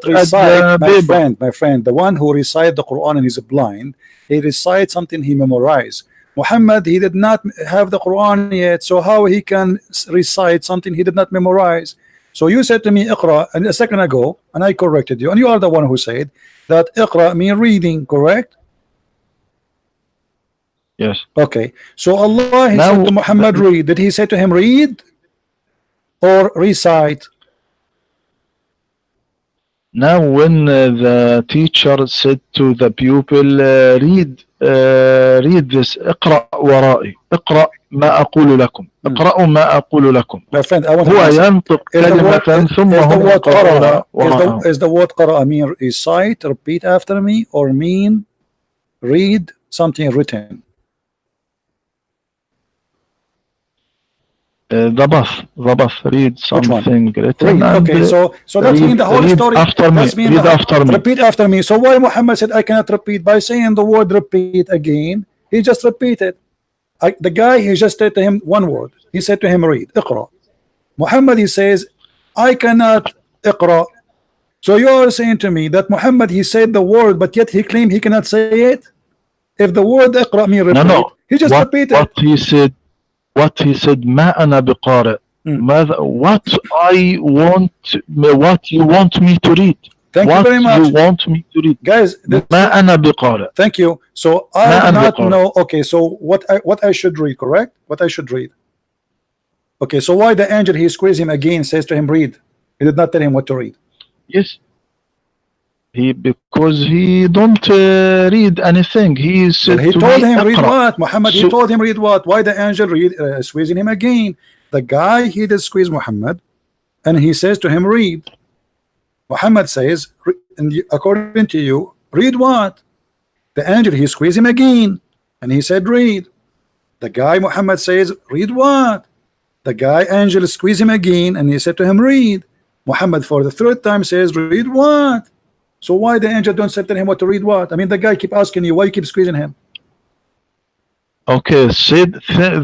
recite, my friend, the one who recite the Quran and is blind, he recites something he memorized. Muhammad, he did not have the Quran yet, so how he can recite something he did not memorize? So you said to me Iqra and a second ago, and I corrected you, and you are the one who said that Iqra mean reading, correct? Yes. Okay. So Allah he said to Muhammad read. Did he say to him read or recite? Now when the teacher said to the pupil read this اقرأ ورائي اقرأ ما أقول لكم اقرأوا ما أقول لكم. My friend, I want هو ينطق كلمة ثم هم يقرأون وراءه. Is the word قرأ mean recite, repeat after me, or mean read something written? The bus read something written. Okay, so that means the whole story after me. Read after me. Repeat after me. So why Muhammad said I cannot repeat? By saying the word repeat again, he just repeated. The guy, he just said to him one word. He said to him, read, اقرأ. Muhammad, he says, I cannot اقرأ. So you are saying to me that Muhammad, he said the word, but yet he claimed he cannot say it? If the word اقرأ mean repeat, No. he just repeated. What he said, ما أنا بقارئ. What you want me to read? Thank you very much. You want me to read? Guys, ما أنا بقارئ. Thank you. So I do not know. Okay, so what I should read, correct? What I should read. Okay, so why the angel, he squeezed him again, says to him, read. He did not tell him what to read. Yes. Because he don't read anything. He said he to told me, him read اقرأ. what? Muhammad, he told him read what? Why the angel squeezing him again? The guy, he did squeeze Muhammad, and he says to him, read. Muhammad says, according to you, read what? The angel, he squeezed him again, and he said, read. The guy, Muhammad, says, read what? The guy, angel, squeezed him again, and he said to him, read. Muhammad, for the third time, says, read what? So why the angel don't tell him what to read what? I mean, the guy keep asking you, why you keep squeezing him? Okay,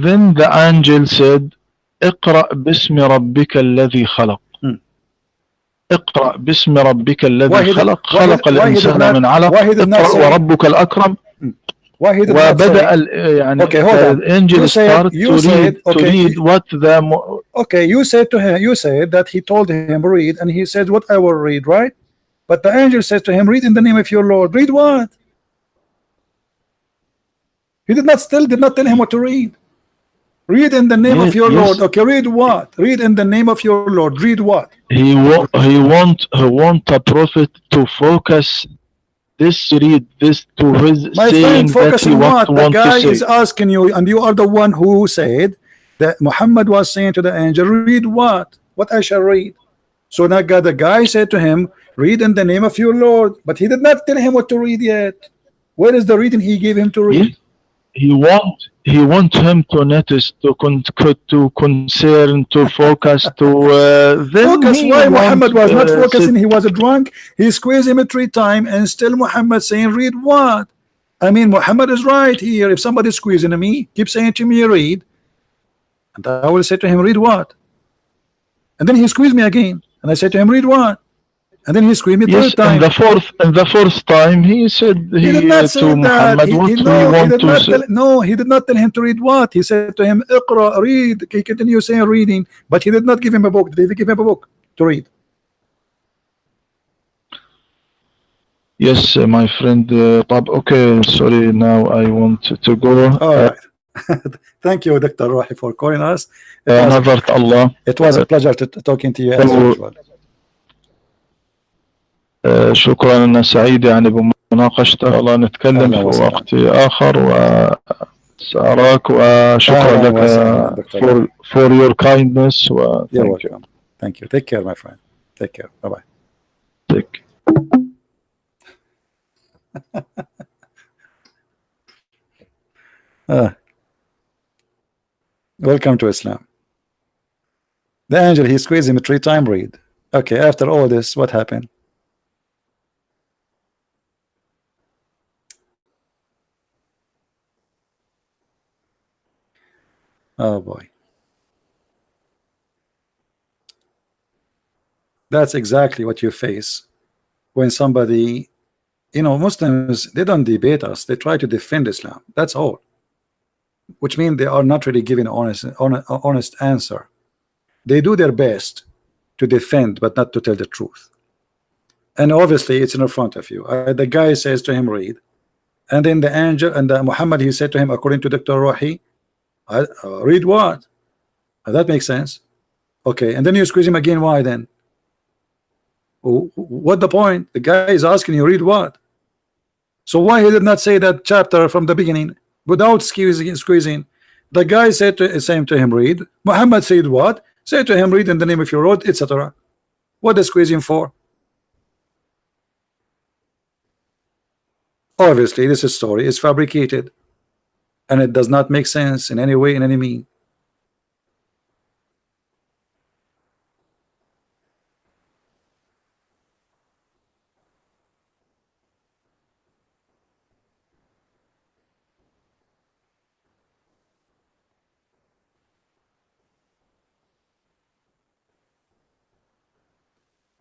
then the angel said, اقرأ باسم ربك الذي خلق. اقرأ باسم ربك الذي خلق. خلق الإنسان من علق. اقرأ وربك الأكرم. Why he did not say? يعني okay, hold on. angel start to read what the. Okay, you said to him, you said that he told him read, and he said what I will read, right? But the angel says to him, read in the name of your Lord. Read what? He did not tell him what to read. Read in the name of your Lord. Okay, read what? Read in the name of your Lord. Read what? He want a prophet to focus this, read this to his my saying friend, focus that he on what the guy is say. asking you, and you are the one who said that Muhammad was saying to the angel, read what? What I shall read. So now the guy said to him, read in the name of your Lord, but he did not tell him what to read yet. Where is the reading he gave him to read? He want him to notice, to concern, to focus, to then focus. Why Muhammad was not focusing? He was drunk. He squeezed him 3 times, and still Muhammad saying, read what? I mean, Muhammad is right here. If somebody is squeezing me, keep saying to me, read, and I will say to him, read what? And then he squeezed me again, and I said to him, read what? And then he squeezed me 3rd time. And the fourth time he said he did not say to that. Muhammad, he did not tell him to read what? He said to him, Iqra, read. He continued saying reading, but he did not give him a book. Did he give him a book to read? Yes, my friend. Okay, sorry. Now I want to go. All right. Thank you, Dr. Rohi, for calling us. It was a pleasure talking to you as usual. شكرا، أنا سعيد يعني بمناقشتك. الله نتكلم في وقت آخر، وسأراك، وشكرا لك for your kindness. You're welcome. Thank you. Take care, my friend. Take care. Bye-bye. Take. Welcome to Islam. The angel, he squeezed him 3 times, read. Okay, after all this, what happened? Oh boy. That's exactly what you face when somebody, Muslims, they don't debate us, they try to defend Islam. That's all. Which means they are not really giving honest answer. They do their best to defend, but not to tell the truth. And obviously it's in front of you. The guy says to him, read. And then the angel, and Muhammad, he said to him, according to Dr. Rohi, read what? That makes sense. Okay, and then you squeeze him again. Why then? What the point? The guy is asking you, read what? So why he did not say that chapter from the beginning without squeezing? The guy said to him, read. Muhammad said what? Say to him, read in the name of your Lord, etc. What is squeezing for? Obviously this story is fabricated, and it does not make sense in any way, in any mean.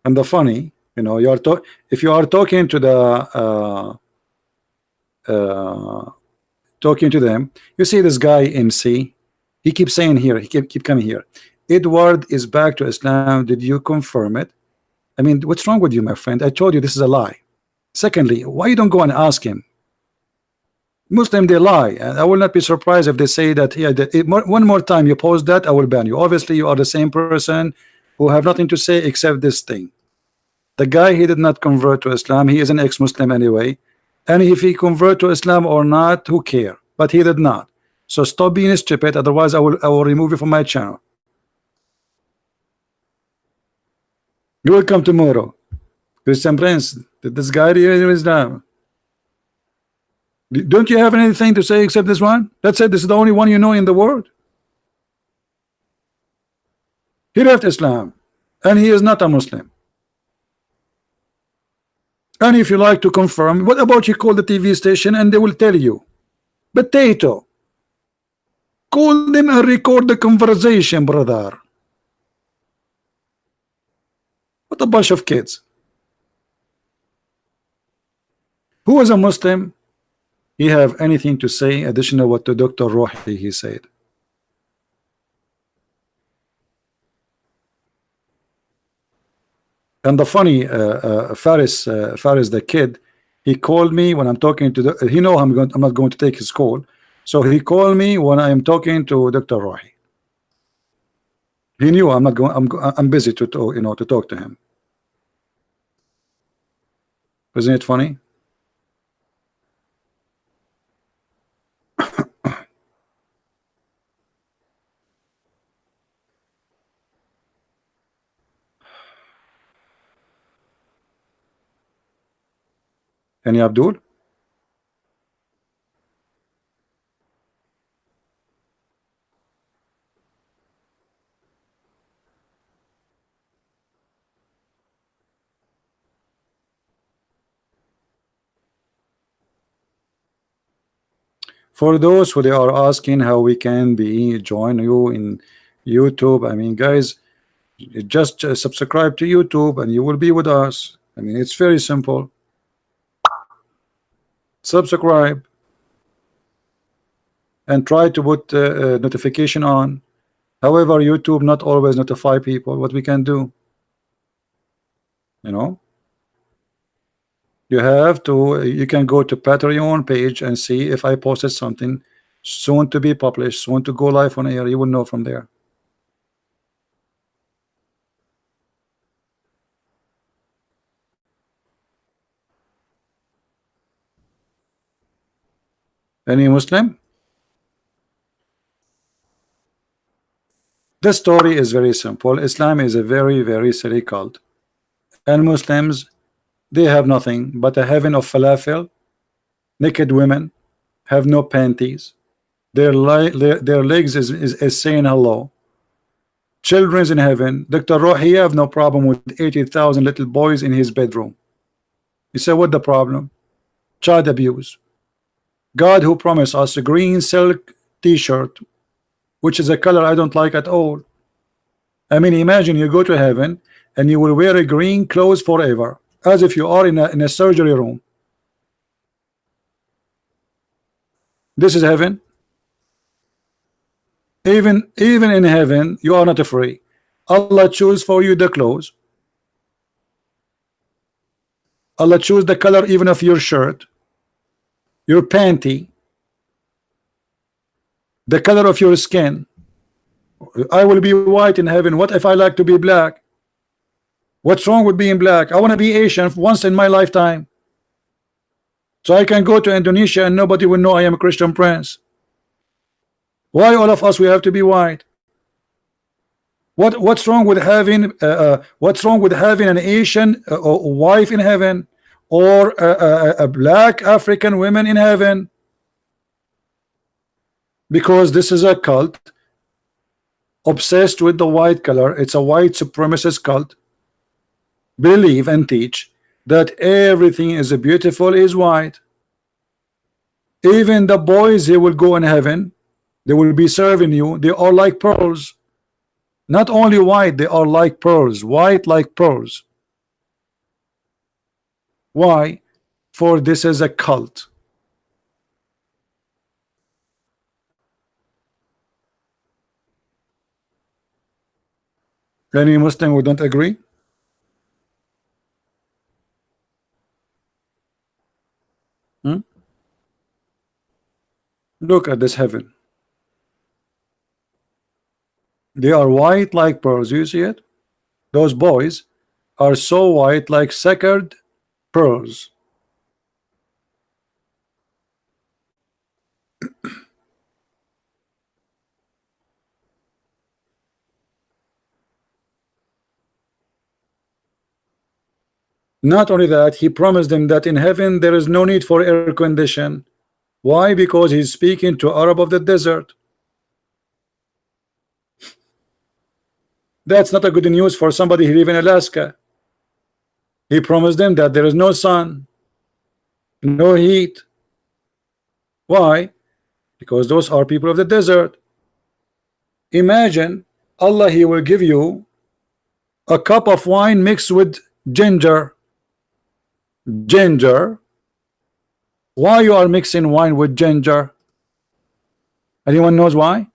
And the funny, you know, if you are talking to the talking to them, you see this guy MC, he keeps saying here, he keep coming here, Edward is back to Islam, did you confirm it? I mean, what's wrong with you, my friend? I told you this is a lie. Secondly, why you don't go and ask him? Muslim, they lie, and I will not be surprised if they say that, yeah, one more time you post that, I will ban you. Obviously you are the same person who have nothing to say except this thing. The guy, he did not convert to Islam, he is an ex-Muslim anyway, and if he convert to Islam or not, who care? But he did not. So stop being stupid, otherwise I will remove you from my channel. You will come tomorrow. Christian Prince, did this guy really Islam? Don't you have anything to say except this one? That's it. This is the only one you know in the world. He left Islam and he is not a Muslim. And if you like to confirm, what about you call the TV station and they will tell you? Potato. Call them and record the conversation, brother. What a bunch of kids. Who is a Muslim? He have anything to say additional what to Dr. Rohi he said? And the funny Faris the kid, he called me when I'm talking to the, he know I'm not going to take his call, so he called me when I am talking to Dr. Rohi. He knew I'm not going. I'm busy to talk, you know, to talk to him. Isn't it funny? Any Abdul? For those who they are asking how we can be join you in YouTube, I mean, guys, just subscribe to YouTube and you will be with us. I mean, it's very simple. Subscribe and try to put notification on. However, YouTube not always notify people. What we can do, you know, you have to, you can go to Patreon page and see if I posted something soon to be published, soon to go live on air. You will know from there. Any Muslim? The story is very simple. Islam is a very silly cult, and Muslims, they have nothing but a heaven of falafel, naked women, have no panties, their legs is saying hello, children's in heaven. Dr. Rohi have no problem with 80,000 little boys in his bedroom. You say, what the problem? Child abuse. God who promised us a green silk t-shirt, which is a color I don't like at all. I mean, imagine you go to heaven and you will wear a green clothes forever, as if you are in a surgery room. This is heaven. Even in heaven, you are not free. Allah choose for you the clothes. Allah choose the color even of your shirt, your panty, the color of your skin. I will be white in heaven. What if I like to be black? What's wrong with being black? I want to be Asian once in my lifetime, so I can go to Indonesia and nobody will know I am a Christian Prince. Why all of us we have to be white? What's wrong with having an Asian wife in heaven, or a black African women in heaven? Because this is a cult obsessed with the white color. It's a white supremacist cult. Believe and teach that everything is beautiful is white. Even the boys, they will go in heaven, they will be serving you, they are like pearls. Not only white, they are like pearls, white like pearls. Why? For this is a cult. Any Muslim who don't agree? Look at this heaven. They are white like pearls. You see it? Those boys are so white like sacred pearls. Not only that, he promised them that in heaven there is no need for air condition. Why? Because he's speaking to Arab of the desert. That's not a good news for somebody who live in Alaska. He promised them that there is no sun, no heat. Why? Because those are people of the desert. Imagine Allah, he will give you a cup of wine mixed with ginger. Ginger. Why you are mixing wine with ginger? Anyone knows why?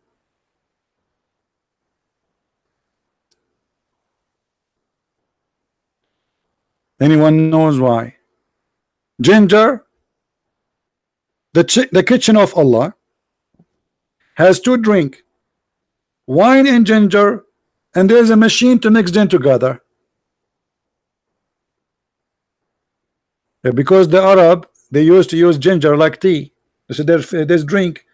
Anyone knows why? Ginger, the kitchen of Allah has two drink, wine and ginger, and there is a machine to mix them together. Because the Arab, they used to use ginger like tea. This is their drink.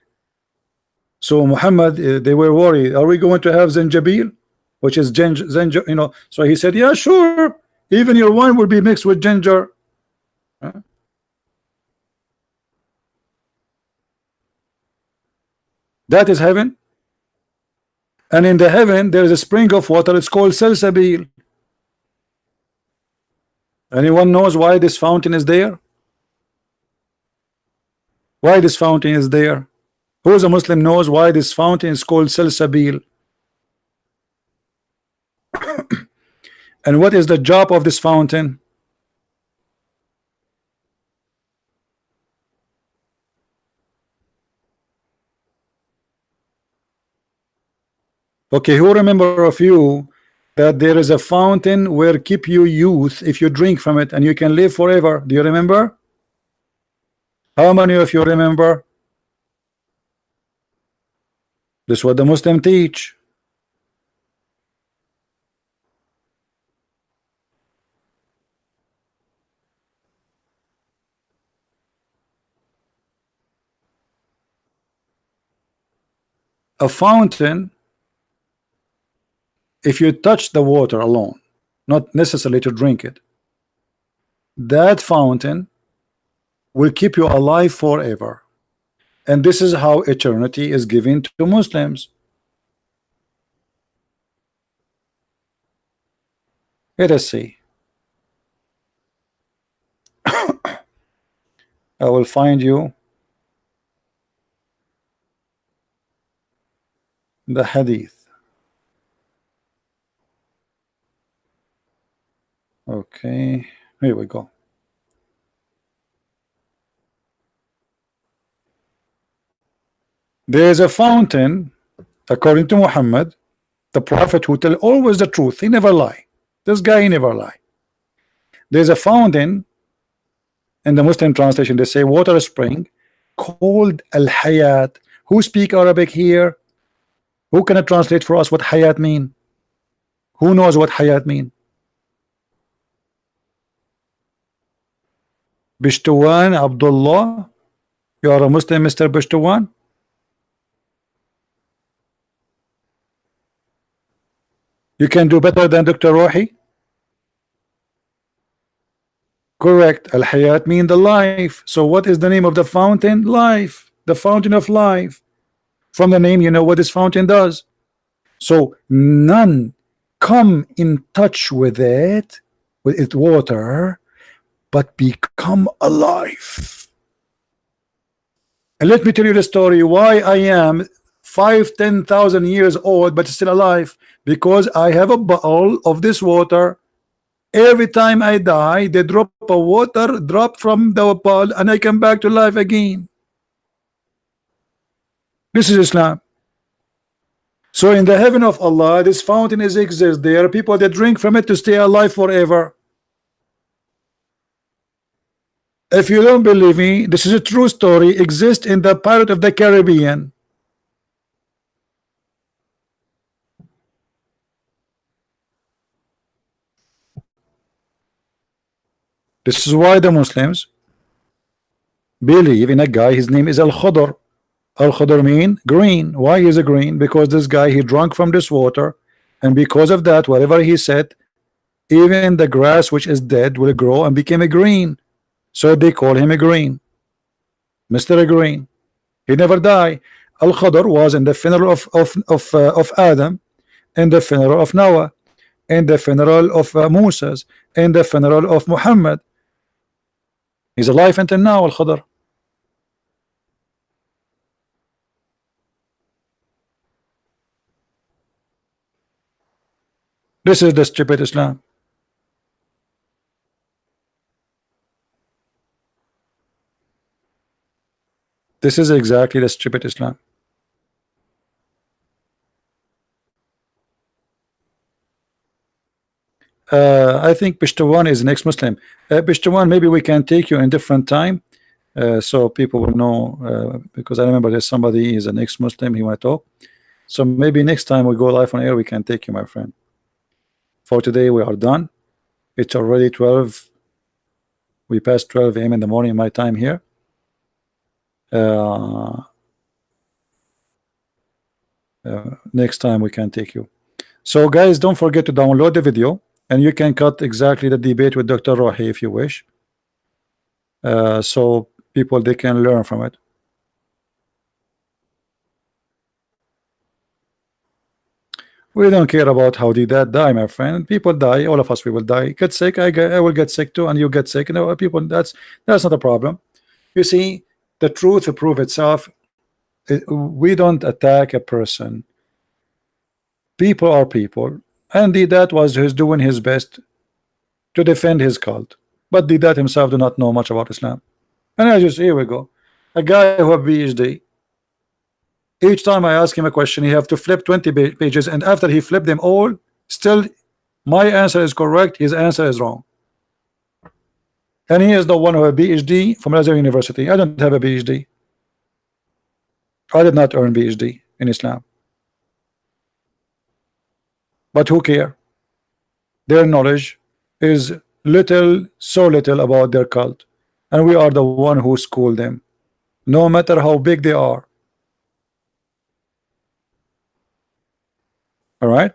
So Muhammad, they were worried, are we going to have zanjabil, which is ginger, you know? So he said, yeah, sure, even your wine will be mixed with ginger. That is heaven. And in the heaven there is a spring of water, it's called salsabil. Anyone knows why this fountain is there? Why this fountain is there? Who is a Muslim knows why this fountain is called salsabil? And what is the job of this fountain? Okay, who remember of you that there is a fountain where keep you youth if you drink from it and you can live forever? Do you remember? How many of you remember? This is what the Muslim teach. A fountain, if you touch the water alone, not necessarily to drink it, that fountain will keep you alive forever. And this is how eternity is given to Muslims. Let us see. I will find you the hadith. Okay, here we go. There is a fountain, according to Muhammad, the prophet who tell always the truth. He never lie. This guy, he never lie. There's a fountain in the Muslim translation. They say water spring called Al Hayat. Who speak Arabic here? Who can translate for us what Hayat mean? Who knows what Hayat mean? Bishtuwan Abdullah, you are a Muslim, Mr. Bishtuwan? You can do better than Dr. Rohi? Correct. Al-Hayat mean the life. So what is the name of the fountain? Life. The fountain of life. From the name, you know what this fountain does. So none come in touch with it, with its water, but become alive. And let me tell you the story why I am 5,000-10,000 years old but still alive, because I have a bottle of this water Every time I die, they drop a water drop from the ball, and I come back to life again. This is Islam. So in the heaven of Allah, this fountain is exists. There are people that drink from it to stay alive forever. If you don't believe me, this is a true story. Exists in the Pirate of the Caribbean. This is why the Muslims believe in a guy. His name is Al-Khudr. Al-Khudr mean green. Why is it green? Because this guy, he drank from this water, and because of that, whatever he said, even the grass which is dead will grow and become a green. So they call him a green, Mr. Green. He never died. Al-Khudr was in the funeral of Adam, in the funeral of Noah, in the funeral of Moses, in the funeral of Muhammad. He's alive until now, Al-Khudr. This is the stupid Islam. This is exactly the stupid Islam. I think Pishtawan is next Muslim. Pishtawan, maybe we can take you in different time, so people will know, because I remember there's somebody is an ex-Muslim, he want to talk. So maybe next time we go live on air, we can take you, my friend. For today, we are done. It's already 12. We passed 12 a.m. in the morning, my time here. Next time we can take you. So guys, don't forget to download the video, and you can cut exactly the debate with Dr. Rohi if you wish, so people they can learn from it. We don't care about how did that die, my friend. People die, all of us we will die. Get sick, I will get sick too, and you get sick. You know, people, that's not a problem. You see, the truth will prove itself. We don't attack a person. People are people, and Didat was doing his best to defend his cult, but Didat himself do not know much about Islam. And I just, here we go, a guy who have PhD. Each time I ask him a question, he have to flip 20 pages, and after he flipped them all, still my answer is correct, his answer is wrong. And he is the one who have PhD from Azhar University. I don't have a PhD. I did not earn PhD in Islam. But who care? Their knowledge is little, so little about their cult, and we are the one who school them, no matter how big they are. All right.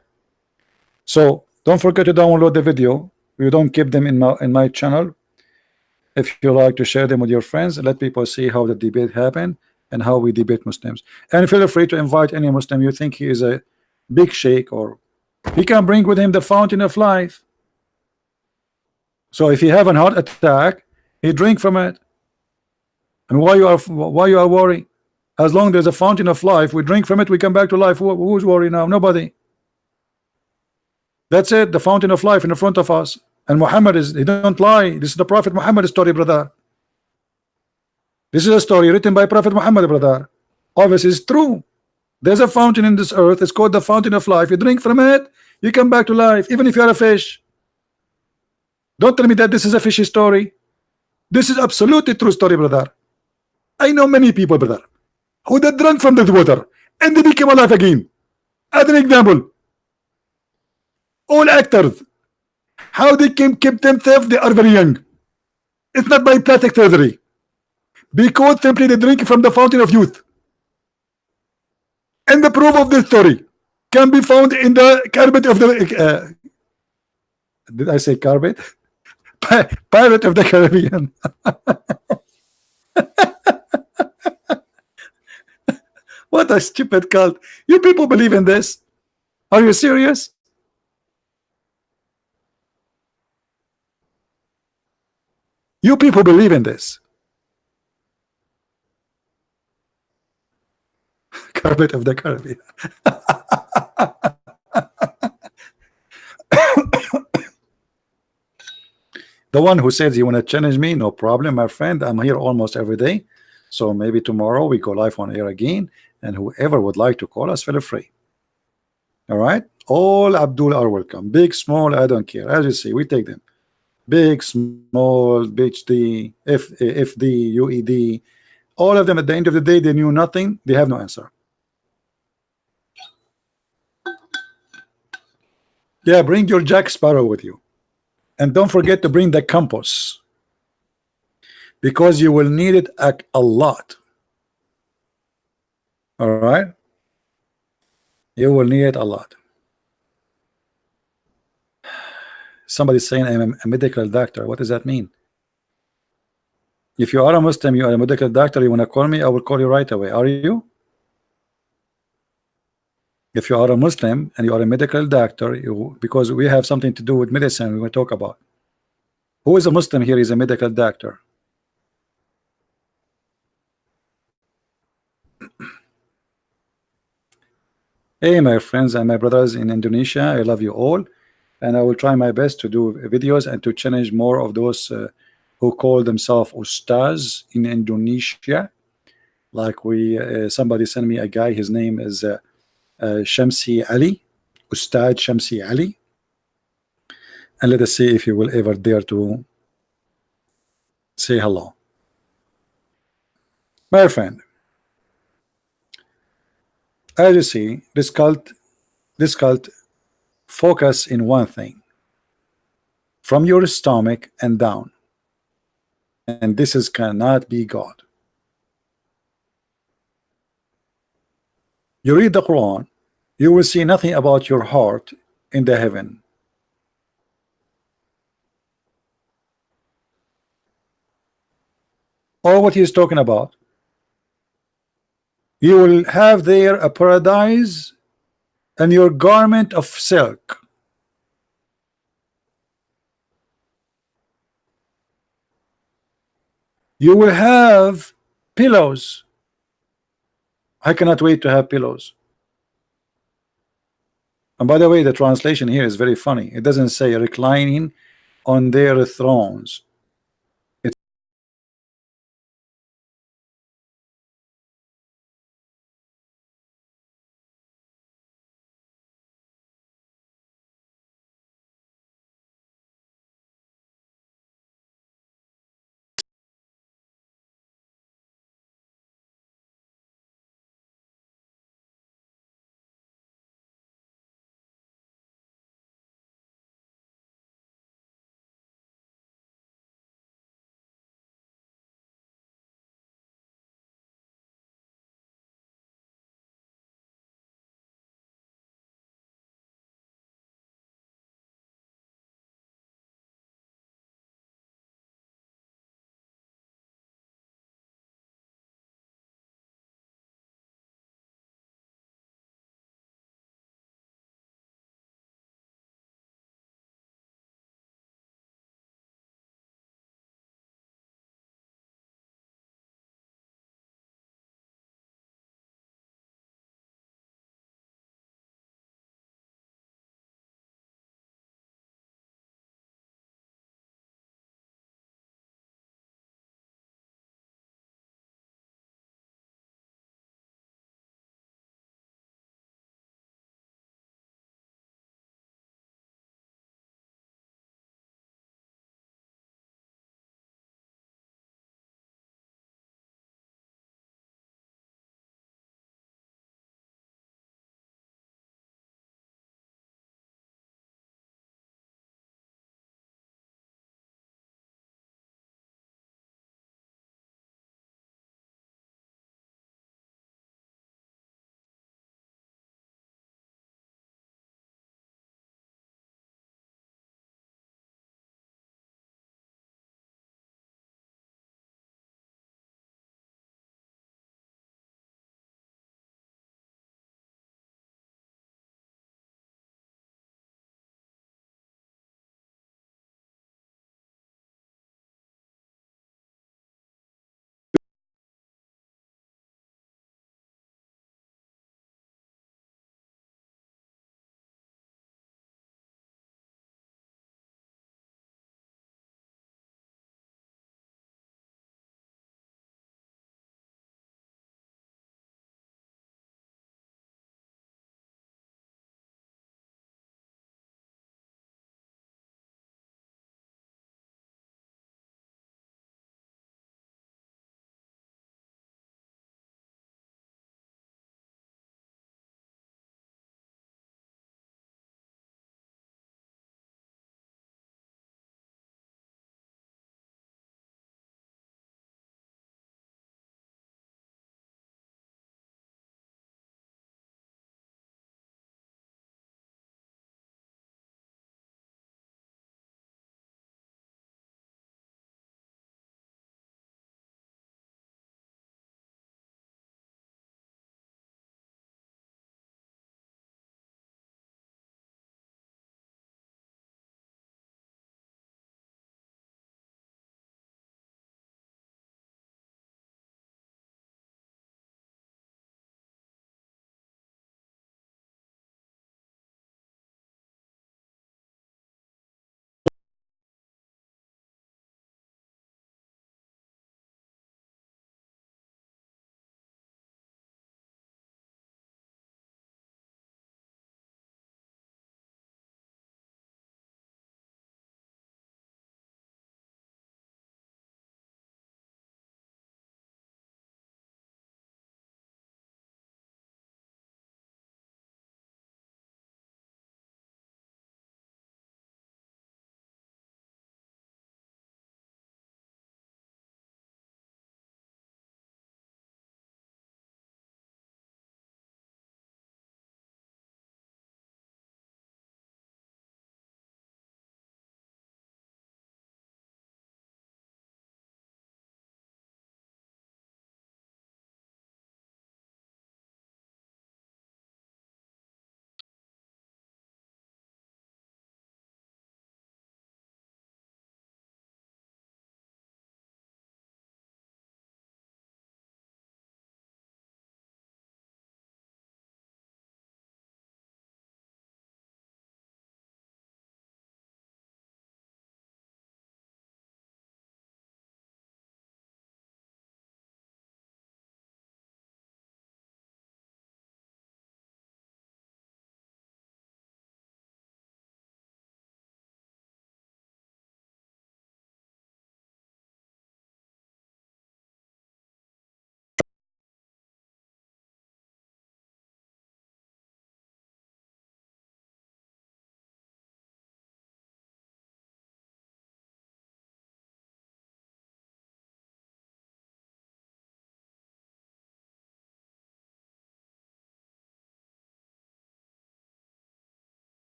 So don't forget to download the video. You don't keep them in my channel. If you like to share them with your friends, let people see how the debate happened and how we debate Muslims. And feel free to invite any Muslim you think he is a big sheikh, or he can bring with him the fountain of life. So if you have a heart attack, he drink from it. And why you are worried? As long as there's a fountain of life, we drink from it, we come back to life. Who's worried now? Nobody. That's it, the fountain of life in the front of us. And Muhammad is, he don't lie. This is the Prophet Muhammad's story, brother. This is a story written by Prophet Muhammad, brother. Obviously, it's true. There's a fountain in this earth. It's called the fountain of life. You drink from it, you come back to life, even if you're a fish. Don't tell me that this is a fishy story. This is absolutely true story, brother. I know many people, brother, who they drank from that water and they became alive again. As an example, all actors, how they can keep themselves, they are very young. It's not by plastic surgery, because simply they drink from the fountain of youth. And the proof of this story can be found in the carpet of the did I say carpet? Pirate of the Caribbean. What a stupid cult. You people believe in this? Are you serious? You people believe in this? Carpet of the Caribbean. The one who says you want to challenge me, no problem, my friend. I'm here almost every day. So maybe tomorrow we go live on air again, and whoever would like to call us, feel free. All right, all Abdul are welcome. Big, small, I don't care. As you see, we take them. Big, small, BHD, FD, UED, all of them. At the end of the day, they knew nothing. They have no answer. Yeah, bring your Jack Sparrow with you, and don't forget to bring the compass, because you will need it a lot. All right, you will need it a lot. Somebody's saying I'm a medical doctor. What does that mean? If you are a Muslim, you are a medical doctor, you want to call me, I will call you right away. Are you? If you are a Muslim and you are a medical doctor, because we have something to do with medicine we will talk about. Who is a Muslim here is a medical doctor? Hey, my friends and my brothers in Indonesia, I love you all, and I will try my best to do videos and to challenge more of those who call themselves ustaz in Indonesia. Like somebody sent me a guy, his name is Shamsi Ali, Ustad Shamsi Ali, and let us see if he will ever dare to say hello. My friend, as you see, this cult focus in one thing, from your stomach and down, and this is cannot be God. You read the Quran, you will see nothing about your heart in the heaven. Or what he is talking about, you will have there a paradise and your garment of silk. You will have pillows. I cannot wait to have pillows. And by the way, the translation here is very funny. It doesn't say reclining on their thrones.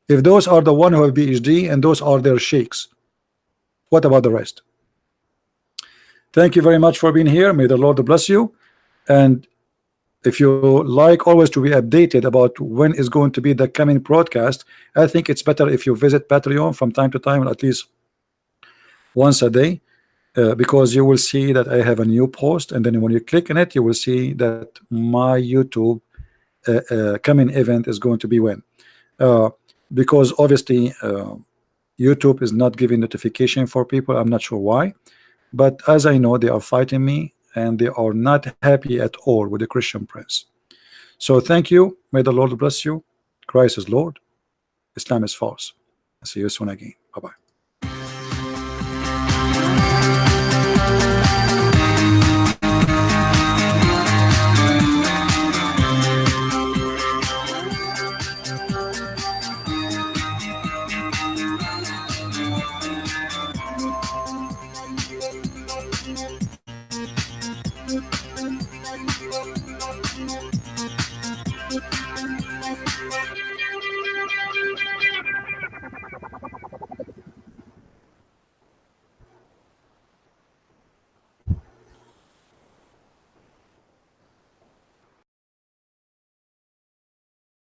If those are the one who have PhD and those are their sheikhs, what about the rest? Thank you very much for being here. May the Lord bless you. And if you like always to be updated about when is going to be the coming broadcast, I think it's better if you visit Patreon from time to time, at least once a day, because you will see that I have a new post, and then when you click on it, you will see that my YouTube coming event is going to be when. Because obviously YouTube is not giving notification for people. I'm not sure why, but as I know, they are fighting me and they are not happy at all with the Christian Prince. So thank you. May the Lord bless you. Christ is Lord. Islam is false. See you soon again.